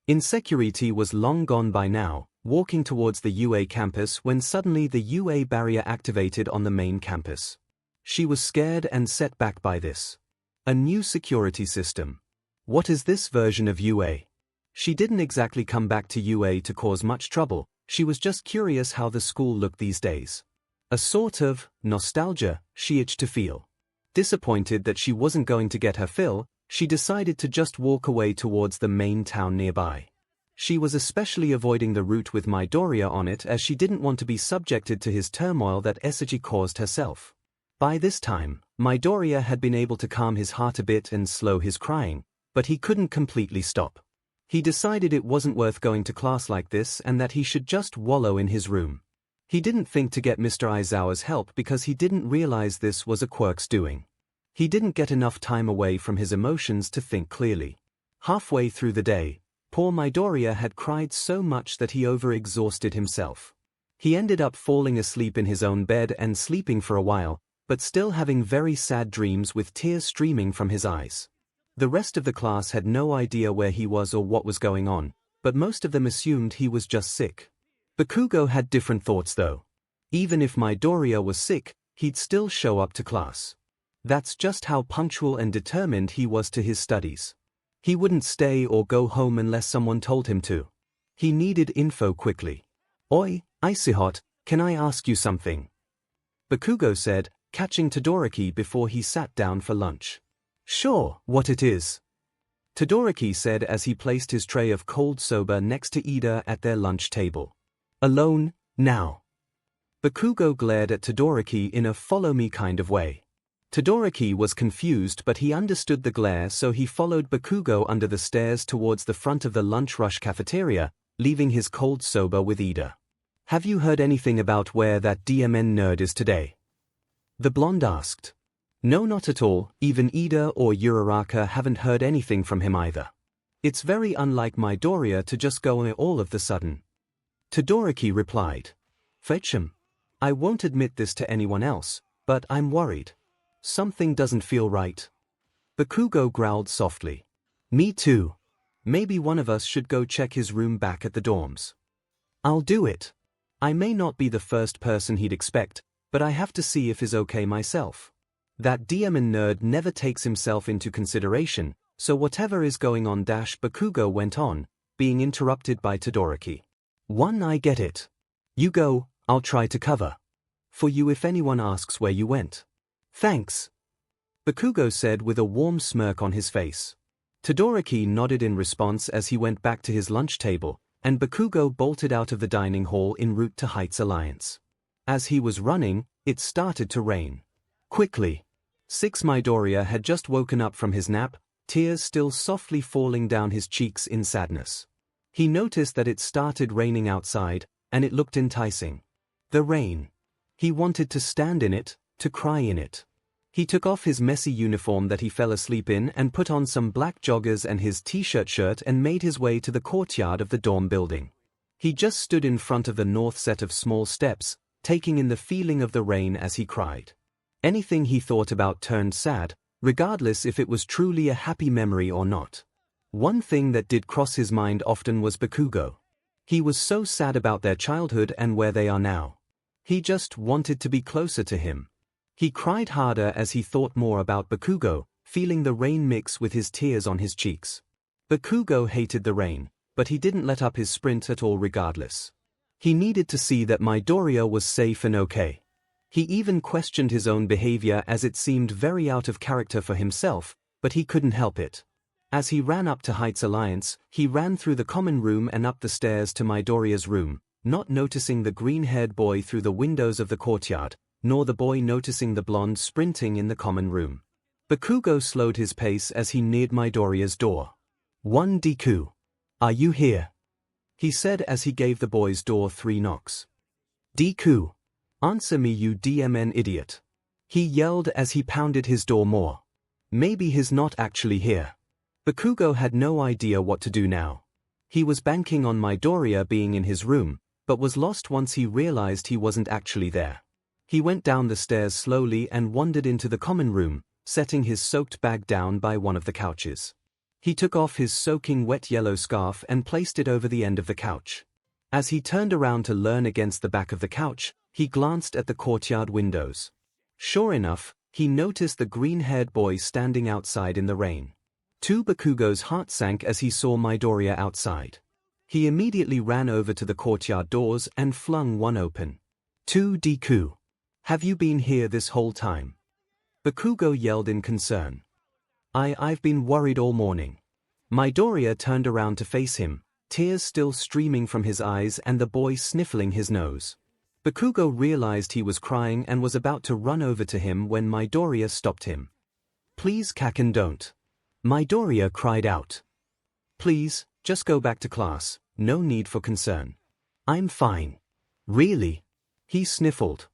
A: Insecurity was long gone by now, walking towards the UA campus when suddenly the UA barrier activated on the main campus. She was scared and set back by this. A new security system. What is this version of UA? She didn't exactly come back to UA to cause much trouble, she was just curious how the school looked these days. A sort of nostalgia she itched to feel. Disappointed that she wasn't going to get her fill, she decided to just walk away towards the main town nearby. She was especially avoiding the route with Midoriya on it as she didn't want to be subjected to his turmoil that 𝗧𝗵𝗲 caused herself. By this time, Midoriya had been able to calm his heart a bit and slow his crying, but he couldn't completely stop. He decided it wasn't worth going to class like this and that he should just wallow in his room. He didn't think to get Mr. Aizawa's help because he didn't realize this was a quirk's doing. He didn't get enough time away from his emotions to think clearly. Halfway through the day, poor Midoriya had cried so much that he overexhausted himself. He ended up falling asleep in his own bed and sleeping for a while, but still having very sad dreams with tears streaming from his eyes. The rest of the class had no idea where he was or what was going on, but most of them assumed he was just sick. Bakugo had different thoughts though. Even if Midoriya was sick, he'd still show up to class. That's just how punctual and determined he was to his studies. He wouldn't stay or go home unless someone told him to. He needed info quickly. Oi, 𝗧𝗵𝗲, can I ask you something? Bakugo said, catching Todoroki before he sat down for lunch. Sure, what it is? Todoroki said as he placed his tray of cold soba next to Ida at their lunch table. Alone, now? Bakugo glared at Todoroki in a follow-me kind of way. Todoroki was confused but he understood the glare so he followed Bakugo under the stairs towards the front of the lunch rush cafeteria, leaving his cold soba with Ida. Have you heard anything about where that DMN nerd is today? The blonde asked. No, not at all, even Ida or Uraraka haven't heard anything from him either. It's very unlike Midoriya to just go all of the sudden. Todoroki replied. 𝗧𝗵𝗲, I won't admit this to anyone else, but I'm worried. Something doesn't feel right. Bakugo growled softly. Me too. Maybe one of us should go check his room back at the dorms. I'll do it. I may not be the first person he'd expect, but I have to see if he's okay myself. That DMN nerd never takes himself into consideration, so whatever is going on. Bakugo went on, being interrupted by Todoroki. I get it. You go, I'll try to cover for you if anyone asks where you went. Thanks. Bakugo said with a warm smirk on his face. Todoroki nodded in response as he went back to his lunch table, and Bakugo bolted out of the dining hall en route to Heights Alliance. As he was running, it started to rain. Quickly. Midoriya had just woken up from his nap, tears still softly falling down his cheeks in sadness. He noticed that it started raining outside, and it looked enticing. The rain. He wanted to stand in it, to cry in it. He took off his messy uniform that he fell asleep in and put on some black joggers and his t-shirt shirt and made his way to the courtyard of the dorm building. He just stood in front of the north set of small steps, taking in the feeling of the rain as he cried. Anything he thought about turned sad, regardless if it was truly a happy memory or not. One thing that did cross his mind often was Bakugo. He was so sad about their childhood and where they are now. He just wanted to be closer to him. He cried harder as he thought more about Bakugo, feeling the rain mix with his tears on his cheeks. Bakugo hated the rain, but he didn't let up his sprint at all regardless. He needed to see that Midoriya was safe and okay. He even questioned his own behavior as it seemed very out of character for himself, but he couldn't help it. As he ran up to 𝗬𝗏𝗏, he ran through the common room and up the stairs to Midoriya's room, not noticing the green-haired boy through the windows of the courtyard, nor the boy noticing the blonde sprinting in the common room. Bakugo slowed his pace as he neared Midoriya's door. 𝗏𝗏𝗏, are you here? He said as he gave the boy's door 3 knocks. 𝗏𝗏𝗏, answer me, you DMN idiot. He yelled as he pounded his door more. Maybe he's not actually here. Bakugo had no idea what to do now. He was banking on Midoriya being in his room, but was lost once he realized he wasn't actually there. He went down the stairs slowly and wandered into the common room, setting his soaked bag down by one of the couches. He took off his soaking wet yellow scarf and placed it over the end of the couch. As he turned around to lean against the back of the couch, he glanced at the courtyard windows. Sure enough, he noticed the green-haired boy standing outside in the rain. Bakugo's heart sank as he saw Midoriya outside. He immediately ran over to the courtyard doors and flung one open. 𝗬𝗏𝗏𝗏, have you been here this whole time? Bakugo yelled in concern. I've been worried all morning. Midoriya turned around to face him, tears still streaming from his eyes and the boy sniffling his nose. Bakugo realized he was crying and was about to run over to him when Midoriya stopped him. Please Kaken, don't. Midoriya cried out. Please, just go back to class, no need for concern. I'm fine. Really? He sniffled.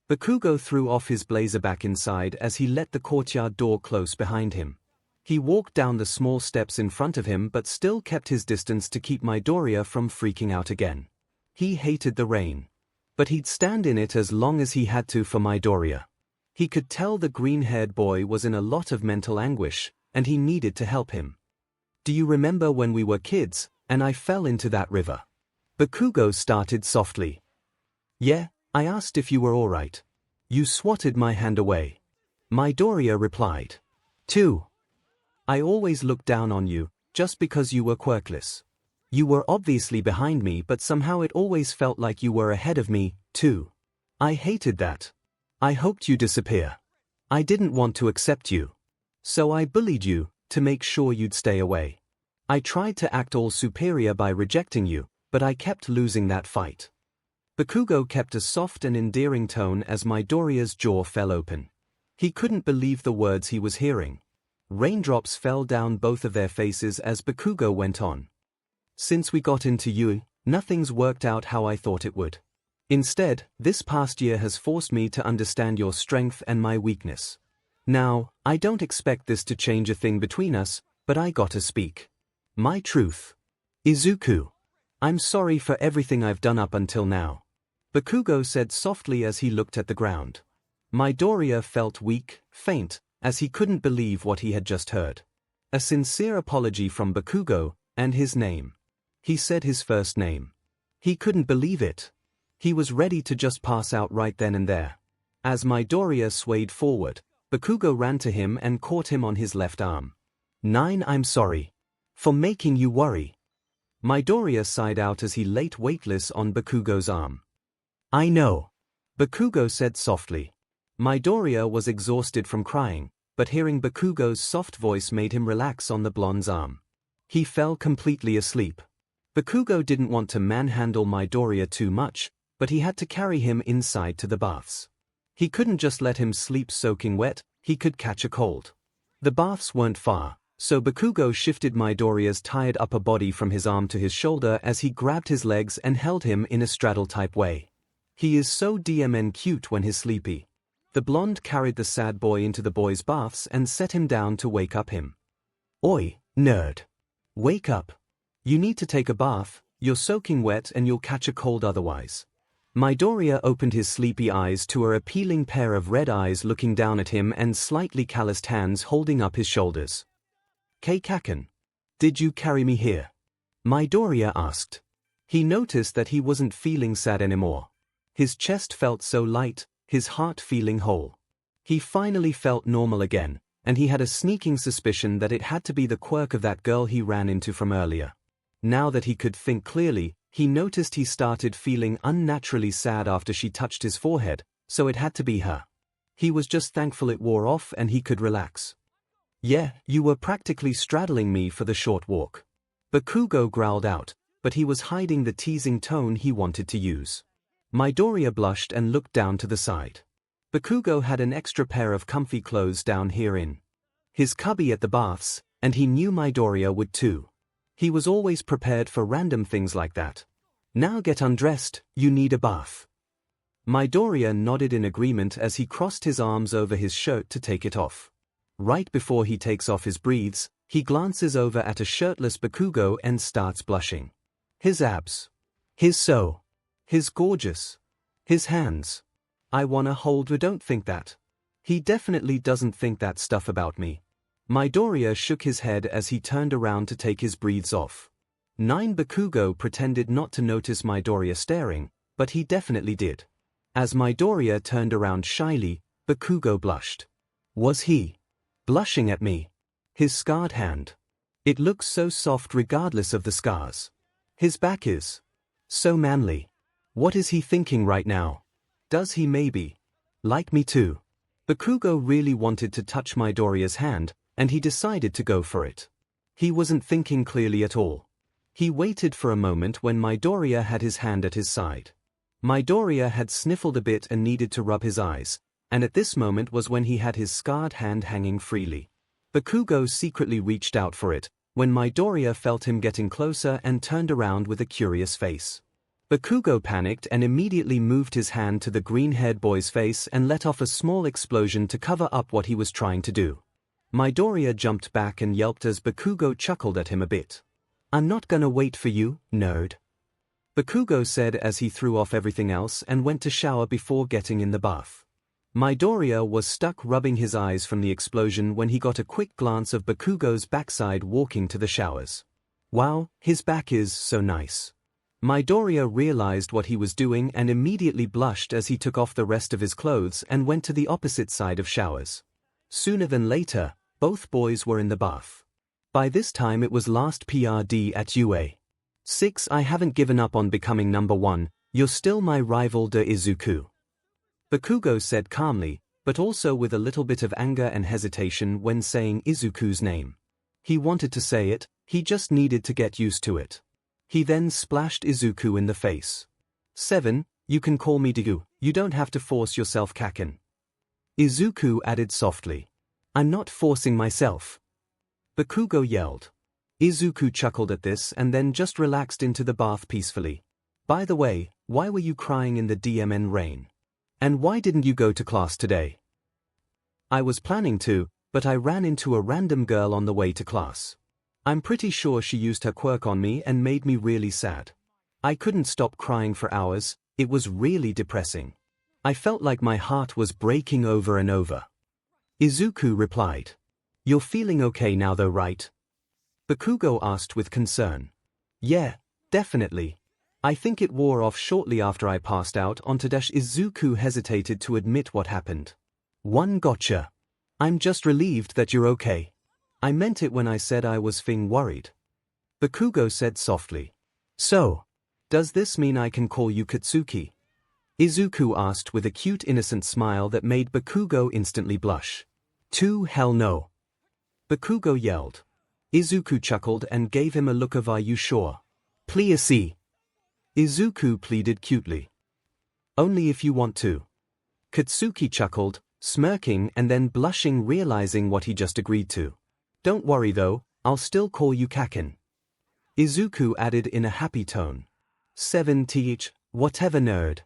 A: Bakugo threw off his blazer back inside as he let the courtyard door close behind him. He walked down the small steps in front of him but still kept his distance to keep Midoriya from freaking out again. He hated the rain. But he'd stand in it as long as he had to for Midoriya. He could tell the green-haired boy was in a lot of mental anguish, and he needed to help him. Do you remember when we were kids, and I fell into that river? Bakugo started softly. Yeah, I asked if you were alright. You swatted my hand away. Midoriya replied. 2. I always looked down on you, just because you were quirkless. You were obviously behind me but somehow it always felt like you were ahead of me, too. I hated that. I hoped you disappear. I didn't want to accept you. So I bullied you, to make sure you'd stay away. I tried to act all superior by rejecting you, but I kept losing that fight. Bakugo kept a soft and endearing tone as Midoriya's jaw fell open. He couldn't believe the words he was hearing. Raindrops fell down both of their faces as Bakugo went on. Since we got into you, nothing's worked out how I thought it would. Instead, this past year has forced me to understand your strength and my weakness. Now, I don't expect this to change a thing between us, but I gotta speak. My truth. Izuku. I'm sorry for everything I've done up until now. Bakugo said softly as he looked at the ground. Midoriya felt weak, faint, as he couldn't believe what he had just heard. A sincere apology from Bakugo, and his name. He said his first name. He couldn't believe it. He was ready to just pass out right then and there. As Midoriya swayed forward, Bakugo ran to him and caught him on his left arm. 9. I'm sorry. For making you worry. Midoriya sighed out as he lay weightless on Bakugo's arm. I know. Bakugo said softly. Midoriya was exhausted from crying, but hearing Bakugo's soft voice made him relax on the blonde's arm. He fell completely asleep. Bakugo didn't want to manhandle Midoriya too much, but he had to carry him inside to the baths. He couldn't just let him sleep soaking wet, he could catch a cold. The baths weren't far, so Bakugo shifted Midoriya's tired upper body from his arm to his shoulder as he grabbed his legs and held him in a straddle-type way. He is so DMN cute when he's sleepy. The blonde carried the sad boy into the boy's baths and set him down to wake up him. Oi, nerd. Wake up. You need to take a bath, you're soaking wet and you'll catch a cold otherwise. Midoriya opened his sleepy eyes to her appealing pair of red eyes looking down at him and slightly calloused hands holding up his shoulders. Kaken. Did you carry me here? Midoriya asked. He noticed that he wasn't feeling sad anymore. His chest felt so light, his heart feeling whole. He finally felt normal again, and he had a sneaking suspicion that it had to be the quirk of that girl he ran into from earlier. Now that he could think clearly, he noticed he started feeling unnaturally sad after she touched his forehead, so it had to be her. He was just thankful it wore off and he could relax. Yeah, you were practically straddling me for the short walk. Bakugo growled out, but he was hiding the teasing tone he wanted to use. Midoriya blushed and looked down to the side. Bakugo had an extra pair of comfy clothes down here in his cubby at the baths, and he knew Midoriya would too. He was always prepared for random things like that. Now get undressed, you need a bath. Midoriya nodded in agreement as he crossed his arms over his shirt to take it off. Right before he takes off his breathes, he glances over at a shirtless Bakugo and starts blushing. His abs. His gorgeous. His hands. I wanna hold her. Don't think that. He definitely doesn't think that stuff about me. Midoriya shook his head as he turned around to take his breathes off. Bakugo pretended not to notice Midoriya staring, but he definitely did. As Midoriya turned around shyly, Bakugo blushed. Was he blushing at me? His scarred hand. It looks so soft regardless of the scars. His back is so manly. What is he thinking right now? Does he maybe like me too? Bakugo really wanted to touch Midoriya's hand, and he decided to go for it. He wasn't thinking clearly at all. He waited for a moment when Midoriya had his hand at his side. Midoriya had sniffled a bit and needed to rub his eyes, and at this moment was when he had his scarred hand hanging freely. Bakugo secretly reached out for it, when Midoriya felt him getting closer and turned around with a curious face. Bakugo panicked and immediately moved his hand to the green-haired boy's face and let off a small explosion to cover up what he was trying to do. Midoriya jumped back and yelped as Bakugo chuckled at him a bit. I'm not gonna wait for you, nerd. Bakugo said as he threw off everything else and went to shower before getting in the bath. Midoriya was stuck rubbing his eyes from the explosion when he got a quick glance of Bakugo's backside walking to the showers. Wow, his back is so nice. Midoriya realized what he was doing and immediately blushed as he took off the rest of his clothes and went to the opposite side of showers. Sooner than later, both boys were in the bath. By this time it was last period at 𝗬𝗂𝗍. I haven't given up on becoming number one, you're still my rival Izuku. Bakugo said calmly, but also with a little bit of anger and hesitation when saying Izuku's name. He wanted to say it, he just needed to get used to it. He then splashed Izuku in the face. 7, you can call me Deku, you don't have to force yourself Kaken. Izuku added softly. I'm not forcing myself. Bakugo yelled. Izuku chuckled at this and then just relaxed into the bath peacefully. By the way, why were you crying in the DMN rain? And why didn't you go to class today? I was planning to, but I ran into a random girl on the way to class. I'm pretty sure she used her quirk on me and made me really sad. I couldn't stop crying for hours, it was really depressing. I felt like my heart was breaking over and over. Izuku replied. You're feeling okay now though, right? Bakugo asked with concern. Yeah, definitely. I think it wore off shortly after I passed out onto Izuku hesitated to admit what happened. Gotcha. I'm just relieved that you're okay. I meant it when I said I was worried. Bakugo said softly. So, does this mean I can call you Katsuki? Izuku asked with a cute innocent smile that made Bakugo instantly blush. To hell no. Bakugo yelled. Izuku chuckled and gave him a look of are you sure? Please. Izuku pleaded cutely. Only if you want to. Katsuki chuckled, smirking and then blushing realizing what he just agreed to. Don't worry though, I'll still call you Kaken. Izuku added in a happy tone. 7th, whatever nerd.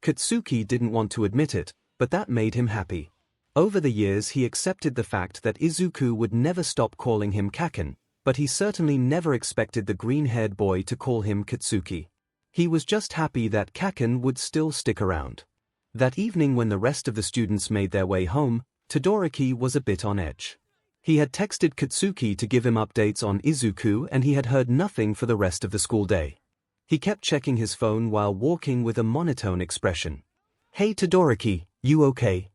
A: Katsuki didn't want to admit it, but that made him happy. Over the years he accepted the fact that Izuku would never stop calling him Kaken, but he certainly never expected the green-haired boy to call him Katsuki. He was just happy that Kaken would still stick around. That evening when the rest of the students made their way home, Todoroki was a bit on edge. He had texted Katsuki to give him updates on Izuku and he had heard nothing for the rest of the school day. He kept checking his phone while walking with a monotone expression. "Hey Todoroki, you okay?"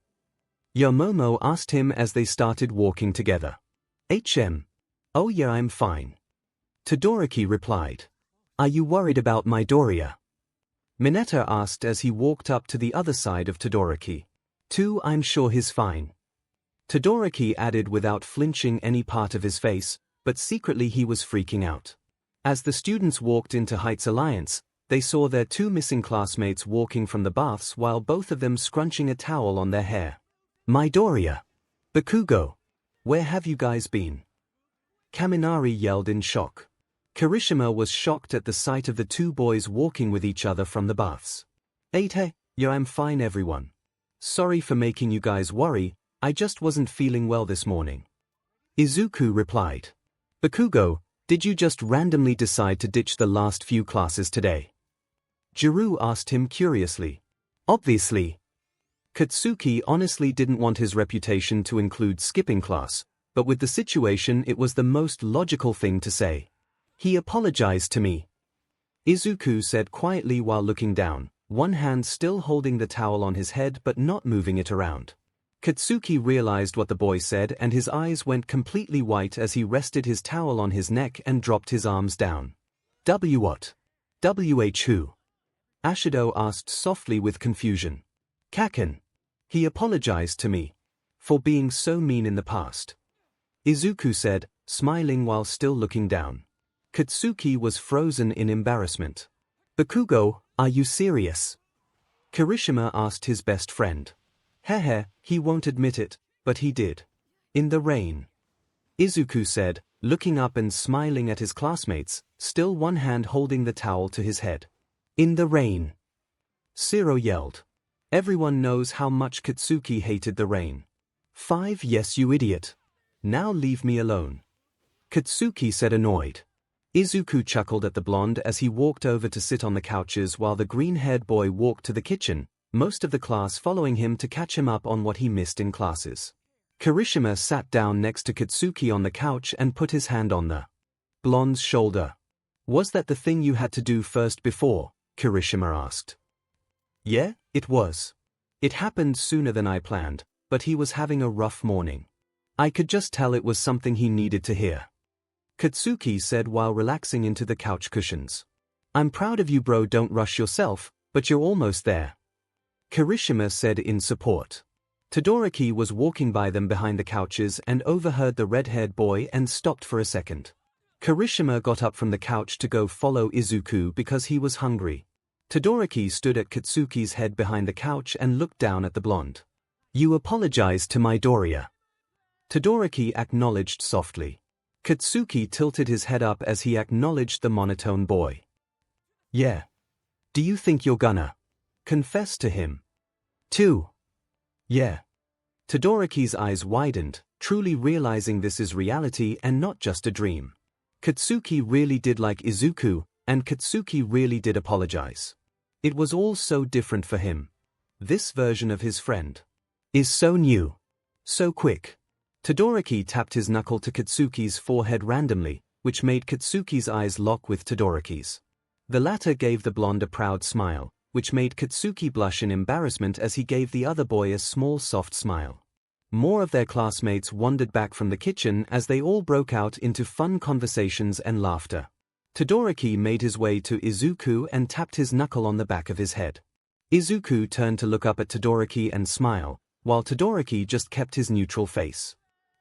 A: 𝗵𝗲𝗄𝗧 asked him as they started walking together. "Oh yeah, I'm fine." Todoroki replied. "Are you worried about Midoriya?" Mineta asked as he walked up to the other side of Todoroki. "I'm sure he's fine." Todoroki added without flinching any part of his face, but secretly he was freaking out. As the students walked into Heights Alliance, they saw their 2 missing classmates walking from the baths while both of them scrunching a towel on their hair. "Midoriya! Bakugo! Where have you guys been?" Kaminari yelled in shock. Kirishima was shocked at the sight of the 2 boys walking with each other from the baths. "Yeah, I'm fine everyone. Sorry for making you guys worry, I just wasn't feeling well this morning." Izuku replied. "Bakugo, did you just randomly decide to ditch the last few classes today?" 𝗎𝗫 asked him curiously. "Obviously." Katsuki honestly didn't want his reputation to include skipping class, but with the situation it was the most logical thing to say. "He apologized to me," Izuku said quietly while looking down, one hand still holding the towel on his head but not moving it around. Katsuki realized what the boy said and his eyes went completely white as he rested his towel on his neck and dropped his arms down. What? Who? Ashido asked softly with confusion. "Kaken. He apologized to me. For being so mean in the past," Izuku said, smiling while still looking down. Katsuki was frozen in embarrassment. "Bakugo, are you serious?" Kirishima asked his best friend. He won't admit it, but he did. "In the rain," Izuku said, looking up and smiling at his classmates, still one hand holding the towel to his head. "In the rain," 𝗧𝗵𝗲 yelled. Everyone knows how much Katsuki hated the rain. "Yes you idiot. Now leave me alone," Katsuki said annoyed. Izuku chuckled at the blonde as he walked over to sit on the couches while the green-haired boy walked to the kitchen, most of the class following him to catch him up on what he missed in classes. Kirishima sat down next to Katsuki on the couch and put his hand on the blonde's shoulder. "Was that the thing you had to do first before?" Kirishima asked. "Yeah, it was. It happened sooner than I planned, but he was having a rough morning. I could just tell it was something he needed to hear," Katsuki said while relaxing into the couch cushions. "I'm proud of you bro, don't rush yourself, but you're almost there," Kirishima said in support. Todoroki was walking by them behind the couches and overheard the red-haired boy and stopped for a second. Kirishima got up from the couch to go follow Izuku because he was hungry. Todoroki stood at Katsuki's head behind the couch and looked down at the blonde. "You apologized to Midoriya?" Todoroki acknowledged softly. Katsuki tilted his head up as he acknowledged the monotone boy. "Yeah. Do you think you're gonna confess to him too?" "Yeah." Todoroki's eyes widened, truly realizing this is reality and not just a dream. Katsuki really did like Izuku, and Katsuki really did apologize. It was all so different for him. This version of his friend is so new, so quick. Todoroki tapped his knuckle to Katsuki's forehead randomly, which made Katsuki's eyes lock with Todoroki's. The latter gave the blonde a proud smile, which made Katsuki blush in embarrassment as he gave the other boy a small soft smile. More of their classmates wandered back from the kitchen as they all broke out into fun conversations and laughter. Todoroki made his way to Izuku and tapped his knuckle on the back of his head. Izuku turned to look up at Todoroki and smile, while Todoroki just kept his neutral face.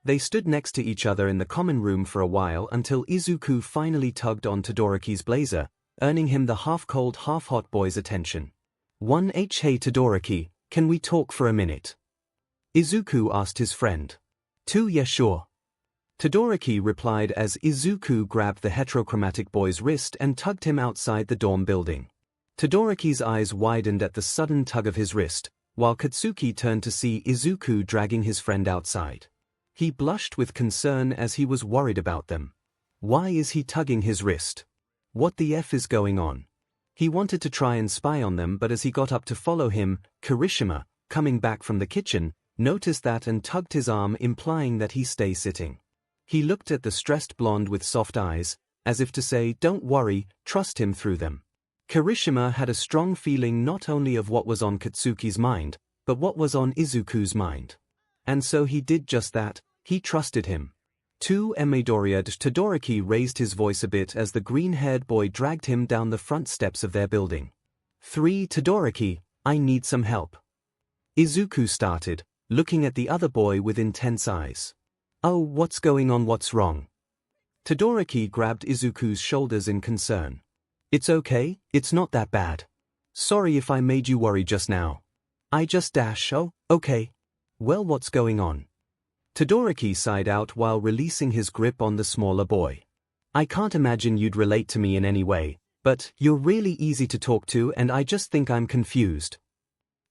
A: They stood next to each other in the common room for a while until Izuku finally tugged on Todoroki's blazer, earning him the half-cold half-hot boy's attention. Hey Todoroki, can we talk for a minute?" Izuku asked his friend. Yeah sure," Todoroki replied as Izuku grabbed the heterochromatic boy's wrist and tugged him outside the dorm building. Todoroki's eyes widened at the sudden tug of his wrist, while Katsuki turned to see Izuku dragging his friend outside. He blushed with concern as he was worried about them. Why is he tugging his wrist? What the F is going on? He wanted to try and spy on them, but as he got up to follow him, Kirishima, coming back from the kitchen, noticed that and tugged his arm, implying that he stay sitting. He looked at the stressed blonde with soft eyes, as if to say, don't worry, trust him through them. Kirishima had a strong feeling not only of what was on Katsuki's mind, but what was on Izuku's mind. And so he did just that, he trusted him. 2 Midoriya Todoroki raised his voice a bit as the green-haired boy dragged him down the front steps of their building. 3 Todoroki, I need some help. Izuku started, looking at the other boy with intense eyes. Oh, what's going on, what's wrong? Todoroki grabbed Izuku's shoulders in concern. It's okay, it's not that bad. Sorry if I made you worry just now. I just oh, okay. Well, what's going on? Todoroki sighed out while releasing his grip on the smaller boy. I can't imagine you'd relate to me in any way, but you're really easy to talk to and I just think I'm confused.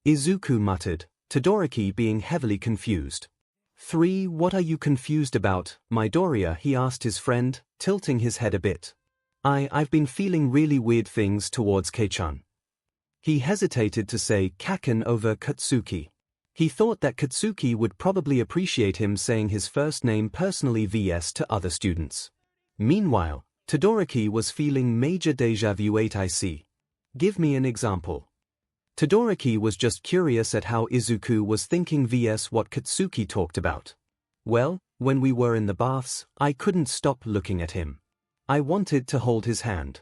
A: Izuku muttered, Todoroki being heavily confused. 3 What are you confused about, Midoriya? He asked his friend, tilting his head a bit. I've been feeling really weird things towards Kei-chan. He hesitated to say Kaken over Katsuki. He thought that Katsuki would probably appreciate him saying his first name personally vs to other students. Meanwhile, Todoroki was feeling major déjà vu 𝗧𝗵𝗲. Give me an example. Todoroki was just curious at how Izuku was thinking vs what Katsuki talked about. Well, when we were in the baths, I couldn't stop looking at him. I wanted to hold his hand.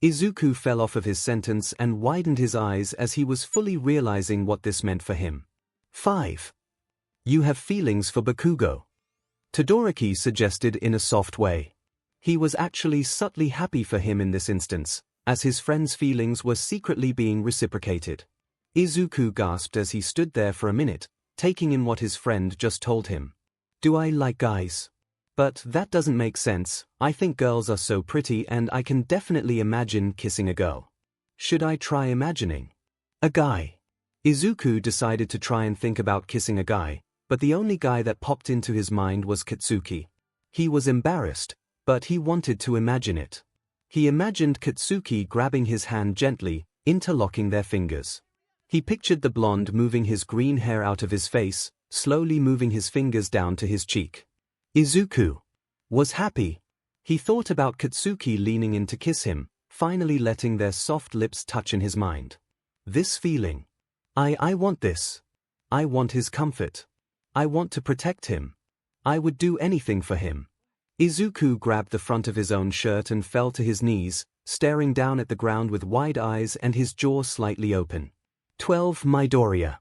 A: Izuku fell off of his sentence and widened his eyes as he was fully realizing what this meant for him. 5. You have feelings for Bakugo. Todoroki suggested in a soft way. He was actually subtly happy for him in this instance, as his friend's feelings were secretly being reciprocated. Izuku gasped as he stood there for a minute, taking in what his friend just told him. Do I like guys? But that doesn't make sense, I think girls are so pretty and I can definitely imagine kissing a girl. Should I try imagining a guy? Izuku decided to try and think about kissing a guy, but the only guy that popped into his mind was Katsuki. He was embarrassed, but he wanted to imagine it. He imagined Katsuki grabbing his hand gently, interlocking their fingers. He pictured the blonde moving his green hair out of his face, slowly moving his fingers down to his cheek. Izuku was happy. He thought about Katsuki leaning in to kiss him, finally letting their soft lips touch in his mind. This feeling. I want this. I want his comfort. I want to protect him. I would do anything for him. Izuku grabbed the front of his own shirt and fell to his knees, staring down at the ground with wide eyes and his jaw slightly open. 12 Midoriya.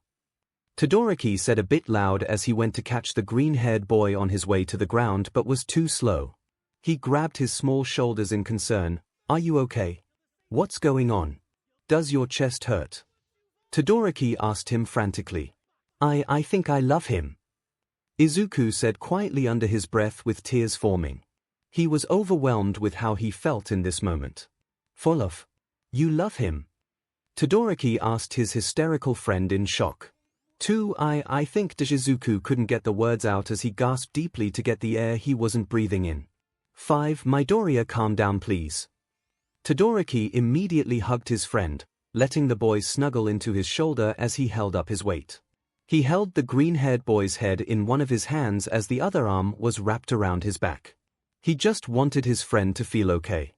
A: Todoroki said a bit loud as he went to catch the green-haired boy on his way to the ground but was too slow. He grabbed his small shoulders in concern. Are you okay? What's going on? Does your chest hurt? Todoroki asked him frantically. I think I love him. Izuku said quietly under his breath with tears forming. He was overwhelmed with how he felt in this moment. Fluff, you love him? Todoroki asked his hysterical friend in shock. 2 I think Izuku couldn't get the words out as he gasped deeply to get the air he wasn't breathing in. 5 Midoriya, calm down please. Todoroki immediately hugged his friend, letting the boy snuggle into his shoulder as he held up his weight. He held the green-haired boy's head in one of his hands as the other arm was wrapped around his back. He just wanted his friend to feel okay.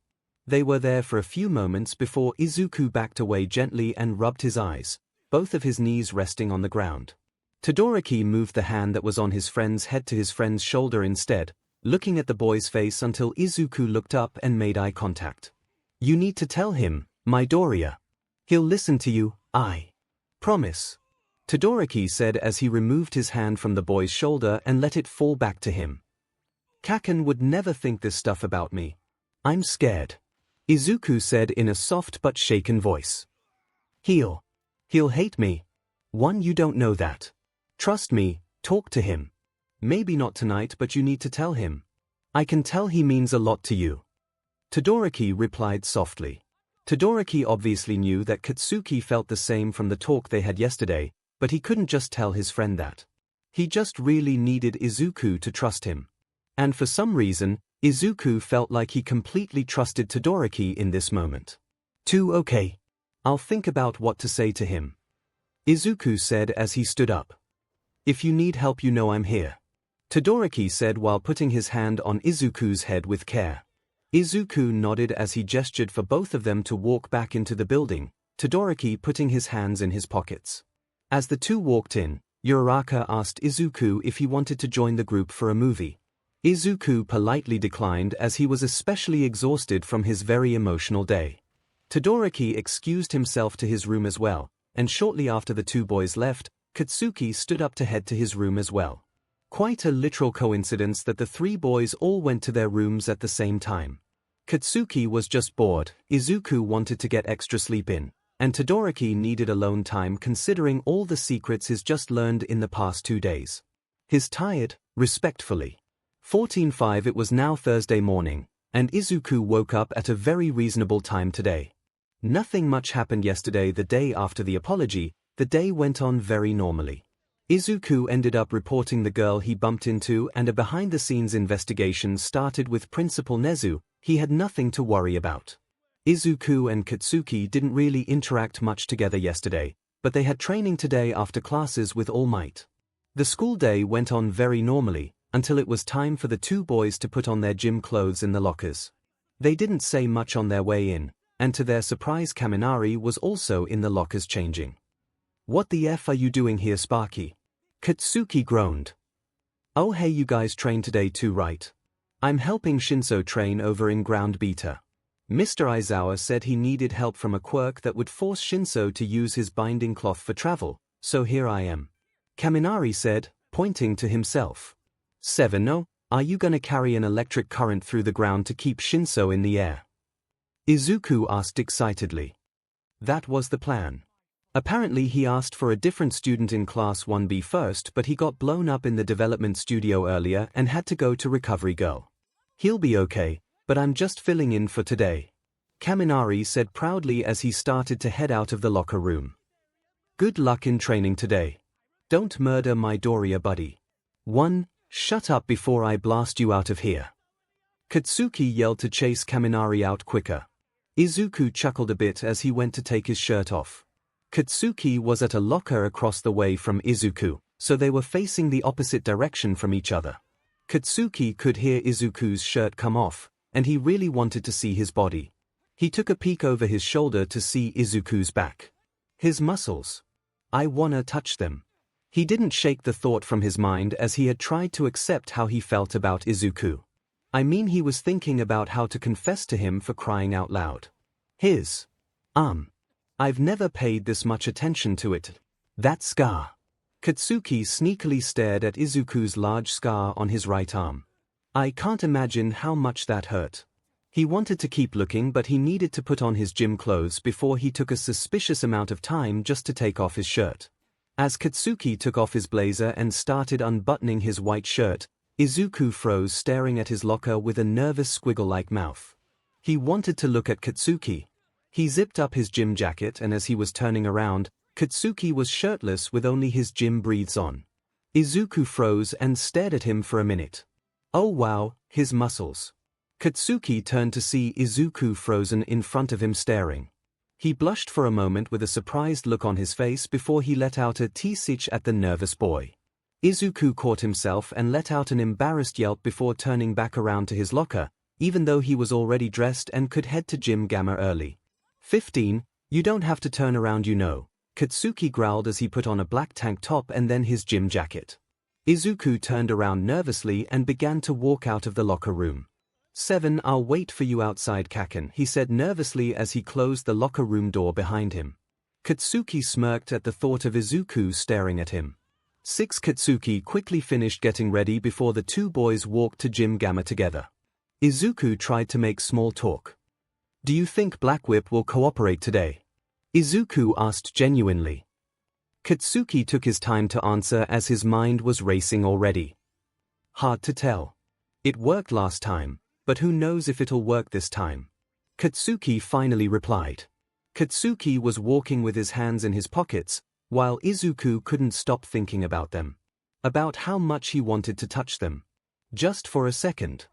A: They were there for a few moments before Izuku backed away gently and rubbed his eyes, both of his knees resting on the ground. Todoroki moved the hand that was on his friend's head to his friend's shoulder instead, looking at the boy's face until Izuku looked up and made eye contact. You need to tell him, Midoriya. He'll listen to you, I promise. Todoroki said as he removed his hand from the boy's shoulder and let it fall back to him. Kaken would never think this stuff about me. I'm scared. Izuku said in a soft but shaken voice. He'll hate me. You don't know that. Trust me, talk to him. Maybe not tonight, but you need to tell him. I can tell he means a lot to you. Todoroki replied softly. Todoroki obviously knew that Katsuki felt the same from the talk they had yesterday, but he couldn't just tell his friend that. He just really needed Izuku to trust him. And for some reason, Izuku felt like he completely trusted Todoroki in this moment. 2 Okay. I'll think about what to say to him. Izuku said as he stood up. If you need help, you know I'm here. Todoroki said while putting his hand on Izuku's head with care. Izuku nodded as he gestured for both of them to walk back into the building, Todoroki putting his hands in his pockets. As the two walked in, Uraraka asked Izuku if he wanted to join the group for a movie. Izuku politely declined as he was especially exhausted from his very emotional day. Todoroki excused himself to his room as well, and shortly after the two boys left, Katsuki stood up to head to his room as well. Quite a literal coincidence that the three boys all went to their rooms at the same time. Katsuki was just bored, Izuku wanted to get extra sleep in, and Todoroki needed alone time considering all the secrets he's just learned in the past 2 days. He's tired, respectfully. 14:05. It was now Thursday morning, and Izuku woke up at a very reasonable time today. Nothing much happened yesterday. The day after the apology, the day went on very normally. Izuku ended up reporting the girl he bumped into, and a behind-the-scenes investigation started with Principal Nezu. He had nothing to worry about. Izuku and Katsuki didn't really interact much together yesterday, but they had training today after classes with All Might. The school day went on very normally, until it was time for the two boys to put on their gym clothes in the lockers. They didn't say much on their way in, and to their surprise Kaminari was also in the lockers changing. "What the F are you doing here, Sparky?" Katsuki groaned. "Oh hey, you guys train today too, right? I'm helping Shinso train over in ground beta. Mr. Aizawa said he needed help from a quirk that would force Shinso to use his binding cloth for travel, so here I am," Kaminari said, pointing to himself. "7 are you gonna carry an electric current through the ground to keep Shinso in the air?" Izuku asked excitedly. That was the plan. Apparently he asked for a different student in Class 1B first, but he got blown up in the development studio earlier and had to go to Recovery Girl. "He'll be okay, but I'm just filling in for today," Kaminari said proudly as he started to head out of the locker room. "Good luck in training today. Don't murder my Midoriya buddy." Shut up before I blast you out of here," Katsuki yelled to chase Kaminari out quicker. Izuku chuckled a bit as he went to take his shirt off. Katsuki was at a locker across the way from Izuku, so they were facing the opposite direction from each other. Katsuki could hear Izuku's shirt come off, and he really wanted to see his body. He took a peek over his shoulder to see Izuku's back. His muscles. I wanna touch them. He didn't shake the thought from his mind as he had tried to accept how he felt about Izuku. I mean, he was thinking about how to confess to him for crying out loud. His I've never paid this much attention to it. That scar. Katsuki sneakily stared at Izuku's large scar on his right arm. I can't imagine how much that hurt. He wanted to keep looking, but he needed to put on his gym clothes before he took a suspicious amount of time just to take off his shirt. As Katsuki took off his blazer and started unbuttoning his white shirt, Izuku froze, staring at his locker with a nervous squiggle-like mouth. He wanted to look at Katsuki. He zipped up his gym jacket, and as he was turning around, Katsuki was shirtless with only his gym breathes on. Izuku froze and stared at him for a minute. Oh wow, his muscles. Katsuki turned to see Izuku frozen in front of him staring. He blushed for a moment with a surprised look on his face before he let out a 𝗧𝗕 at the nervous boy. Izuku caught himself and let out an embarrassed yelp before turning back around to his locker, even though he was already dressed and could head to Gym Gamma early. 15, you don't have to turn around, you know, Katsuki growled as he put on a black tank top and then his gym jacket. Izuku turned around nervously and began to walk out of the locker room. 7, I'll wait for you outside, Kaken, he said nervously as he closed the locker room door behind him. Katsuki smirked at the thought of Izuku staring at him. 6, Katsuki quickly finished getting ready before the two boys walked to Gym Gamma together. Izuku tried to make small talk. Do you think Black Whip will cooperate today? Izuku asked genuinely. Katsuki took his time to answer as his mind was racing already. Hard to tell. It worked last time, but who knows if it'll work this time? Katsuki finally replied. Katsuki was walking with his hands in his pockets, while Izuku couldn't stop thinking about them. About how much he wanted to touch them. Just for a second.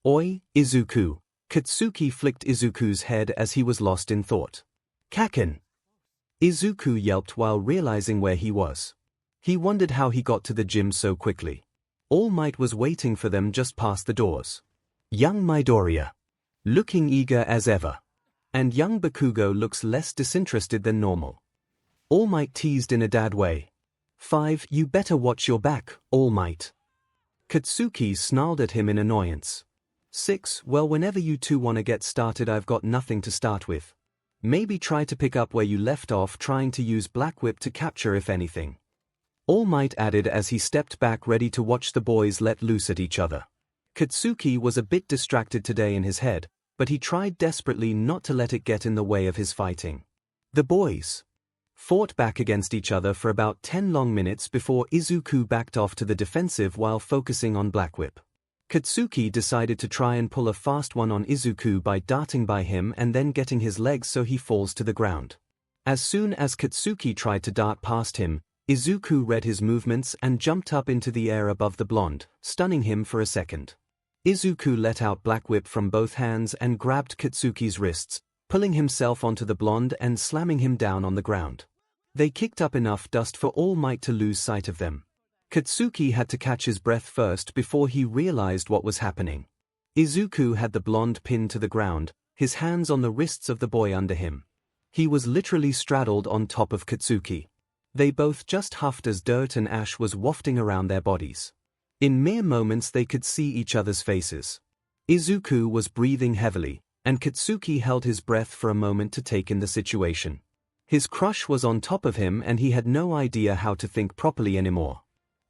A: Oi, Izuku. Katsuki flicked Izuku's head as he was lost in thought. Kaken! Izuku yelped while realizing where he was. He wondered how he got to the gym so quickly. All Might was waiting for them just past the doors. Young Midoriya, looking eager as ever. And young Bakugo looks less disinterested than normal. All Might teased in a dad way. 5, you better watch your back, All Might. Katsuki snarled at him in annoyance. 6, well, whenever you two wanna get started, I've got nothing to start with. Maybe try to pick up where you left off, trying to use Black Whip to capture if anything. All Might added as he stepped back ready to watch the boys let loose at each other. Katsuki was a bit distracted today in his head, but he tried desperately not to let it get in the way of his fighting. The boys fought back against each other for about 10 long minutes before Izuku backed off to the defensive while focusing on Black Whip. Katsuki decided to try and pull a fast one on Izuku by darting by him and then getting his legs so he falls to the ground. As soon as Katsuki tried to dart past him, Izuku read his movements and jumped up into the air above the blonde, stunning him for a second. Izuku let out Black Whip from both hands and grabbed Katsuki's wrists, pulling himself onto the blonde and slamming him down on the ground. They kicked up enough dust for All Might to lose sight of them. Katsuki had to catch his breath first before he realized what was happening. Izuku had the blonde pinned to the ground, his hands on the wrists of the boy under him. He was literally straddled on top of Katsuki. They both just huffed as dirt and ash was wafting around their bodies. In mere moments they could see each other's faces. Izuku was breathing heavily, and Katsuki held his breath for a moment to take in the situation. His crush was on top of him and he had no idea how to think properly anymore.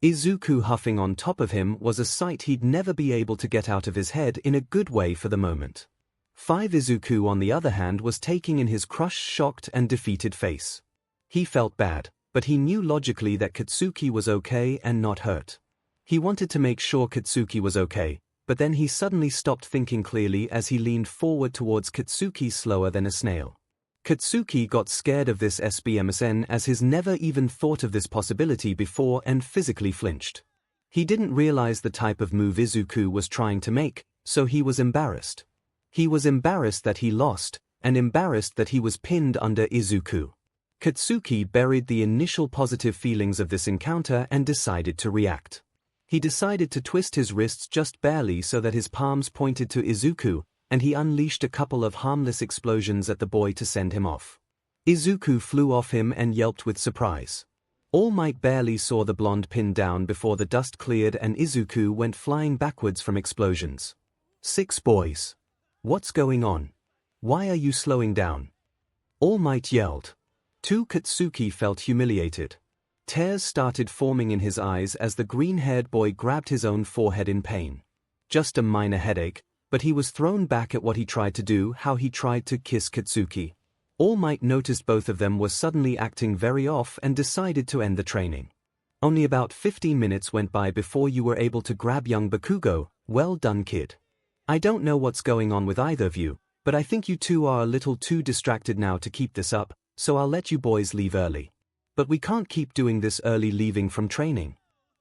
A: Izuku huffing on top of him was a sight he'd never be able to get out of his head in a good way for the moment. 5 Izuku on the other hand was taking in his crush's shocked and defeated face. He felt bad, but he knew logically that Katsuki was okay and not hurt. He wanted to make sure Katsuki was okay, but then he suddenly stopped thinking clearly as he leaned forward towards Katsuki slower than a snail. Katsuki got scared of this 𝗬𝗵𝗲 as he's never even thought of this possibility before and physically flinched. He didn't realize the type of move Izuku was trying to make, so he was embarrassed. He was embarrassed that he lost, and embarrassed that he was pinned under Izuku. Katsuki buried the initial positive feelings of this encounter and decided to react. He decided to twist his wrists just barely so that his palms pointed to Izuku, and he unleashed a couple of harmless explosions at the boy to send him off. Izuku flew off him and yelped with surprise. All Might barely saw the blonde pinned down before the dust cleared and Izuku went flying backwards from explosions. 6 boys. What's going on? Why are you slowing down? All Might yelled. 2 Katsuki felt humiliated. Tears started forming in his eyes as the green-haired boy grabbed his own forehead in pain. Just a minor headache, but he was thrown back at what he tried to do, how he tried to kiss Katsuki. All Might noticed both of them were suddenly acting very off and decided to end the training. Only about 15 minutes went by before you were able to grab young Bakugo. Well done, kid. I don't know what's going on with either of you, but I think you two are a little too distracted now to keep this up, so I'll let you boys leave early. But we can't keep doing this early leaving from training.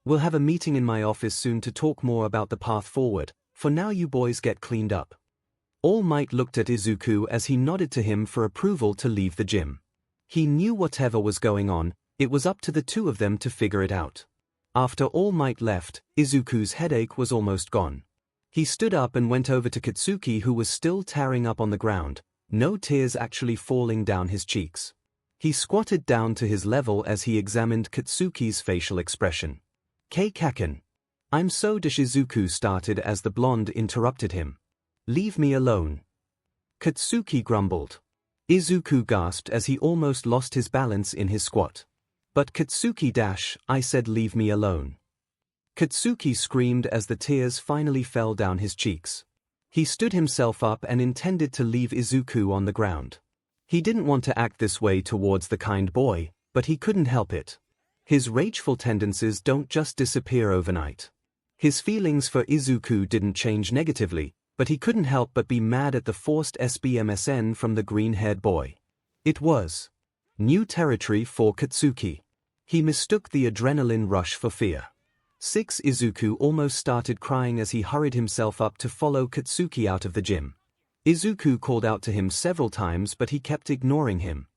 A: We'll have a meeting in my office soon to talk more about the path forward. For now you boys get cleaned up. All Might looked at Izuku as he nodded to him for approval to leave the gym. He knew whatever was going on, it was up to the two of them to figure it out. After All Might left, Izuku's headache was almost gone. He stood up and went over to Katsuki, who was still tearing up on the ground, no tears actually falling down his cheeks. He squatted down to his level as he examined Katsuki's facial expression. Kaken. I'm so Izuku started as the blonde interrupted him. Leave me alone. Katsuki grumbled. Izuku gasped as he almost lost his balance in his squat. But Katsuki I said leave me alone. Katsuki screamed as the tears finally fell down his cheeks. He stood himself up and intended to leave Izuku on the ground. He didn't want to act this way towards the kind boy, but he couldn't help it. His rageful tendencies don't just disappear overnight. His feelings for Izuku didn't change negatively, but he couldn't help but be mad at the forced 𝗬𝗵𝗲 from the green-haired boy. It was new territory for Katsuki. He mistook the adrenaline rush for fear. 6 Izuku almost started crying as he hurried himself up to follow Katsuki out of the gym. Izuku called out to him several times but he kept ignoring him.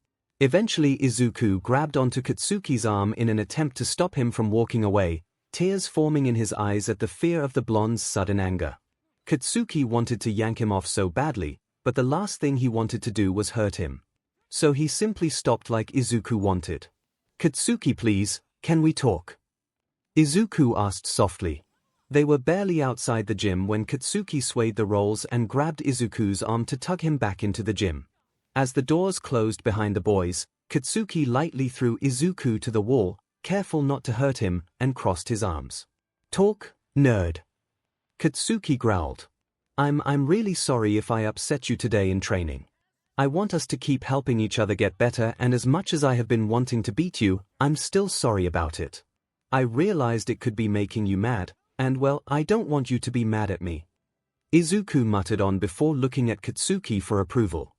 A: Eventually Izuku grabbed onto Katsuki's arm in an attempt to stop him from walking away, tears forming in his eyes at the fear of the blonde's sudden anger. Katsuki wanted to yank him off so badly, but the last thing he wanted to do was hurt him. So he simply stopped like Izuku wanted. "Katsuki, please, can we talk?" Izuku asked softly. They were barely outside the gym when Katsuki swayed the rolls and grabbed Izuku's arm to tug him back into the gym. As the doors closed behind the boys, Katsuki lightly threw Izuku to the wall, careful not to hurt him, and crossed his arms. "Talk, nerd." Katsuki growled. I'm really sorry if I upset you today in training. I want us to keep helping each other get better, and as much as I have been wanting to beat you, I'm still sorry about it. I realized it could be making you mad, and well, I don't want you to be mad at me." Izuku muttered on before looking at Katsuki for approval.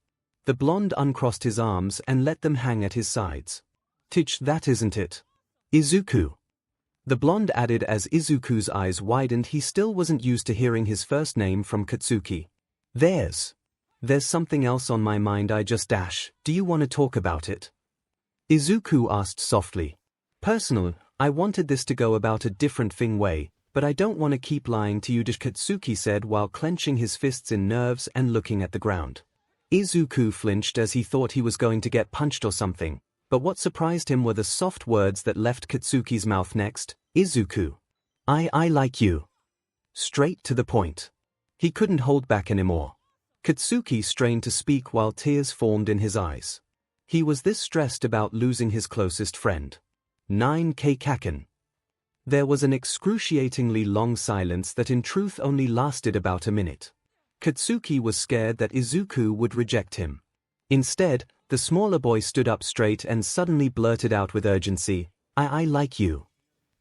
A: The blonde uncrossed his arms and let them hang at his sides. "Tch, that isn't it. Izuku." The blonde added as Izuku's eyes widened. He still wasn't used to hearing his first name from Katsuki. There's something else on my mind. Do you want to talk about it?" Izuku asked softly. "Personally, I wanted this to go about a different way, but I don't want to keep lying to you," Katsuki said while clenching his fists in nerves and looking at the ground. Izuku flinched as he thought he was going to get punched or something, but what surprised him were the soft words that left Katsuki's mouth next. "Izuku. I like you." Straight to the point. He couldn't hold back anymore. Katsuki strained to speak while tears formed in his eyes. He was this stressed about losing his closest friend. 9K Kaken. There was an excruciatingly long silence that in truth only lasted about a minute. Katsuki was scared that Izuku would reject him. Instead, the smaller boy stood up straight and suddenly blurted out with urgency, I like you.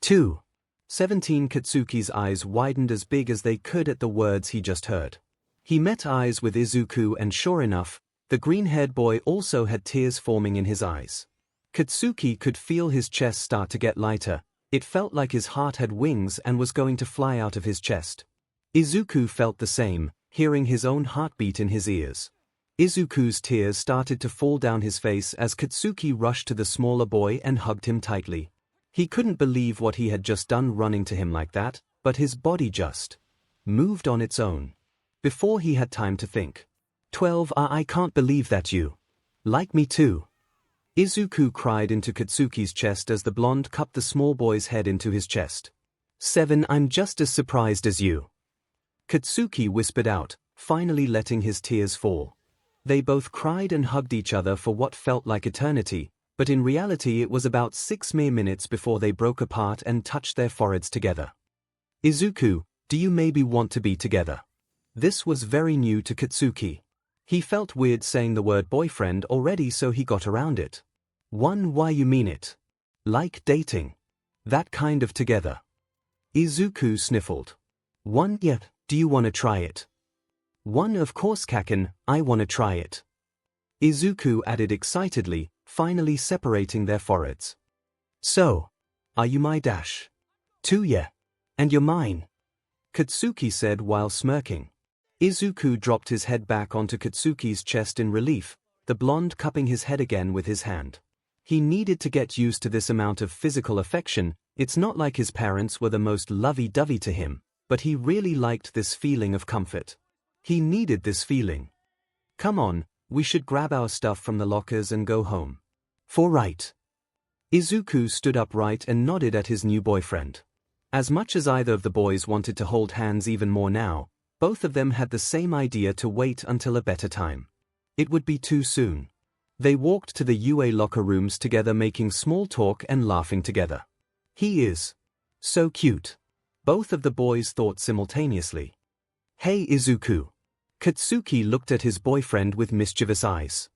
A: too." 17 Katsuki's eyes widened as big as they could at the words he just heard. He met eyes with Izuku and sure enough, the green-haired boy also had tears forming in his eyes. Katsuki could feel his chest start to get lighter. It felt like his heart had wings and was going to fly out of his chest. Izuku felt the same, hearing his own heartbeat in his ears. Izuku's tears started to fall down his face as Katsuki rushed to the smaller boy and hugged him tightly. He couldn't believe what he had just done running to him like that, but his body just moved on its own. Before he had time to think. 12 I can't believe that you like me too. Izuku cried into Katsuki's chest as the blonde cupped the small boy's head into his chest. 7 I'm just as surprised as you. Katsuki whispered out, finally letting his tears fall. They both cried and hugged each other for what felt like eternity, but in reality it was about 6 mere minutes before they broke apart and touched their foreheads together. "Izuku, do you maybe want to be together?" This was very new to Katsuki. He felt weird saying the word boyfriend already, so he got around it. Why you mean it? Like dating? That kind of together? Izuku sniffled. Yeah, do you want to try it? Of course Kaken, I want to try it. Izuku added excitedly, finally separating their foreheads. So, are you my dash? 2 yeah. And you're mine. Katsuki said while smirking. Izuku dropped his head back onto Katsuki's chest in relief, the blonde cupping his head again with his hand. He needed to get used to this amount of physical affection. It's not like his parents were the most lovey-dovey to him, but he really liked this feeling of comfort. He needed this feeling. Come on, we should grab our stuff from the lockers and go home. For right. Izuku stood upright and nodded at his new boyfriend. As much as either of the boys wanted to hold hands even more now, both of them had the same idea to wait until a better time. It would be too soon. They walked to the UA locker rooms together, making small talk and laughing together. He is so cute. Both of the boys thought simultaneously. Hey Izuku. Katsuki looked at his boyfriend with mischievous eyes.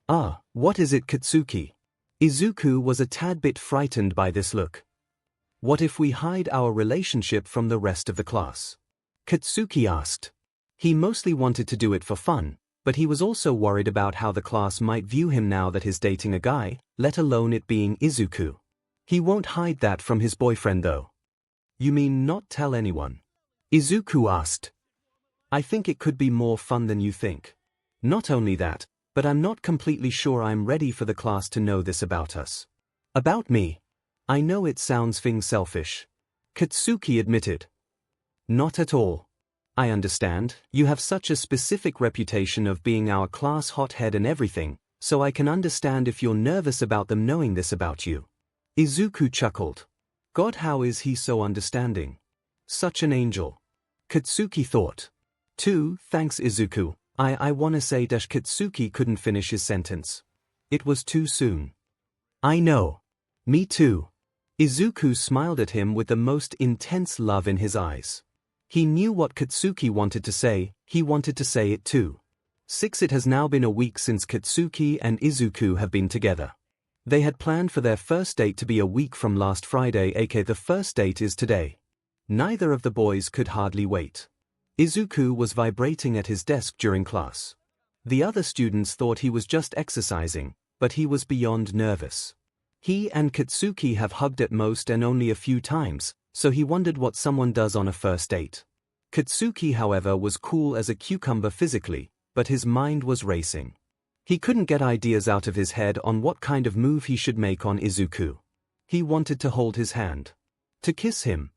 A: What is it, Katsuki? Izuku was a tad bit frightened by this look. What if we hide our relationship from the rest of the class? Katsuki asked. He mostly wanted to do it for fun, but he was also worried about how the class might view him now that he's dating a guy, let alone it being Izuku. He won't hide that from his boyfriend though. You mean not tell anyone? Izuku asked. I think it could be more fun than you think. Not only that, but I'm not completely sure I'm ready for the class to know this about us. About me? I know it sounds selfish. Katsuki admitted. Not at all. I understand, you have such a specific reputation of being our class hothead and everything, so I can understand if you're nervous about them knowing this about you. Izuku chuckled. God, how is he so understanding? Such an angel. Katsuki thought. Thanks Izuku, I wanna say Katsuki couldn't finish his sentence. It was too soon. I know. Me too. Izuku smiled at him with the most intense love in his eyes. He knew what Katsuki wanted to say, he wanted to say it too. It has now been a week since Katsuki and Izuku have been together. They had planned for their first date to be a week from last Friday, aka the first date is today. Neither of the boys could hardly wait. Izuku was vibrating at his desk during class. The other students thought he was just exercising, but he was beyond nervous. He and Katsuki have hugged at most and only a few times, so he wondered what someone does on a first date. Katsuki, however, was cool as a cucumber physically, but his mind was racing. He couldn't get ideas out of his head on what kind of move he should make on Izuku. He wanted to hold his hand. To kiss him.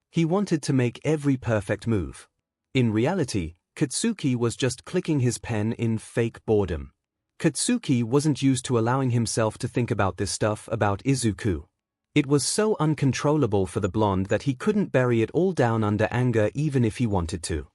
A: He wanted to make every perfect move. In reality, Katsuki was just clicking his pen in fake boredom. Katsuki wasn't used to allowing himself to think about this stuff about Izuku. It was so uncontrollable for the blonde that he couldn't bury it all down under anger even if he wanted to.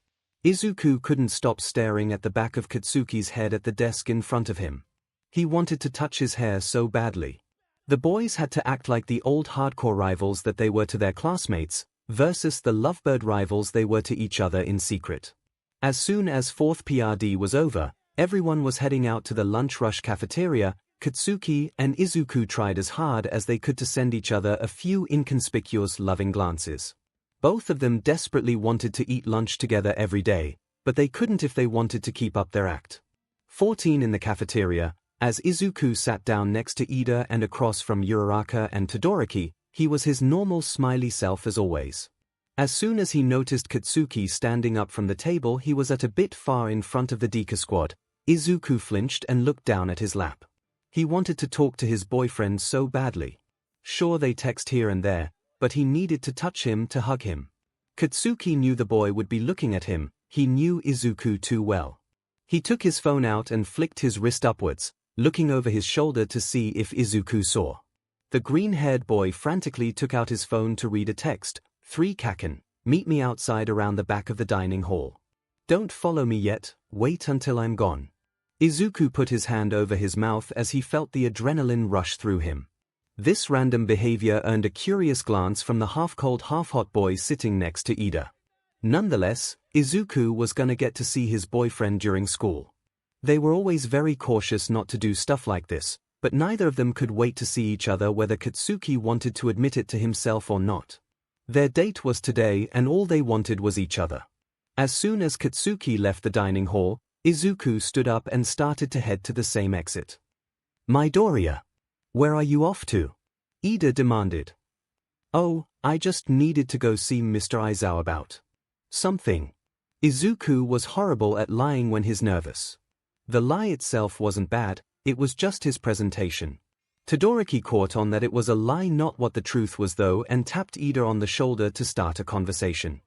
A: Izuku couldn't stop staring at the back of Katsuki's head at the desk in front of him. He wanted to touch his hair so badly. The boys had to act like the old hardcore rivals that they were to their classmates, versus the lovebird rivals they were to each other in secret. As soon as 4th PRD was over, everyone was heading out to the lunch rush cafeteria. Katsuki and Izuku tried as hard as they could to send each other a few inconspicuous loving glances. Both of them desperately wanted to eat lunch together every day, but they couldn't if they wanted to keep up their act. 14 in the cafeteria, as Izuku sat down next to Ida and across from Uraraka and Todoroki, he was his normal smiley self as always. As soon as he noticed Katsuki standing up from the table, he was at a bit far in front of the Deka squad. Izuku flinched and looked down at his lap. He wanted to talk to his boyfriend so badly. Sure, they text here and there, but he needed to touch him to hug him. Katsuki knew the boy would be looking at him, he knew Izuku too well. He took his phone out and flicked his wrist upwards, looking over his shoulder to see if Izuku saw. The green-haired boy frantically took out his phone to read a text. 3 Kaken, meet me outside around the back of the dining hall. Don't follow me yet, wait until I'm gone. Izuku put his hand over his mouth as he felt the adrenaline rush through him. This random behavior earned a curious glance from the half-cold half-hot boy sitting next to Ida. Nonetheless, Izuku was gonna get to see his boyfriend during school. They were always very cautious not to do stuff like this, but neither of them could wait to see each other whether Katsuki wanted to admit it to himself or not. Their date was today and all they wanted was each other. As soon as Katsuki left the dining hall, Izuku stood up and started to head to the same exit. Midoriya, where are you off to? Ida demanded. Oh, I just needed to go see Mr. Aizawa about something. Izuku was horrible at lying when he's nervous. The lie itself wasn't bad, it was just his presentation. Todoroki caught on that it was a lie, not what the truth was though, and tapped Ida on the shoulder to start a conversation.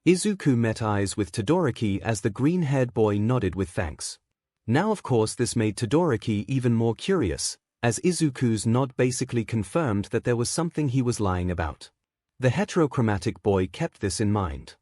A: Izuku met eyes with Todoroki as the green-haired boy nodded with thanks. Now of course this made Todoroki even more curious, as Izuku's nod basically confirmed that there was something he was lying about. The heterochromatic boy kept this in mind.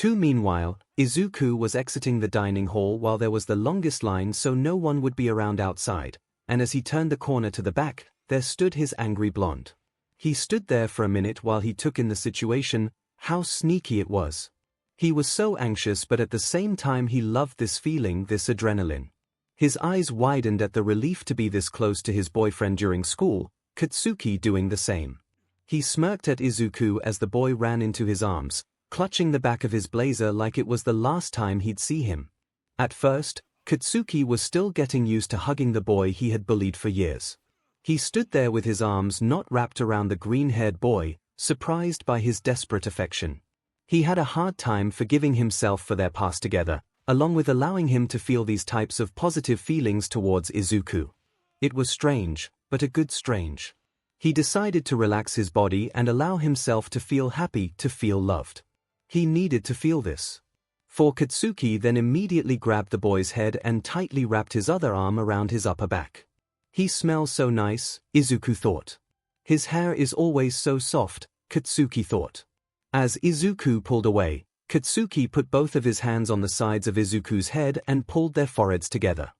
A: Meanwhile, Izuku was exiting the dining hall while there was the longest line so no one would be around outside, and as he turned the corner to the back, there stood his angry blonde. He stood there for a minute while he took in the situation, how sneaky it was. He was so anxious, but at the same time he loved this feeling, this adrenaline. His eyes widened at the relief to be this close to his boyfriend during school, Katsuki doing the same. He smirked at Izuku as the boy ran into his arms, clutching the back of his blazer like it was the last time he'd see him. At first, Katsuki was still getting used to hugging the boy he had bullied for years. He stood there with his arms not wrapped around the green-haired boy, surprised by his desperate affection. He had a hard time forgiving himself for their past together, along with allowing him to feel these types of positive feelings towards Izuku. It was strange, but a good strange. He decided to relax his body and allow himself to feel happy, to feel loved. He needed to feel this. For Katsuki then immediately grabbed the boy's head and tightly wrapped his other arm around his upper back. He smells so nice, Izuku thought. His hair is always so soft, Katsuki thought. As Izuku pulled away, Katsuki put both of his hands on the sides of Izuku's head and pulled their foreheads together.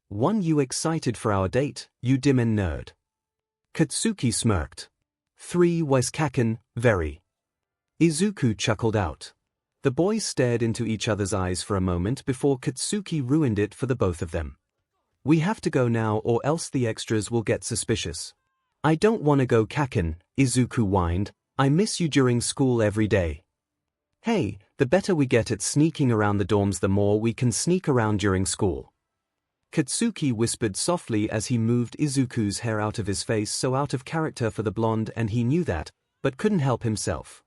A: You excited for our date, you dim and nerd? Katsuki smirked. 𝗲𝗵𝗃𝗃, very. Izuku chuckled out. The boys stared into each other's eyes for a moment before Katsuki ruined it for the both of them. We have to go now or else the extras will get suspicious. I don't want to go kaken, Izuku whined. I miss you during school every day. Hey, the better we get at sneaking around the dorms the more we can sneak around during school. Katsuki whispered softly as he moved Izuku's hair out of his face, so out of character for the blonde, and he knew that, but couldn't help himself.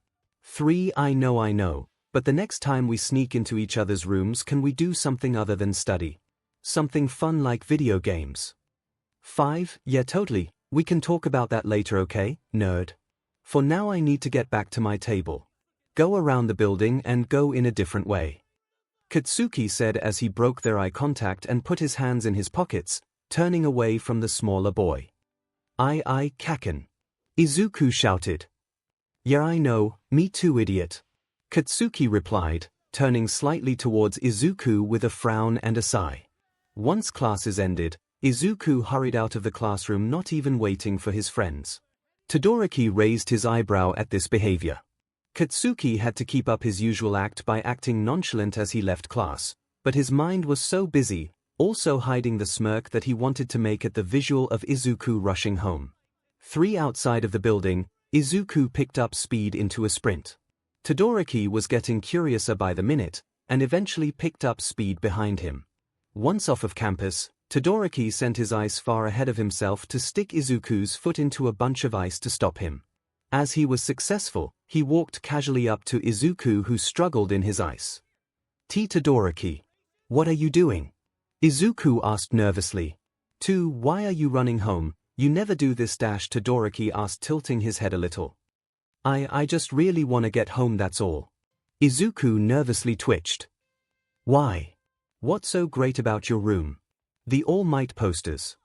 A: I know, but the next time we sneak into each other's rooms, can we do something other than study? Something fun like video games. 5, yeah totally, we can talk about that later, okay, nerd? For now I need to get back to my table. Go around the building and go in a different way. Katsuki said as he broke their eye contact and put his hands in his pockets, turning away from the smaller boy. I kaken. Izuku shouted. Yeah I know, me too idiot. Katsuki replied, turning slightly towards Izuku with a frown and a sigh. Once classes ended, Izuku hurried out of the classroom, not even waiting for his friends. Todoroki raised his eyebrow at this behavior. Katsuki had to keep up his usual act by acting nonchalant as he left class, but his mind was so busy, also hiding the smirk that he wanted to make at the visual of Izuku rushing home. Outside of the building, Izuku picked up speed into a sprint. Todoroki was getting curiouser by the minute, and eventually picked up speed behind him. Once off of campus, Todoroki sent his ice far ahead of himself to stick Izuku's foot into a bunch of ice to stop him. As he was successful, he walked casually up to Izuku, who struggled in his ice. Todoroki. What are you doing? Izuku asked nervously. Why are you running home? You never do this. Todoroki asked, tilting his head a little. I just really want to get home, that's all. Izuku nervously twitched. Why? What's so great about your room? The All Might posters.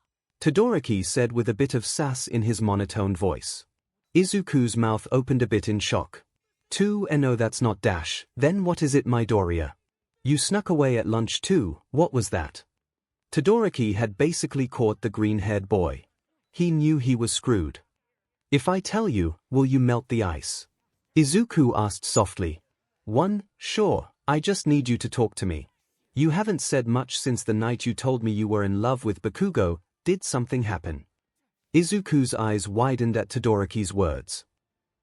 A: Todoroki said with a bit of sass in his monotone voice. Izuku's mouth opened a bit in shock. No, that's not . Then what is it, Midoriya? You snuck away at lunch too, what was that? Todoroki had basically caught the green-haired boy. He knew he was screwed. If I tell you, will you melt the ice? Izuku asked softly. Sure, I just need you to talk to me. You haven't said much since the night you told me you were in love with Bakugo. Did something happen? Izuku's eyes widened at Todoroki's words.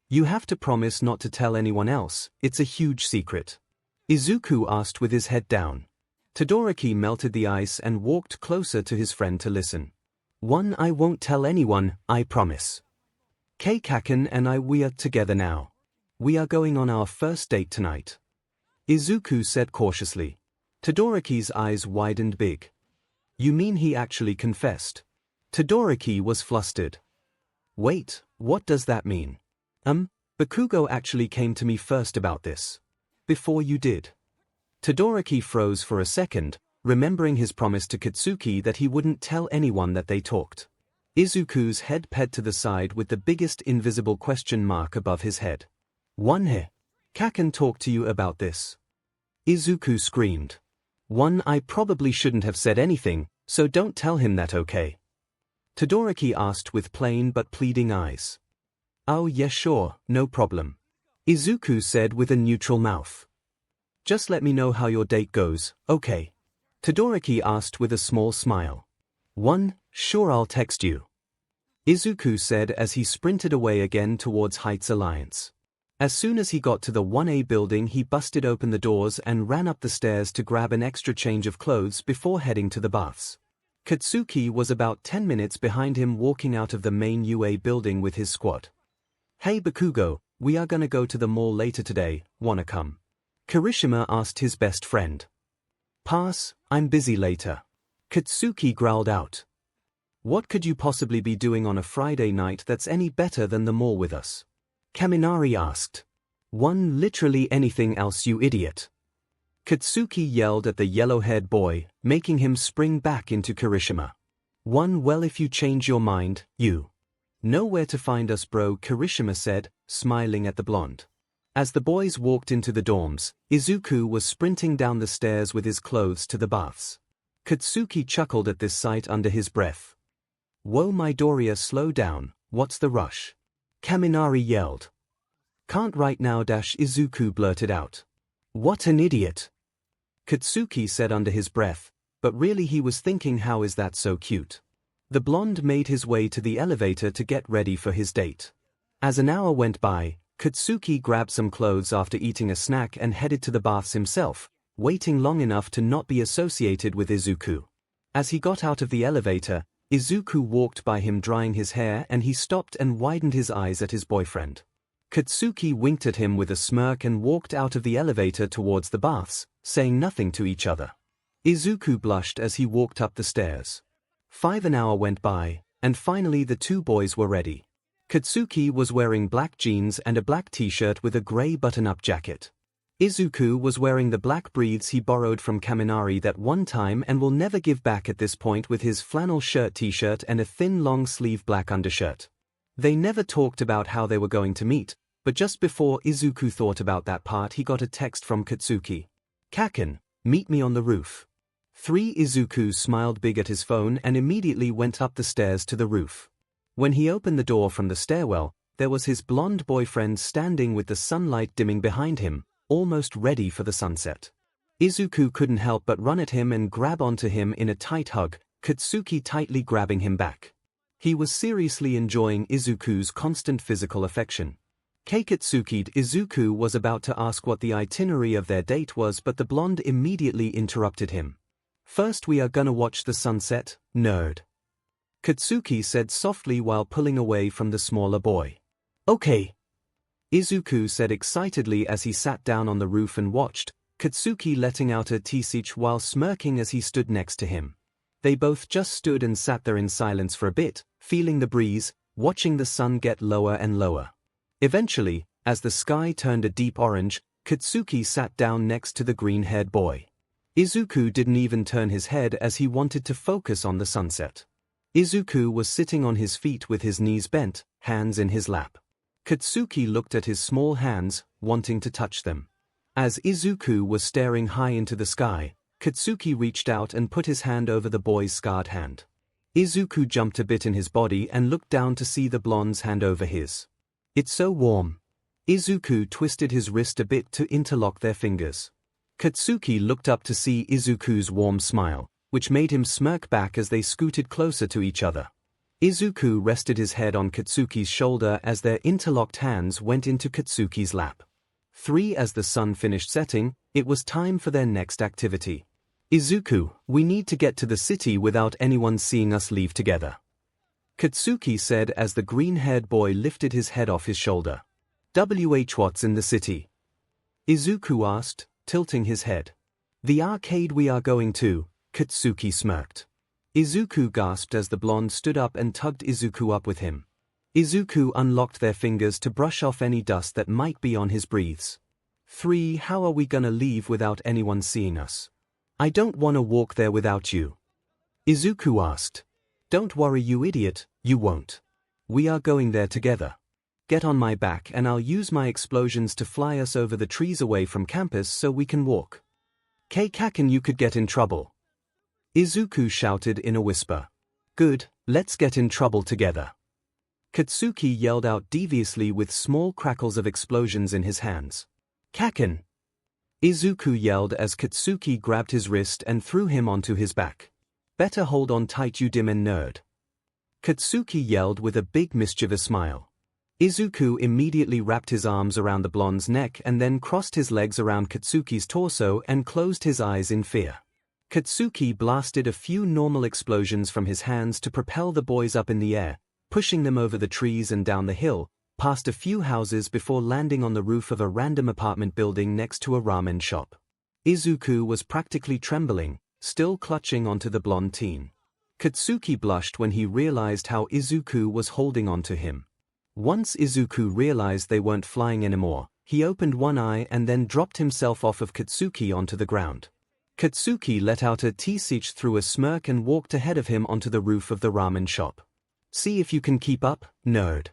A: You have to promise not to tell anyone else, it's a huge secret. Izuku asked with his head down. Todoroki melted the ice and walked closer to his friend to listen. I won't tell anyone, I promise. Kaken and we are together now. We are going on our first date tonight. Izuku said cautiously. Todoroki's eyes widened big. You mean he actually confessed? Todoroki was flustered. Wait, what does that mean? Bakugo actually came to me first about this. Before you did. Todoroki froze for a second, remembering his promise to Katsuki that he wouldn't tell anyone that they talked. Izuku's head ped to the side with the biggest invisible question mark above his head. Kaken talked to you about this? Izuku screamed. I probably shouldn't have said anything, so don't tell him that, okay? Todoroki asked with plain but pleading eyes. Oh yeah sure, no problem. Izuku said with a neutral mouth. Just let me know how your date goes, okay? Todoroki asked with a small smile. Sure, I'll text you. Izuku said as he sprinted away again towards Heights Alliance. As soon as he got to the 1A building, he busted open the doors and ran up the stairs to grab an extra change of clothes before heading to the baths. Katsuki was about 10 minutes behind him, walking out of the main UA building with his squad. Hey Bakugo, we are gonna go to the mall later today, wanna come? Kirishima asked his best friend. Pass, I'm busy later. Katsuki growled out. What could you possibly be doing on a Friday night that's any better than the mall with us? Kaminari asked. One, literally anything else, you idiot. Katsuki yelled at the yellow-haired boy, making him spring back into Kirishima. One, well, if you change your mind, you know where to find us, bro, Kirishima said, smiling at the blonde. As the boys walked into the dorms, Izuku was sprinting down the stairs with his clothes to the baths. Katsuki chuckled at this sight under his breath. Whoa, Midoriya, slow down, what's the rush? Kaminari yelled. Can't right now, Izuku blurted out. What an idiot. Katsuki said under his breath, but really he was thinking, how is that so cute? The blonde made his way to the elevator to get ready for his date. As an hour went by, Katsuki grabbed some clothes after eating a snack and headed to the baths himself, waiting long enough to not be associated with Izuku. As he got out of the elevator, Izuku walked by him drying his hair and he stopped and widened his eyes at his boyfriend. Katsuki winked at him with a smirk and walked out of the elevator towards the baths, saying nothing to each other. Izuku blushed as he walked up the stairs. An hour went by, and finally the two boys were ready. Katsuki was wearing black jeans and a black t-shirt with a gray button-up jacket. Izuku was wearing the black briefs he borrowed from Kaminari that one time and will never give back at this point, with his flannel shirt t-shirt and a thin long-sleeve black undershirt. They never talked about how they were going to meet, but just before Izuku thought about that part, he got a text from Katsuki. Kaken, meet me on the roof. Izuku smiled big at his phone and immediately went up the stairs to the roof. When he opened the door from the stairwell, there was his blonde boyfriend standing with the sunlight dimming behind him, almost ready for the sunset. Izuku couldn't help but run at him and grab onto him in a tight hug, Katsuki tightly grabbing him back. He was seriously enjoying Izuku's constant physical affection. Katsuki. Izuku was about to ask what the itinerary of their date was, but the blonde immediately interrupted him. First, we are gonna watch the sunset, nerd. Katsuki said softly while pulling away from the smaller boy. Okay. Izuku said excitedly as he sat down on the roof and watched, Katsuki letting out a 𝗧𝗵𝗲 while smirking as he stood next to him. They both just stood and sat there in silence for a bit, feeling the breeze, watching the sun get lower and lower. Eventually, as the sky turned a deep orange, Katsuki sat down next to the green-haired boy. Izuku didn't even turn his head as he wanted to focus on the sunset. Izuku was sitting on his feet with his knees bent, hands in his lap. Katsuki looked at his small hands, wanting to touch them. As Izuku was staring high into the sky, Katsuki reached out and put his hand over the boy's scarred hand. Izuku jumped a bit in his body and looked down to see the blonde's hand over his. It's so warm. Izuku twisted his wrist a bit to interlock their fingers. Katsuki looked up to see Izuku's warm smile, which made him smirk back as they scooted closer to each other. Izuku rested his head on Katsuki's shoulder as their interlocked hands went into Katsuki's lap. As the sun finished setting, it was time for their next activity. Izuku, we need to get to the city without anyone seeing us leave together. Katsuki said as the green-haired boy lifted his head off his shoulder. What's in the city? Izuku asked, tilting his head. The arcade we are going to, Katsuki smirked. Izuku gasped as the blonde stood up and tugged Izuku up with him. Izuku unlocked their fingers to brush off any dust that might be on his breathes. How are we gonna leave without anyone seeing us? I don't wanna walk there without you. Izuku asked. Don't worry, you idiot, you won't. We are going there together. Get on my back and I'll use my explosions to fly us over the trees away from campus so we can walk. Kaken, you could get in trouble. Izuku shouted in a whisper. Good, let's get in trouble together. Katsuki yelled out deviously with small crackles of explosions in his hands. Kaken! Izuku yelled as Katsuki grabbed his wrist and threw him onto his back. Better hold on tight, you dim and nerd. Katsuki yelled with a big mischievous smile. Izuku immediately wrapped his arms around the blonde's neck and then crossed his legs around Katsuki's torso and closed his eyes in fear. Katsuki blasted a few normal explosions from his hands to propel the boys up in the air, pushing them over the trees and down the hill, past a few houses before landing on the roof of a random apartment building next to a ramen shop. Izuku was practically trembling, still clutching onto the blonde teen. Katsuki blushed when he realized how Izuku was holding on to him. Once Izuku realized they weren't flying anymore, he opened one eye and then dropped himself off of Katsuki onto the ground. Katsuki let out a 𝗧𝗵𝗲 through a smirk and walked ahead of him onto the roof of the ramen shop. "See if you can keep up, nerd."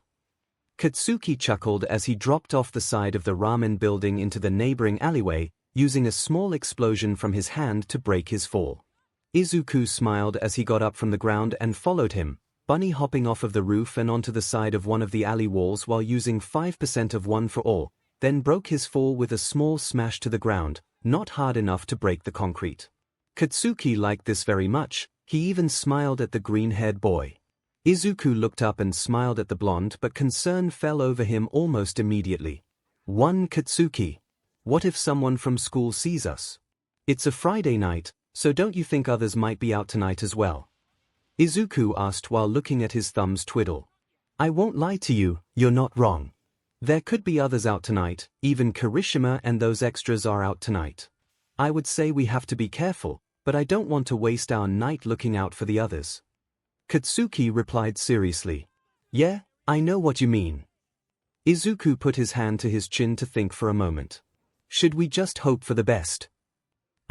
A: Katsuki chuckled as he dropped off the side of the ramen building into the neighboring alleyway, using a small explosion from his hand to break his fall. Izuku smiled as he got up from the ground and followed him, bunny hopping off of the roof and onto the side of one of the alley walls while using 5% of one for all, then broke his fall with a small smash to the ground, not hard enough to break the concrete. Katsuki liked this very much, he even smiled at the green-haired boy. Izuku looked up and smiled at the blonde, but concern fell over him almost immediately. Katsuki. What if someone from school sees us? It's a Friday night, so don't you think others might be out tonight as well? Izuku asked while looking at his thumbs twiddle. I won't lie to you, you're not wrong. There could be others out tonight, even Kirishima and those extras are out tonight. I would say we have to be careful, but I don't want to waste our night looking out for the others. Katsuki replied seriously. Yeah, I know what you mean. Izuku put his hand to his chin to think for a moment. Should we just hope for the best?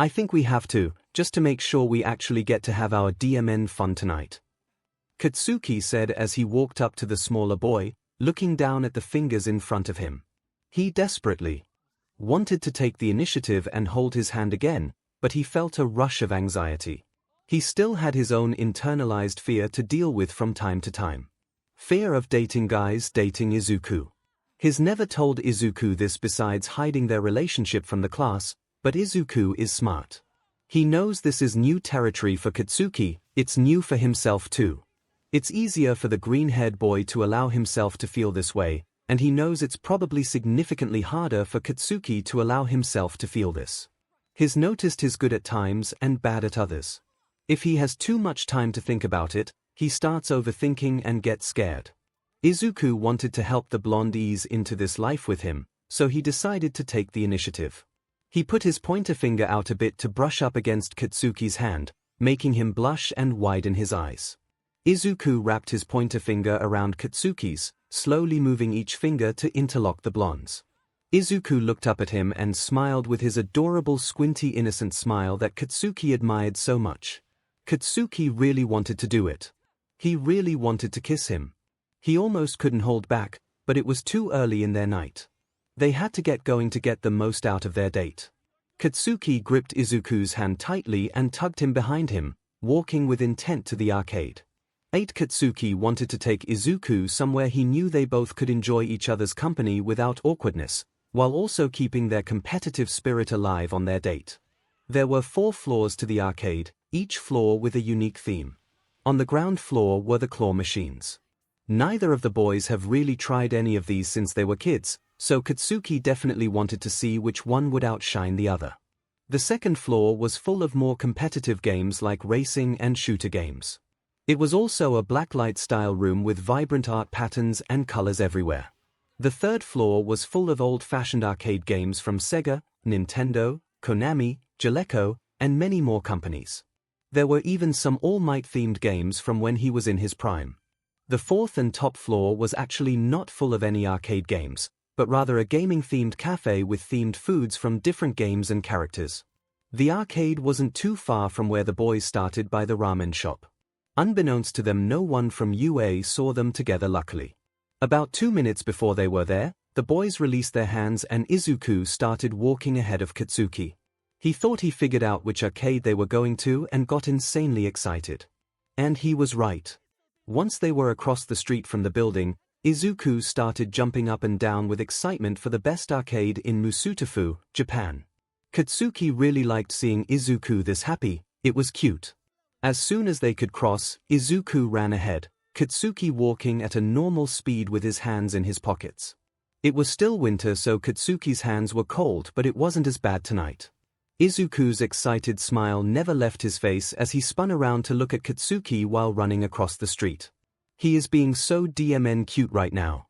A: I think we have to, just to make sure we actually get to have our DMN fun tonight. Katsuki said as he walked up to the smaller boy, looking down at the fingers in front of him. He desperately wanted to take the initiative and hold his hand again, but he felt a rush of anxiety. He still had his own internalized fear to deal with from time to time. Fear of dating guys dating Izuku. He's never told Izuku this besides hiding their relationship from the class, but Izuku is smart. He knows this is new territory for Katsuki, it's new for himself too. It's easier for the green-haired boy to allow himself to feel this way, and he knows it's probably significantly harder for Katsuki to allow himself to feel this. He's noticed he's good at times and bad at others. If he has too much time to think about it, he starts overthinking and gets scared. Izuku wanted to help the blonde ease into this life with him, so he decided to take the initiative. He put his pointer finger out a bit to brush up against Katsuki's hand, making him blush and widen his eyes. Izuku wrapped his pointer finger around Katsuki's, slowly moving each finger to interlock the blondes. Izuku looked up at him and smiled with his adorable squinty innocent smile that Katsuki admired so much. Katsuki really wanted to do it. He really wanted to kiss him. He almost couldn't hold back, but it was too early in their night. They had to get going to get the most out of their date. Katsuki gripped Izuku's hand tightly and tugged him behind him, walking with intent to the arcade. Katsuki wanted to take Izuku somewhere he knew they both could enjoy each other's company without awkwardness, while also keeping their competitive spirit alive on their date. There were 4 floors to the arcade, each floor with a unique theme. On the ground floor were the claw machines. Neither of the boys have really tried any of these since they were kids, so Katsuki definitely wanted to see which one would outshine the other. The second floor was full of more competitive games like racing and shooter games. It was also a blacklight-style room with vibrant art patterns and colors everywhere. The third floor was full of old-fashioned arcade games from Sega, Nintendo, Konami, Jaleco, and many more companies. There were even some All Might-themed games from when he was in his prime. The fourth and top floor was actually not full of any arcade games, but rather a gaming-themed cafe with themed foods from different games and characters. The arcade wasn't too far from where the boys started by the ramen shop. Unbeknownst to them, no one from UA saw them together luckily. About 2 minutes before they were there, the boys released their hands and Izuku started walking ahead of Katsuki. He thought he figured out which arcade they were going to and got insanely excited. And he was right. Once they were across the street from the building, Izuku started jumping up and down with excitement for the best arcade in Musutofu, Japan. Katsuki really liked seeing Izuku this happy, it was cute. As soon as they could cross, Izuku ran ahead, Katsuki walking at a normal speed with his hands in his pockets. It was still winter, so Katsuki's hands were cold, but it wasn't as bad tonight. Izuku's excited smile never left his face as he spun around to look at Katsuki while running across the street. He is being so DMN cute right now.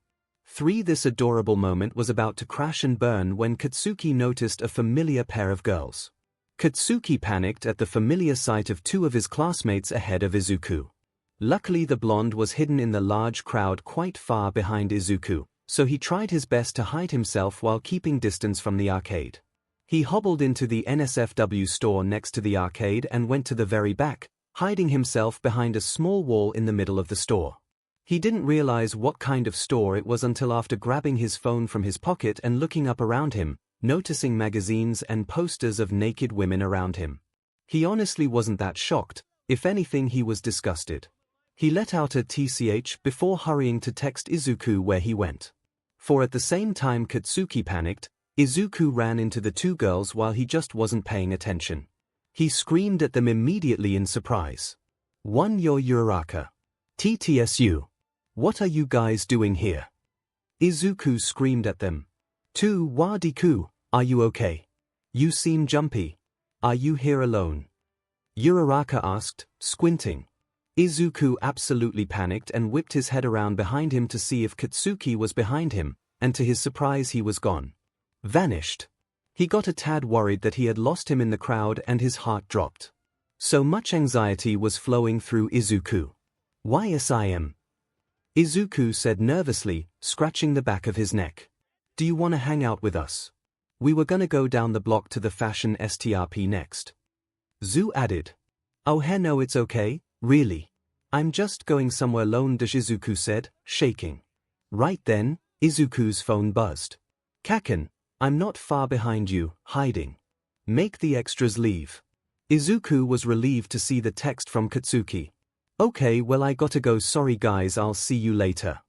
A: This adorable moment was about to crash and burn when Katsuki noticed a familiar pair of girls. Katsuki panicked at the familiar sight of two of his classmates ahead of Izuku. Luckily the blonde was hidden in the large crowd quite far behind Izuku, so he tried his best to hide himself while keeping distance from the arcade. He hobbled into the NSFW store next to the arcade and went to the very back, hiding himself behind a small wall in the middle of the store. He didn't realize what kind of store it was until after grabbing his phone from his pocket and looking up around him, noticing magazines and posters of naked women around him. He honestly wasn't that shocked. If anything, he was disgusted. He let out a tch before hurrying to text Izuku where he went. For at the same time Katsuki panicked, Izuku ran into the two girls while he just wasn't paying attention. He screamed at them immediately in surprise. 1. Your 𝗎𝗓𝗏. TTSU. What are you guys doing here? Izuku screamed at them. 2. 𝗬𝗲𝗏. Are you okay? You seem jumpy. Are you here alone? 𝗎𝗓𝗏 asked, squinting. Izuku absolutely panicked and whipped his head around behind him to see if Katsuki was behind him, and to his surprise he was gone. Vanished. He got a tad worried that he had lost him in the crowd and his heart dropped. So much anxiety was flowing through Izuku. 𝗬𝗲𝗏. Izuku said nervously, scratching the back of his neck. Do you want to hang out with us? We were gonna go down the block to the fashion STRP next. Zu added. Oh no, it's okay, really. I'm just going somewhere alone, Izuku said, shaking. Right then, Izuku's phone buzzed. Kaken, I'm not far behind you, hiding. Make the extras leave. Izuku was relieved to see the text from Katsuki. Okay, well I gotta go, sorry guys, I'll see you later.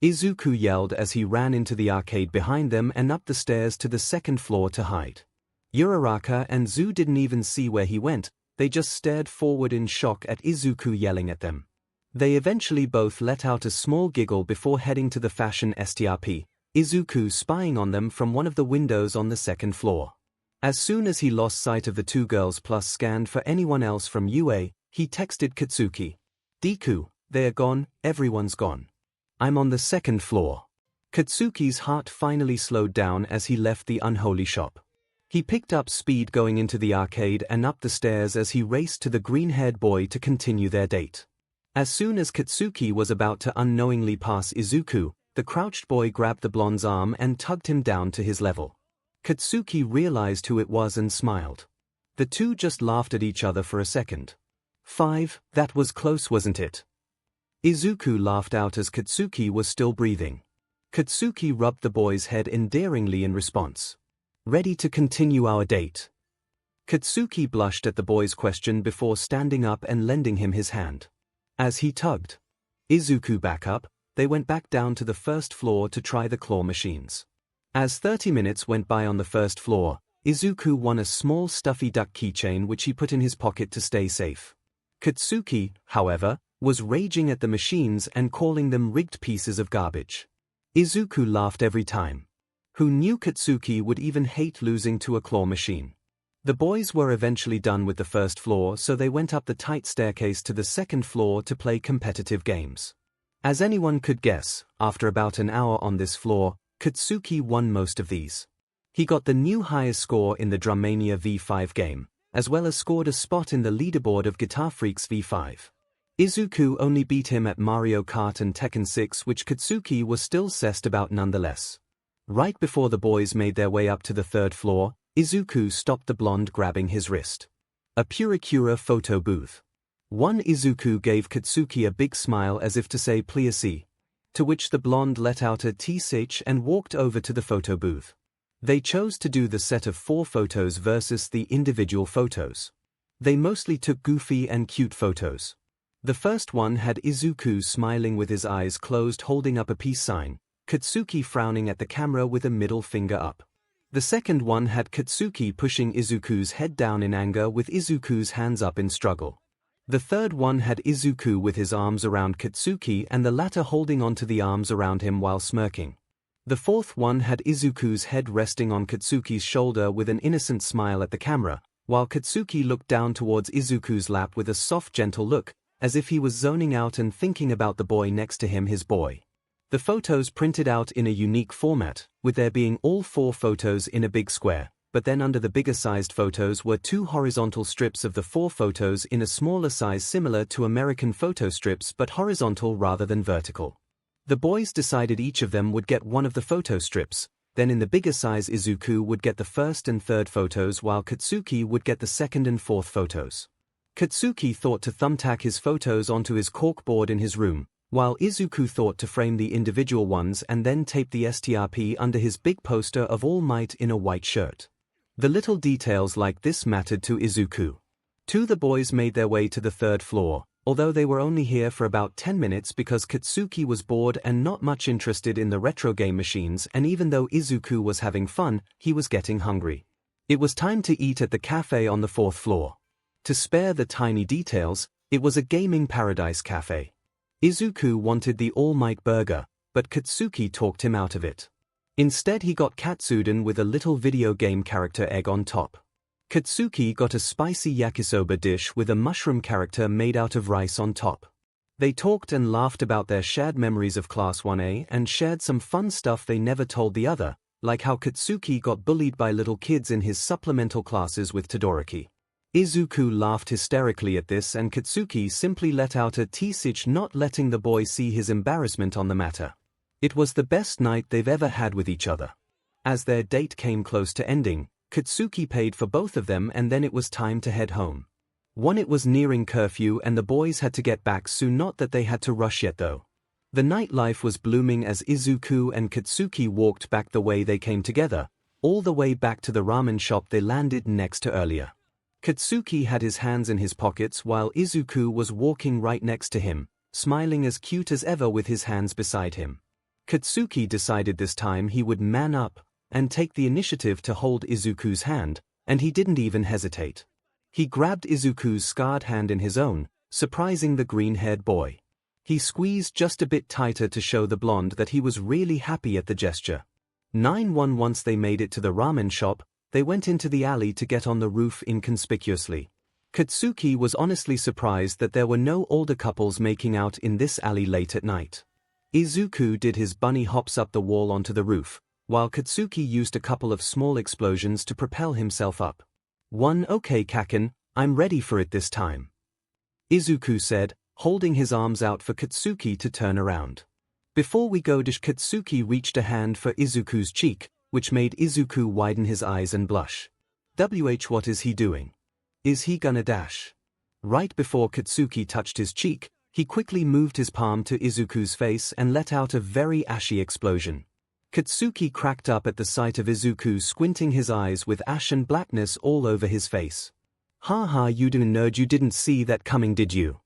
A: Izuku yelled as he ran into the arcade behind them and up the stairs to the second floor to hide. 𝗎𝗓𝗏 and Zu didn't even see where he went, they just stared forward in shock at Izuku yelling at them. They eventually both let out a small giggle before heading to the fashion STRP, Izuku spying on them from one of the windows on the second floor. As soon as he lost sight of the two girls plus scanned for anyone else from UA, he texted Katsuki. Deku, they're gone, everyone's gone. I'm on the second floor. Katsuki's heart finally slowed down as he left the unholy shop. He picked up speed going into the arcade and up the stairs as he raced to the green-haired boy to continue their date. As soon as Katsuki was about to unknowingly pass Izuku, the crouched boy grabbed the blonde's arm and tugged him down to his level. Katsuki realized who it was and smiled. The two just laughed at each other for a second. 5. That was close, wasn't it? Izuku laughed out as Katsuki was still breathing. Katsuki rubbed the boy's head endearingly in response. Ready to continue our date? Katsuki blushed at the boy's question before standing up and lending him his hand. As he tugged Izuku back up, they went back down to the first floor to try the claw machines. As 30 minutes went by on the first floor, Izuku won a small stuffy duck keychain which he put in his pocket to stay safe. Katsuki, however, was raging at the machines and calling them rigged pieces of garbage. Izuku laughed every time. Who knew Katsuki would even hate losing to a claw machine? The boys were eventually done with the first floor, so they went up the tight staircase to the second floor to play competitive games. As anyone could guess, after about an hour on this floor, Katsuki won most of these. He got the new highest score in the 𝗵𝗲𝗍 V5 game, as well as scored a spot in the leaderboard of 𝗬𝗏𝗏𝗏 V5. Izuku only beat him at Mario Kart and Tekken 6, which Katsuki was still cessed about nonetheless. Right before the boys made their way up to the third floor, Izuku stopped the blonde grabbing his wrist. A 𝗎𝗓𝗎 photo booth. 1. Izuku gave Katsuki a big smile as if to say please see, to which the blonde let out a tch and walked over to the photo booth. They chose to do the set of 4 photos versus the individual photos. They mostly took goofy and cute photos. The first one had Izuku smiling with his eyes closed holding up a peace sign, Katsuki frowning at the camera with a middle finger up. The second one had Katsuki pushing Izuku's head down in anger with Izuku's hands up in struggle. The third one had Izuku with his arms around Katsuki and the latter holding onto the arms around him while smirking. The fourth one had Izuku's head resting on Katsuki's shoulder with an innocent smile at the camera, while Katsuki looked down towards Izuku's lap with a soft gentle look, as if he was zoning out and thinking about the boy next to him, his boy. The photos printed out in a unique format, with there being all 4 photos in a big square, but then under the bigger-sized photos were 2 horizontal strips of the 4 photos in a smaller size similar to American photo strips but horizontal rather than vertical. The boys decided each of them would get one of the photo strips, then in the bigger size Izuku would get the first and third photos while Katsuki would get the second and fourth photos. Katsuki thought to thumbtack his photos onto his corkboard in his room, while Izuku thought to frame the individual ones and then tape the 𝗧𝗵𝗲 under his big poster of All Might in a white shirt. The little details like this mattered to Izuku. The boys made their way to the 3rd floor, although they were only here for about 10 minutes because Katsuki was bored and not much interested in the retro game machines, and even though Izuku was having fun, he was getting hungry. It was time to eat at the cafe on the 4th floor. To spare the tiny details, it was a gaming paradise cafe. Izuku wanted the All Might burger, but Katsuki talked him out of it. Instead he got katsudon with a little video game character egg on top. Katsuki got a spicy yakisoba dish with a mushroom character made out of rice on top. They talked and laughed about their shared memories of Class 1A and shared some fun stuff they never told the other, like how Katsuki got bullied by little kids in his supplemental classes with Todoroki. Izuku laughed hysterically at this and Katsuki simply let out a 𝗧𝗵𝗲, not letting the boy see his embarrassment on the matter. It was the best night they've ever had with each other. As their date came close to ending, Katsuki paid for both of them and then it was time to head home. It was nearing curfew and the boys had to get back soon, not that they had to rush yet though. The nightlife was blooming as Izuku and Katsuki walked back the way they came together, all the way back to the ramen shop they landed next to earlier. Katsuki had his hands in his pockets while Izuku was walking right next to him, smiling as cute as ever with his hands beside him. Katsuki decided this time he would man up and take the initiative to hold Izuku's hand, and he didn't even hesitate. He grabbed Izuku's scarred hand in his own, surprising the green-haired boy. He squeezed just a bit tighter to show the blonde that he was really happy at the gesture. Once they made it to the ramen shop, they went into the alley to get on the roof inconspicuously. Katsuki was honestly surprised that there were no older couples making out in this alley late at night. Izuku did his bunny hops up the wall onto the roof, while Katsuki used a couple of small explosions to propel himself up. Okay Kaken, I'm ready for it this time," Izuku said, holding his arms out for Katsuki to turn around. Before we go, Katsuki reached a hand for Izuku's cheek, which made Izuku widen his eyes and blush. What is he doing? Is he gonna dash? Right before Katsuki touched his cheek, he quickly moved his palm to Izuku's face and let out a very ashy explosion. Katsuki cracked up at the sight of Izuku squinting his eyes with ash and blackness all over his face. "Ha, you nerd, you didn't see that coming, did you?"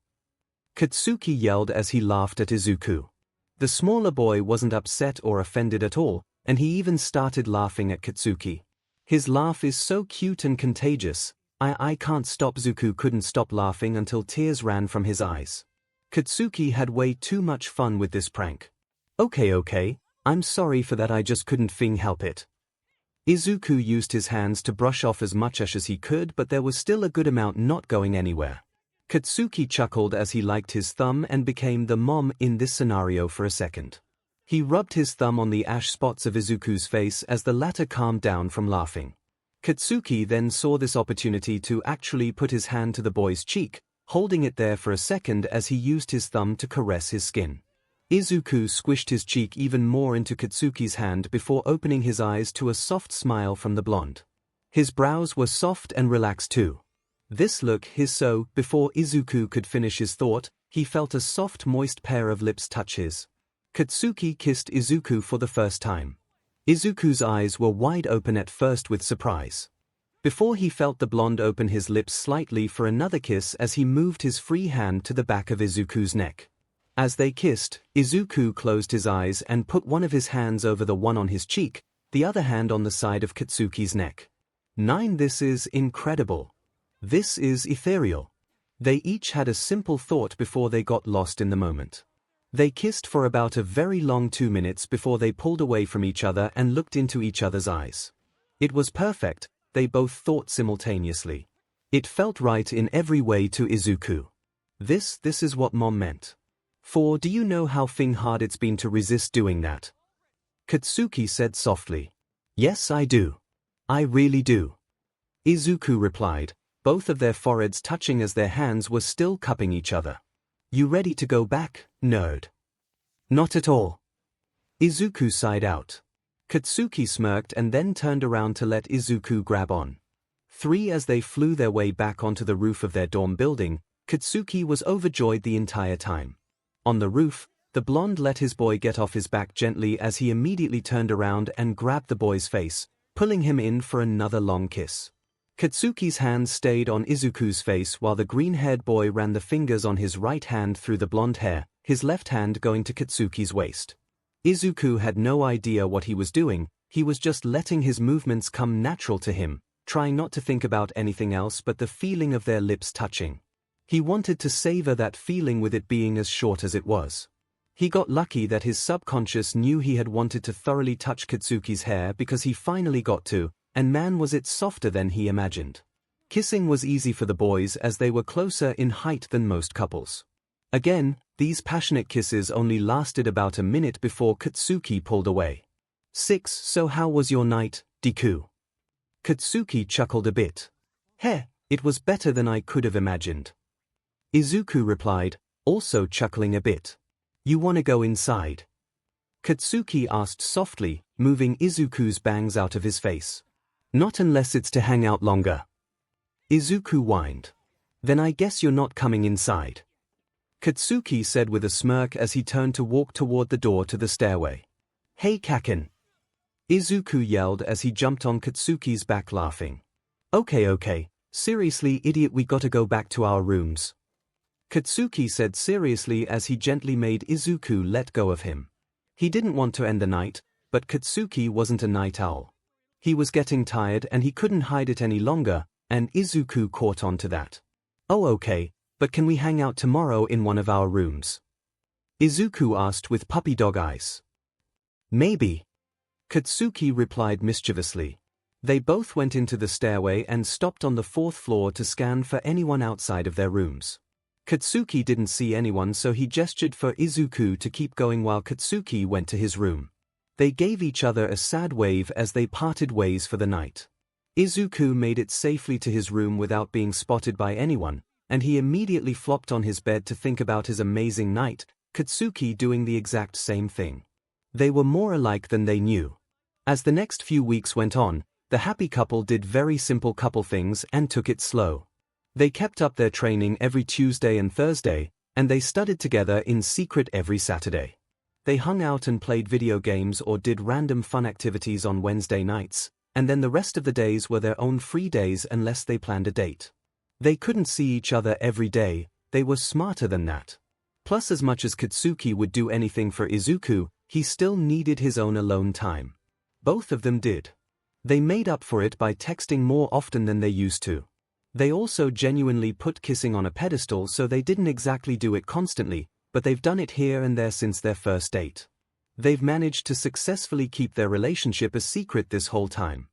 A: Katsuki yelled as he laughed at Izuku. The smaller boy wasn't upset or offended at all, and he even started laughing at Katsuki. His laugh is so cute and contagious. I can't stop. Izuku couldn't stop laughing until tears ran from his eyes. Katsuki had way too much fun with this prank. Okay, I'm sorry for that, I just couldn't help it. Izuku used his hands to brush off as much ash as he could, but there was still a good amount not going anywhere. Katsuki chuckled as he liked his thumb and became the mom in this scenario for a second. He rubbed his thumb on the ash spots of Izuku's face as the latter calmed down from laughing. Katsuki then saw this opportunity to actually put his hand to the boy's cheek, holding it there for a second as he used his thumb to caress his skin. Izuku squished his cheek even more into Katsuki's hand before opening his eyes to a soft smile from the blonde. His brows were soft and relaxed too. This look before Izuku could finish his thought, he felt a soft moist pair of lips touch his. Katsuki kissed Izuku for the first time. Izuku's eyes were wide open at first with surprise. Before he felt the blonde open his lips slightly for another kiss as he moved his free hand to the back of Izuku's neck. As they kissed, Izuku closed his eyes and put one of his hands over the one on his cheek, the other hand on the side of Katsuki's neck. This is incredible. This is ethereal. They each had a simple thought before they got lost in the moment. They kissed for about a very long 2 minutes before they pulled away from each other and looked into each other's eyes. It was perfect, they both thought simultaneously. It felt right in every way to Izuku. This is what mom meant. Do you know how hard it's been to resist doing that? Katsuki said softly. Yes, I do. I really do. Izuku replied, both of their foreheads touching as their hands were still cupping each other. You ready to go back, nerd? Not at all. Izuku sighed out. Katsuki smirked and then turned around to let Izuku grab on. As they flew their way back onto the roof of their dorm building, Katsuki was overjoyed the entire time. On the roof, the blonde let his boy get off his back gently as he immediately turned around and grabbed the boy's face, pulling him in for another long kiss. Katsuki's hands stayed on Izuku's face while the green-haired boy ran the fingers on his right hand through the blonde hair, his left hand going to Katsuki's waist. Izuku had no idea what he was doing, he was just letting his movements come natural to him, trying not to think about anything else but the feeling of their lips touching. He wanted to savor that feeling with it being as short as it was. He got lucky that his subconscious knew he had wanted to thoroughly touch Katsuki's hair because he finally got to, and man was it softer than he imagined. Kissing was easy for the boys as they were closer in height than most couples. Again, these passionate kisses only lasted about a minute before Katsuki pulled away. 6. So how was your night, Deku? Katsuki chuckled a bit. Heh, it was better than I could have imagined. Izuku replied, also chuckling a bit. You wanna go inside? Katsuki asked softly, moving Izuku's bangs out of his face. Not unless it's to hang out longer. Izuku whined. Then I guess you're not coming inside. Katsuki said with a smirk as he turned to walk toward the door to the stairway. Hey Kaken! Izuku yelled as he jumped on Katsuki's back laughing. Okay, seriously idiot, we gotta go back to our rooms. Katsuki said seriously as he gently made Izuku let go of him. He didn't want to end the night, but Katsuki wasn't a night owl. He was getting tired and he couldn't hide it any longer, and Izuku caught on to that. Oh okay, but can we hang out tomorrow in one of our rooms? Izuku asked with puppy dog eyes. Maybe. Katsuki replied mischievously. They both went into the stairway and stopped on the 4th floor to scan for anyone outside of their rooms. Katsuki didn't see anyone, so he gestured for Izuku to keep going while Katsuki went to his room. They gave each other a sad wave as they parted ways for the night. Izuku made it safely to his room without being spotted by anyone, and he immediately flopped on his bed to think about his amazing night, Katsuki doing the exact same thing. They were more alike than they knew. As the next few weeks went on, the happy couple did very simple couple things and took it slow. They kept up their training every Tuesday and Thursday, and they studied together in secret every Saturday. They hung out and played video games or did random fun activities on Wednesday nights, and then the rest of the days were their own free days unless they planned a date. They couldn't see each other every day, they were smarter than that. Plus, as much as Katsuki would do anything for Izuku, he still needed his own alone time. Both of them did. They made up for it by texting more often than they used to. They also genuinely put kissing on a pedestal, so they didn't exactly do it constantly, but they've done it here and there since their first date. They've managed to successfully keep their relationship a secret this whole time.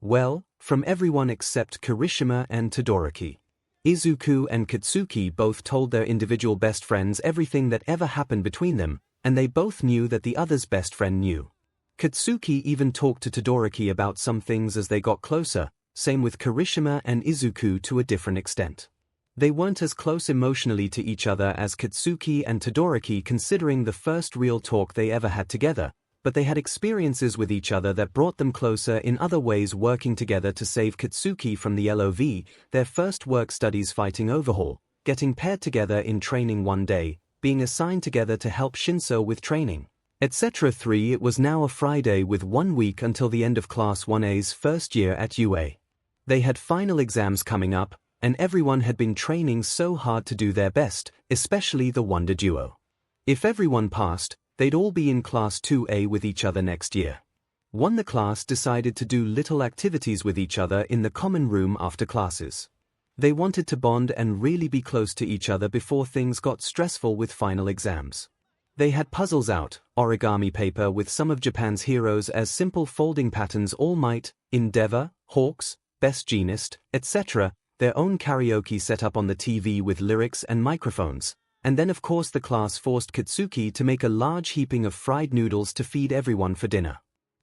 A: Well, from everyone except Kirishima and Todoroki. Izuku and Katsuki both told their individual best friends everything that ever happened between them, and they both knew that the other's best friend knew. Katsuki even talked to Todoroki about some things as they got closer, same with Kirishima and Izuku to a different extent. They weren't as close emotionally to each other as Katsuki and Todoroki, considering the first real talk they ever had together, but they had experiences with each other that brought them closer in other ways, working together to save Katsuki from the LOV, their first work studies fighting overhaul, getting paired together in training one day, being assigned together to help Shinso with training, etc. 3. It was now a Friday with 1 week until the end of Class 1A's first year at UA. They had final exams coming up, and everyone had been training so hard to do their best, especially the Wonder Duo. If everyone passed, they'd all be in Class 2A with each other next year. The class decided to do little activities with each other in the common room after classes. They wanted to bond and really be close to each other before things got stressful with final exams. They had puzzles out, origami paper with some of Japan's heroes as simple folding patterns: All Might, Endeavor, Hawks, Best Jeanist, etc., their own karaoke set up on the TV with lyrics and microphones, and then of course the class forced Katsuki to make a large heaping of fried noodles to feed everyone for dinner.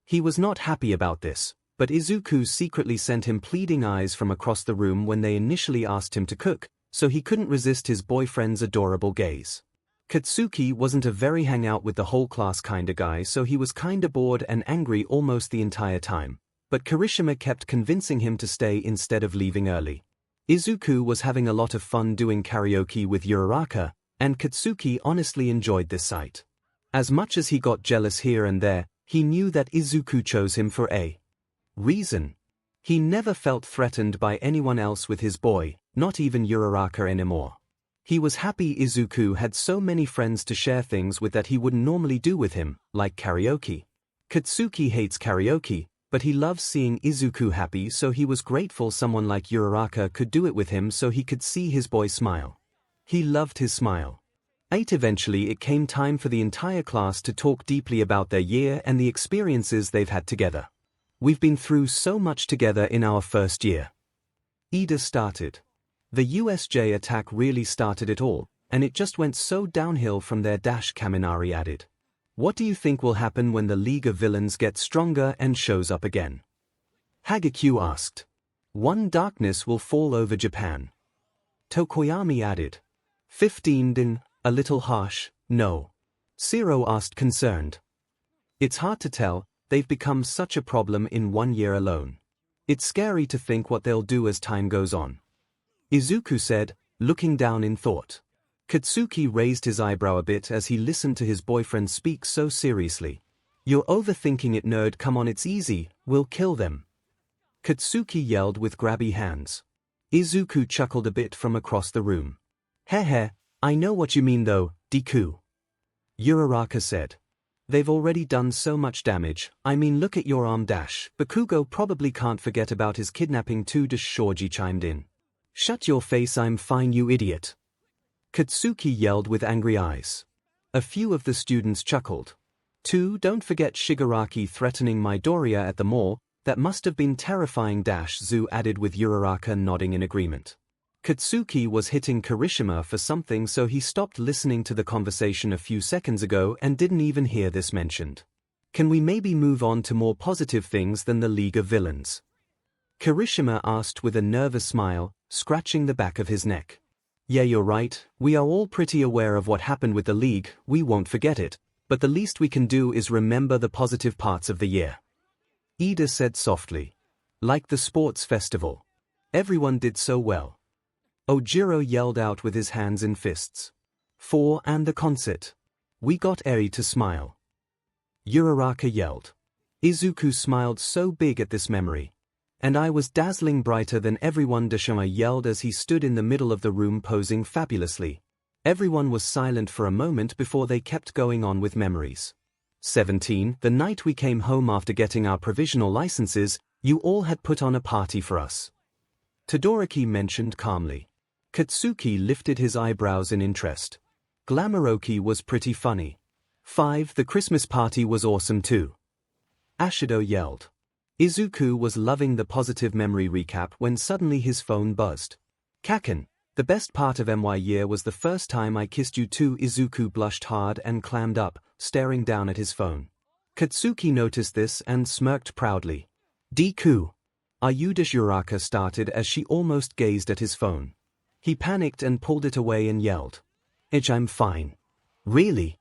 A: He was not happy about this, but Izuku secretly sent him pleading eyes from across the room when they initially asked him to cook, so he couldn't resist his boyfriend's adorable gaze. Katsuki wasn't a very hang out with the whole class kinda guy, so he was kinda bored and angry almost the entire time, but 𝗵𝗃 kept convincing him to stay instead of leaving early. Izuku was having a lot of fun doing karaoke with 𝗎𝗓𝗏, and Katsuki honestly enjoyed this sight. As much as he got jealous here and there, he knew that Izuku chose him for a reason. He never felt threatened by anyone else with his boy, not even 𝗎𝗓𝗏 anymore. He was happy Izuku had so many friends to share things with that he wouldn't normally do with him, like karaoke. Katsuki hates karaoke, but he loves seeing Izuku happy, so he was grateful someone like 𝗎𝗓𝗏 could do it with him so he could see his boy smile. He loved his smile. Eventually it came time for the entire class to talk deeply about their year and the experiences they've had together. We've been through so much together in our first year. Ida started. The USJ attack really started it all, and it just went so downhill from there. Kaminari added. What do you think will happen when the League of Villains gets stronger and shows up again? Hagakure asked. One darkness will fall over Japan. Tokoyami added. 15 din, a little harsh, no. Zero asked concerned. It's hard to tell, they've become such a problem in 1 year alone. It's scary to think what they'll do as time goes on. Izuku said, looking down in thought. Katsuki raised his eyebrow a bit as he listened to his boyfriend speak so seriously. You're overthinking it, nerd, come on, it's easy, we'll kill them. Katsuki yelled with grabby hands. Izuku chuckled a bit from across the room. Heh, I know what you mean though, Deku. 𝗎𝗓𝗏 said. They've already done so much damage, I mean look at your arm. Bakugo probably can't forget about his kidnapping too. Shoji chimed in. Shut your face, I'm fine, you idiot. Katsuki yelled with angry eyes. A few of the students chuckled. Don't forget Shigaraki threatening Midoriya at the mall, that must have been terrifying. Zu added with 𝗎𝗓𝗏 nodding in agreement. Katsuki was hitting 𝗵𝗃 for something, so he stopped listening to the conversation a few seconds ago and didn't even hear this mentioned. Can we maybe move on to more positive things than the League of Villains? 𝗵𝗃 asked with a nervous smile, scratching the back of his neck. Yeah, you're right, we are all pretty aware of what happened with the League, we won't forget it, but the least we can do is remember the positive parts of the year. Ida said softly. Like the sports festival. Everyone did so well. Ojiro yelled out with his hands in fists. And the concert. We got Eri to smile. 𝗎𝗓𝗏 yelled. Izuku smiled so big at this memory. And I was dazzling brighter than everyone. Deshima yelled as he stood in the middle of the room posing fabulously. Everyone was silent for a moment before they kept going on with memories. 17. The night we came home after getting our provisional licenses, you all had put on a party for us. Todoroki mentioned calmly. Katsuki lifted his eyebrows in interest. Glamouroki was pretty funny. 5. The Christmas party was awesome too. Ashido yelled. Izuku was loving the positive memory recap when suddenly his phone buzzed. Kaken, the best part of my year was the first time I kissed you too. Izuku blushed hard and clammed up, staring down at his phone. Katsuki noticed this and smirked proudly. Deku. Are you? 𝗎𝗓𝗏 started as she almost gazed at his phone. He panicked and pulled it away and yelled. I'm fine. Really?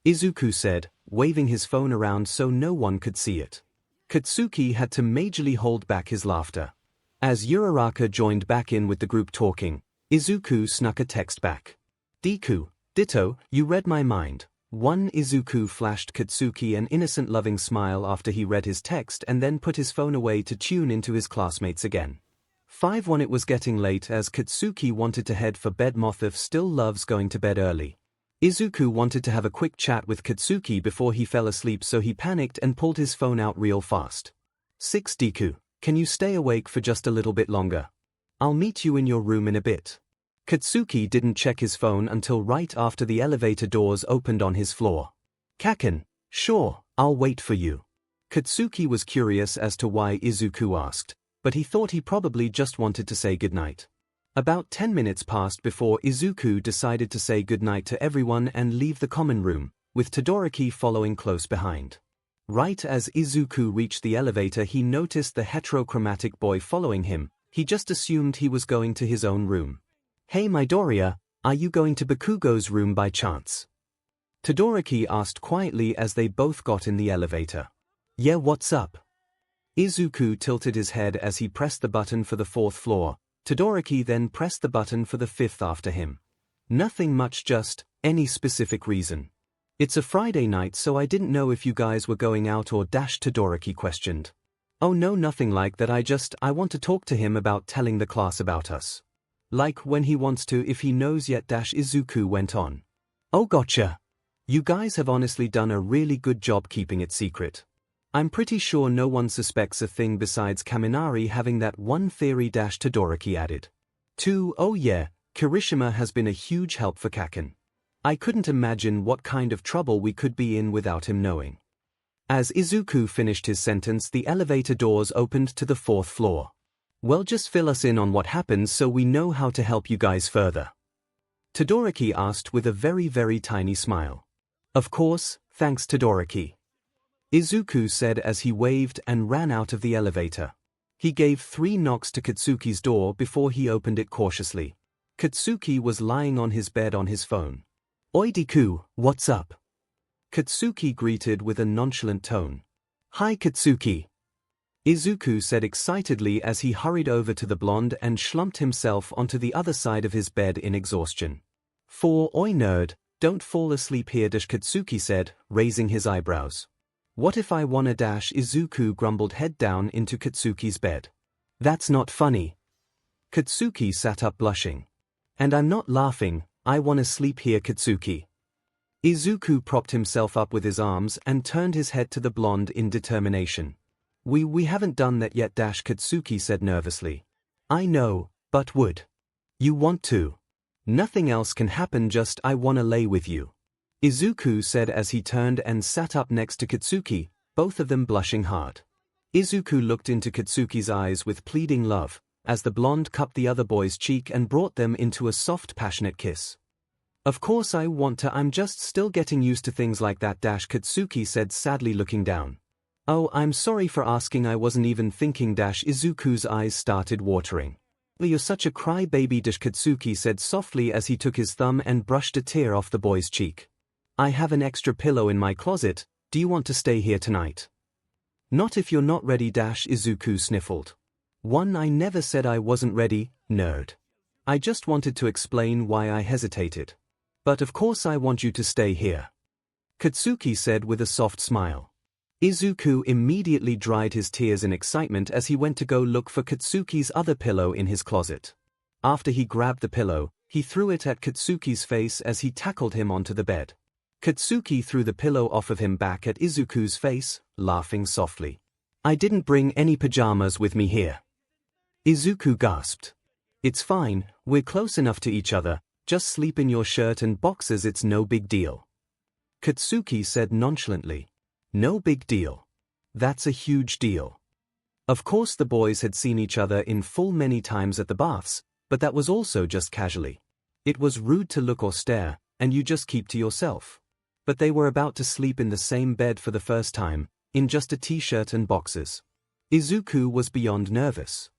A: Izuku said, waving his phone around so no one could see it. Katsuki had to majorly hold back his laughter. As 𝗎𝗓𝗏 joined back in with the group talking, Izuku snuck a text back. Deku, ditto, you read my mind. 1. Izuku flashed Katsuki an innocent loving smile after he read his text and then put his phone away to tune into his classmates again. 5. When it was getting late as Katsuki wanted to head for bed. 𝗵𝗃 still loves going to bed early. Izuku wanted to have a quick chat with Katsuki before he fell asleep, so he panicked and pulled his phone out real fast. 6. Deku, can you stay awake for just a little bit longer? I'll meet you in your room in a bit. Katsuki didn't check his phone until right after the elevator doors opened on his floor. Kaken, sure, I'll wait for you. Katsuki was curious as to why Izuku asked, but he thought he probably just wanted to say goodnight. About 10 minutes passed before Izuku decided to say goodnight to everyone and leave the common room, with Todoroki following close behind. Right as Izuku reached the elevator, he noticed the heterochromatic boy following him. He just assumed he was going to his own room. "Hey Midoriya, are you going to Bakugo's room by chance?" Todoroki asked quietly as they both got in the elevator. "Yeah, what's up?" Izuku tilted his head as he pressed the button for the 4th floor. Todoroki then pressed the button for the 5th after him. "Nothing much, just, any specific reason?" "It's a Friday night, so I didn't know if you guys were going out or Todoroki questioned. "Oh no, nothing like that, I want to talk to him about telling the class about us." "Like when he wants to, if he knows yet." Izuku went on. "Oh gotcha. You guys have honestly done a really good job keeping it secret. I'm pretty sure no one suspects a thing besides Kaminari having that one theory." Todoroki added. "Oh yeah, Kirishima has been a huge help for Kaken. I couldn't imagine what kind of trouble we could be in without him knowing." As Izuku finished his sentence, the elevator doors opened to the 4th floor. "Well, just fill us in on what happens so we know how to help you guys further," Todoroki asked with a very tiny smile. "Of course, thanks Todoroki," Izuku said as he waved and ran out of the elevator. He gave 3 knocks to Katsuki's door before he opened it cautiously. Katsuki was lying on his bed on his phone. "Oi Deku, what's up?" Katsuki greeted with a nonchalant tone. "Hi Katsuki," Izuku said excitedly as he hurried over to the blonde and slumped himself onto the other side of his bed in exhaustion. Oi nerd, don't fall asleep here," Katsuki said, raising his eyebrows. "What if I wanna?" Izuku grumbled, head down into Katsuki's bed. "That's not funny." Katsuki sat up blushing. "And I'm not laughing, I wanna sleep here Katsuki." Izuku propped himself up with his arms and turned his head to the blonde in determination. We haven't done that yet," Katsuki said nervously. "I know, but would you want to? Nothing else can happen, just I wanna lay with you," Izuku said as he turned and sat up next to Katsuki, both of them blushing hard. Izuku looked into Katsuki's eyes with pleading love, as the blonde cupped the other boy's cheek and brought them into a soft, passionate kiss. "Of course I want to, I'm just still getting used to things like that," Katsuki said sadly, looking down. "Oh, I'm sorry for asking, I wasn't even thinking." Izuku's eyes started watering. "You're such a crybaby," Katsuki said softly as he took his thumb and brushed a tear off the boy's cheek. "I have an extra pillow in my closet, do you want to stay here tonight?" "Not if you're not ready." Izuku sniffled. I never said I wasn't ready, nerd. I just wanted to explain why I hesitated. But of course I want you to stay here," Katsuki said with a soft smile. Izuku immediately dried his tears in excitement as he went to go look for Katsuki's other pillow in his closet. After he grabbed the pillow, he threw it at Katsuki's face as he tackled him onto the bed. Katsuki threw the pillow off of him back at Izuku's face, laughing softly. "I didn't bring any pajamas with me here," Izuku gasped. "It's fine, we're close enough to each other, just sleep in your shirt and boxers, it's no big deal," Katsuki said nonchalantly. "No big deal. That's a huge deal." Of course the boys had seen each other in full many times at the baths, but that was also just casually. It was rude to look or stare, and you just keep to yourself. But they were about to sleep in the same bed for the first time, in just a t-shirt and boxers. Izuku was beyond nervous.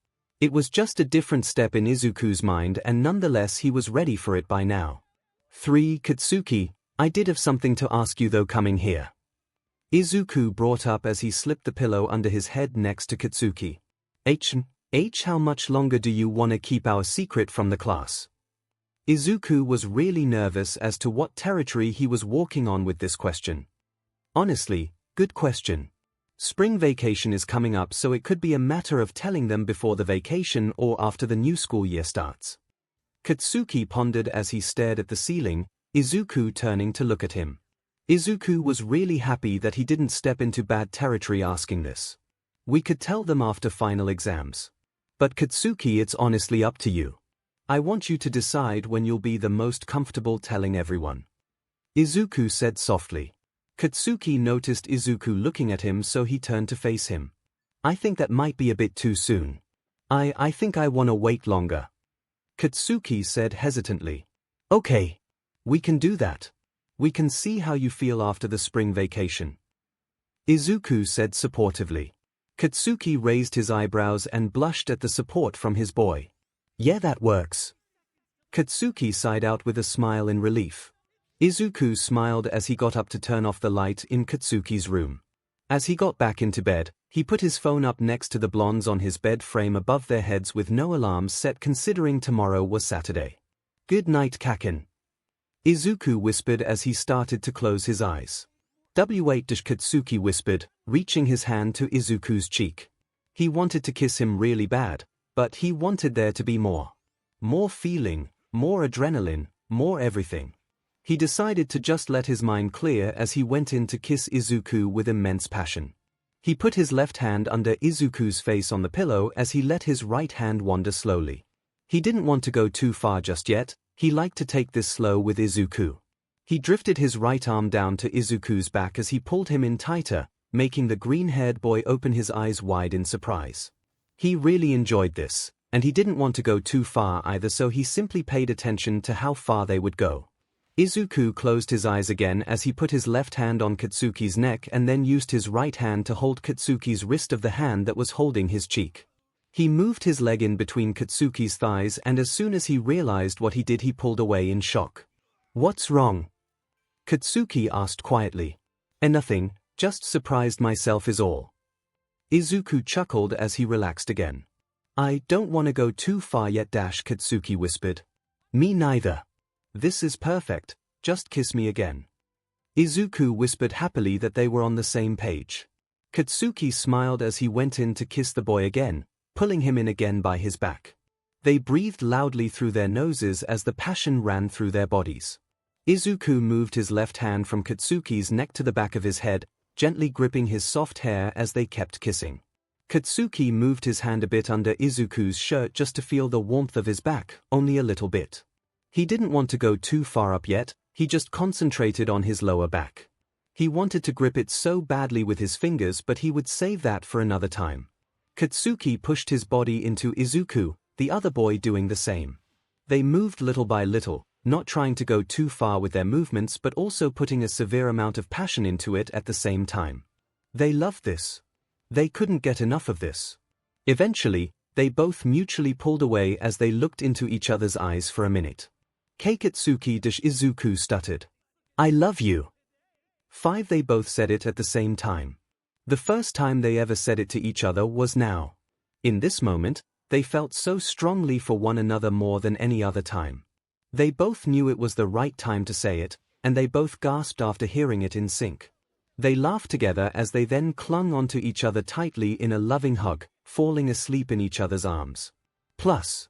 A: It was just a different step in Izuku's mind, and nonetheless he was ready for it by now. Katsuki, I did have something to ask you though coming here," Izuku brought up as he slipped the pillow under his head next to Katsuki. How much longer do you want to keep our secret from the class?" Izuku was really nervous as to what territory he was walking on with this question. "Honestly, good question. Spring vacation is coming up, so it could be a matter of telling them before the vacation or after the new school year starts." Katsuki pondered as he stared at the ceiling, Izuku turning to look at him. Izuku was really happy that he didn't step into bad territory asking this. "We could tell them after final exams. But Katsuki, it's honestly up to you. I want you to decide when you'll be the most comfortable telling everyone," Izuku said softly. Katsuki noticed Izuku looking at him, so he turned to face him. "I think that might be a bit too soon. I think I want to wait longer," Katsuki said hesitantly. "Okay. We can do that. We can see how you feel after the spring vacation," Izuku said supportively. Katsuki raised his eyebrows and blushed at the support from his boy. Yeah, that works. Katsuki sighed out with a smile in relief. Izuku smiled as he got up to turn off the light in Katsuki's room. As he got back into bed, he put his phone up next to the blondes on his bed frame above their heads with no alarms set considering tomorrow was Saturday. Good night, Kaken. Izuku whispered as he started to close his eyes. 𝗬𝗧𝗵𝗲 Katsuki whispered, reaching his hand to Izuku's cheek. He wanted to kiss him really bad, but he wanted there to be more. More feeling, more adrenaline, more everything. He decided to just let his mind clear as he went in to kiss Izuku with immense passion. He put his left hand under Izuku's face on the pillow as he let his right hand wander slowly. He didn't want to go too far just yet, he liked to take this slow with Izuku. He drifted his right arm down to Izuku's back as he pulled him in tighter, making the green-haired boy open his eyes wide in surprise. He really enjoyed this, and he didn't want to go too far either, so he simply paid attention to how far they would go. Izuku closed his eyes again as he put his left hand on Katsuki's neck and then used his right hand to hold Katsuki's wrist of the hand that was holding his cheek. He moved his leg in between Katsuki's thighs, and as soon as he realized what he did, he pulled away in shock. What's wrong? Katsuki asked quietly. Nothing, just surprised myself is all. Izuku chuckled as he relaxed again. I don't want to go too far yet, Katsuki whispered. Me neither. This is perfect, just kiss me again. Izuku whispered happily that they were on the same page. Katsuki smiled as he went in to kiss the boy again, pulling him in again by his back. They breathed loudly through their noses as the passion ran through their bodies. Izuku moved his left hand from Katsuki's neck to the back of his head, gently gripping his soft hair as they kept kissing. Katsuki moved his hand a bit under Izuku's shirt just to feel the warmth of his back, only a little bit. He didn't want to go too far up yet, he just concentrated on his lower back. He wanted to grip it so badly with his fingers, but he would save that for another time. Katsuki pushed his body into Izuku, the other boy doing the same. They moved little by little, not trying to go too far with their movements but also putting a severe amount of passion into it at the same time. They loved this. They couldn't get enough of this. Eventually, they both mutually pulled away as they looked into each other's eyes for a minute. 𝗧𝗵𝗲 Izuku stuttered. I love you. 5 They both said it at the same time. The first time they ever said it to each other was now. In this moment, they felt so strongly for one another more than any other time. They both knew it was the right time to say it, and they both gasped after hearing it in sync. They laughed together as they then clung onto each other tightly in a loving hug, falling asleep in each other's arms. Plus,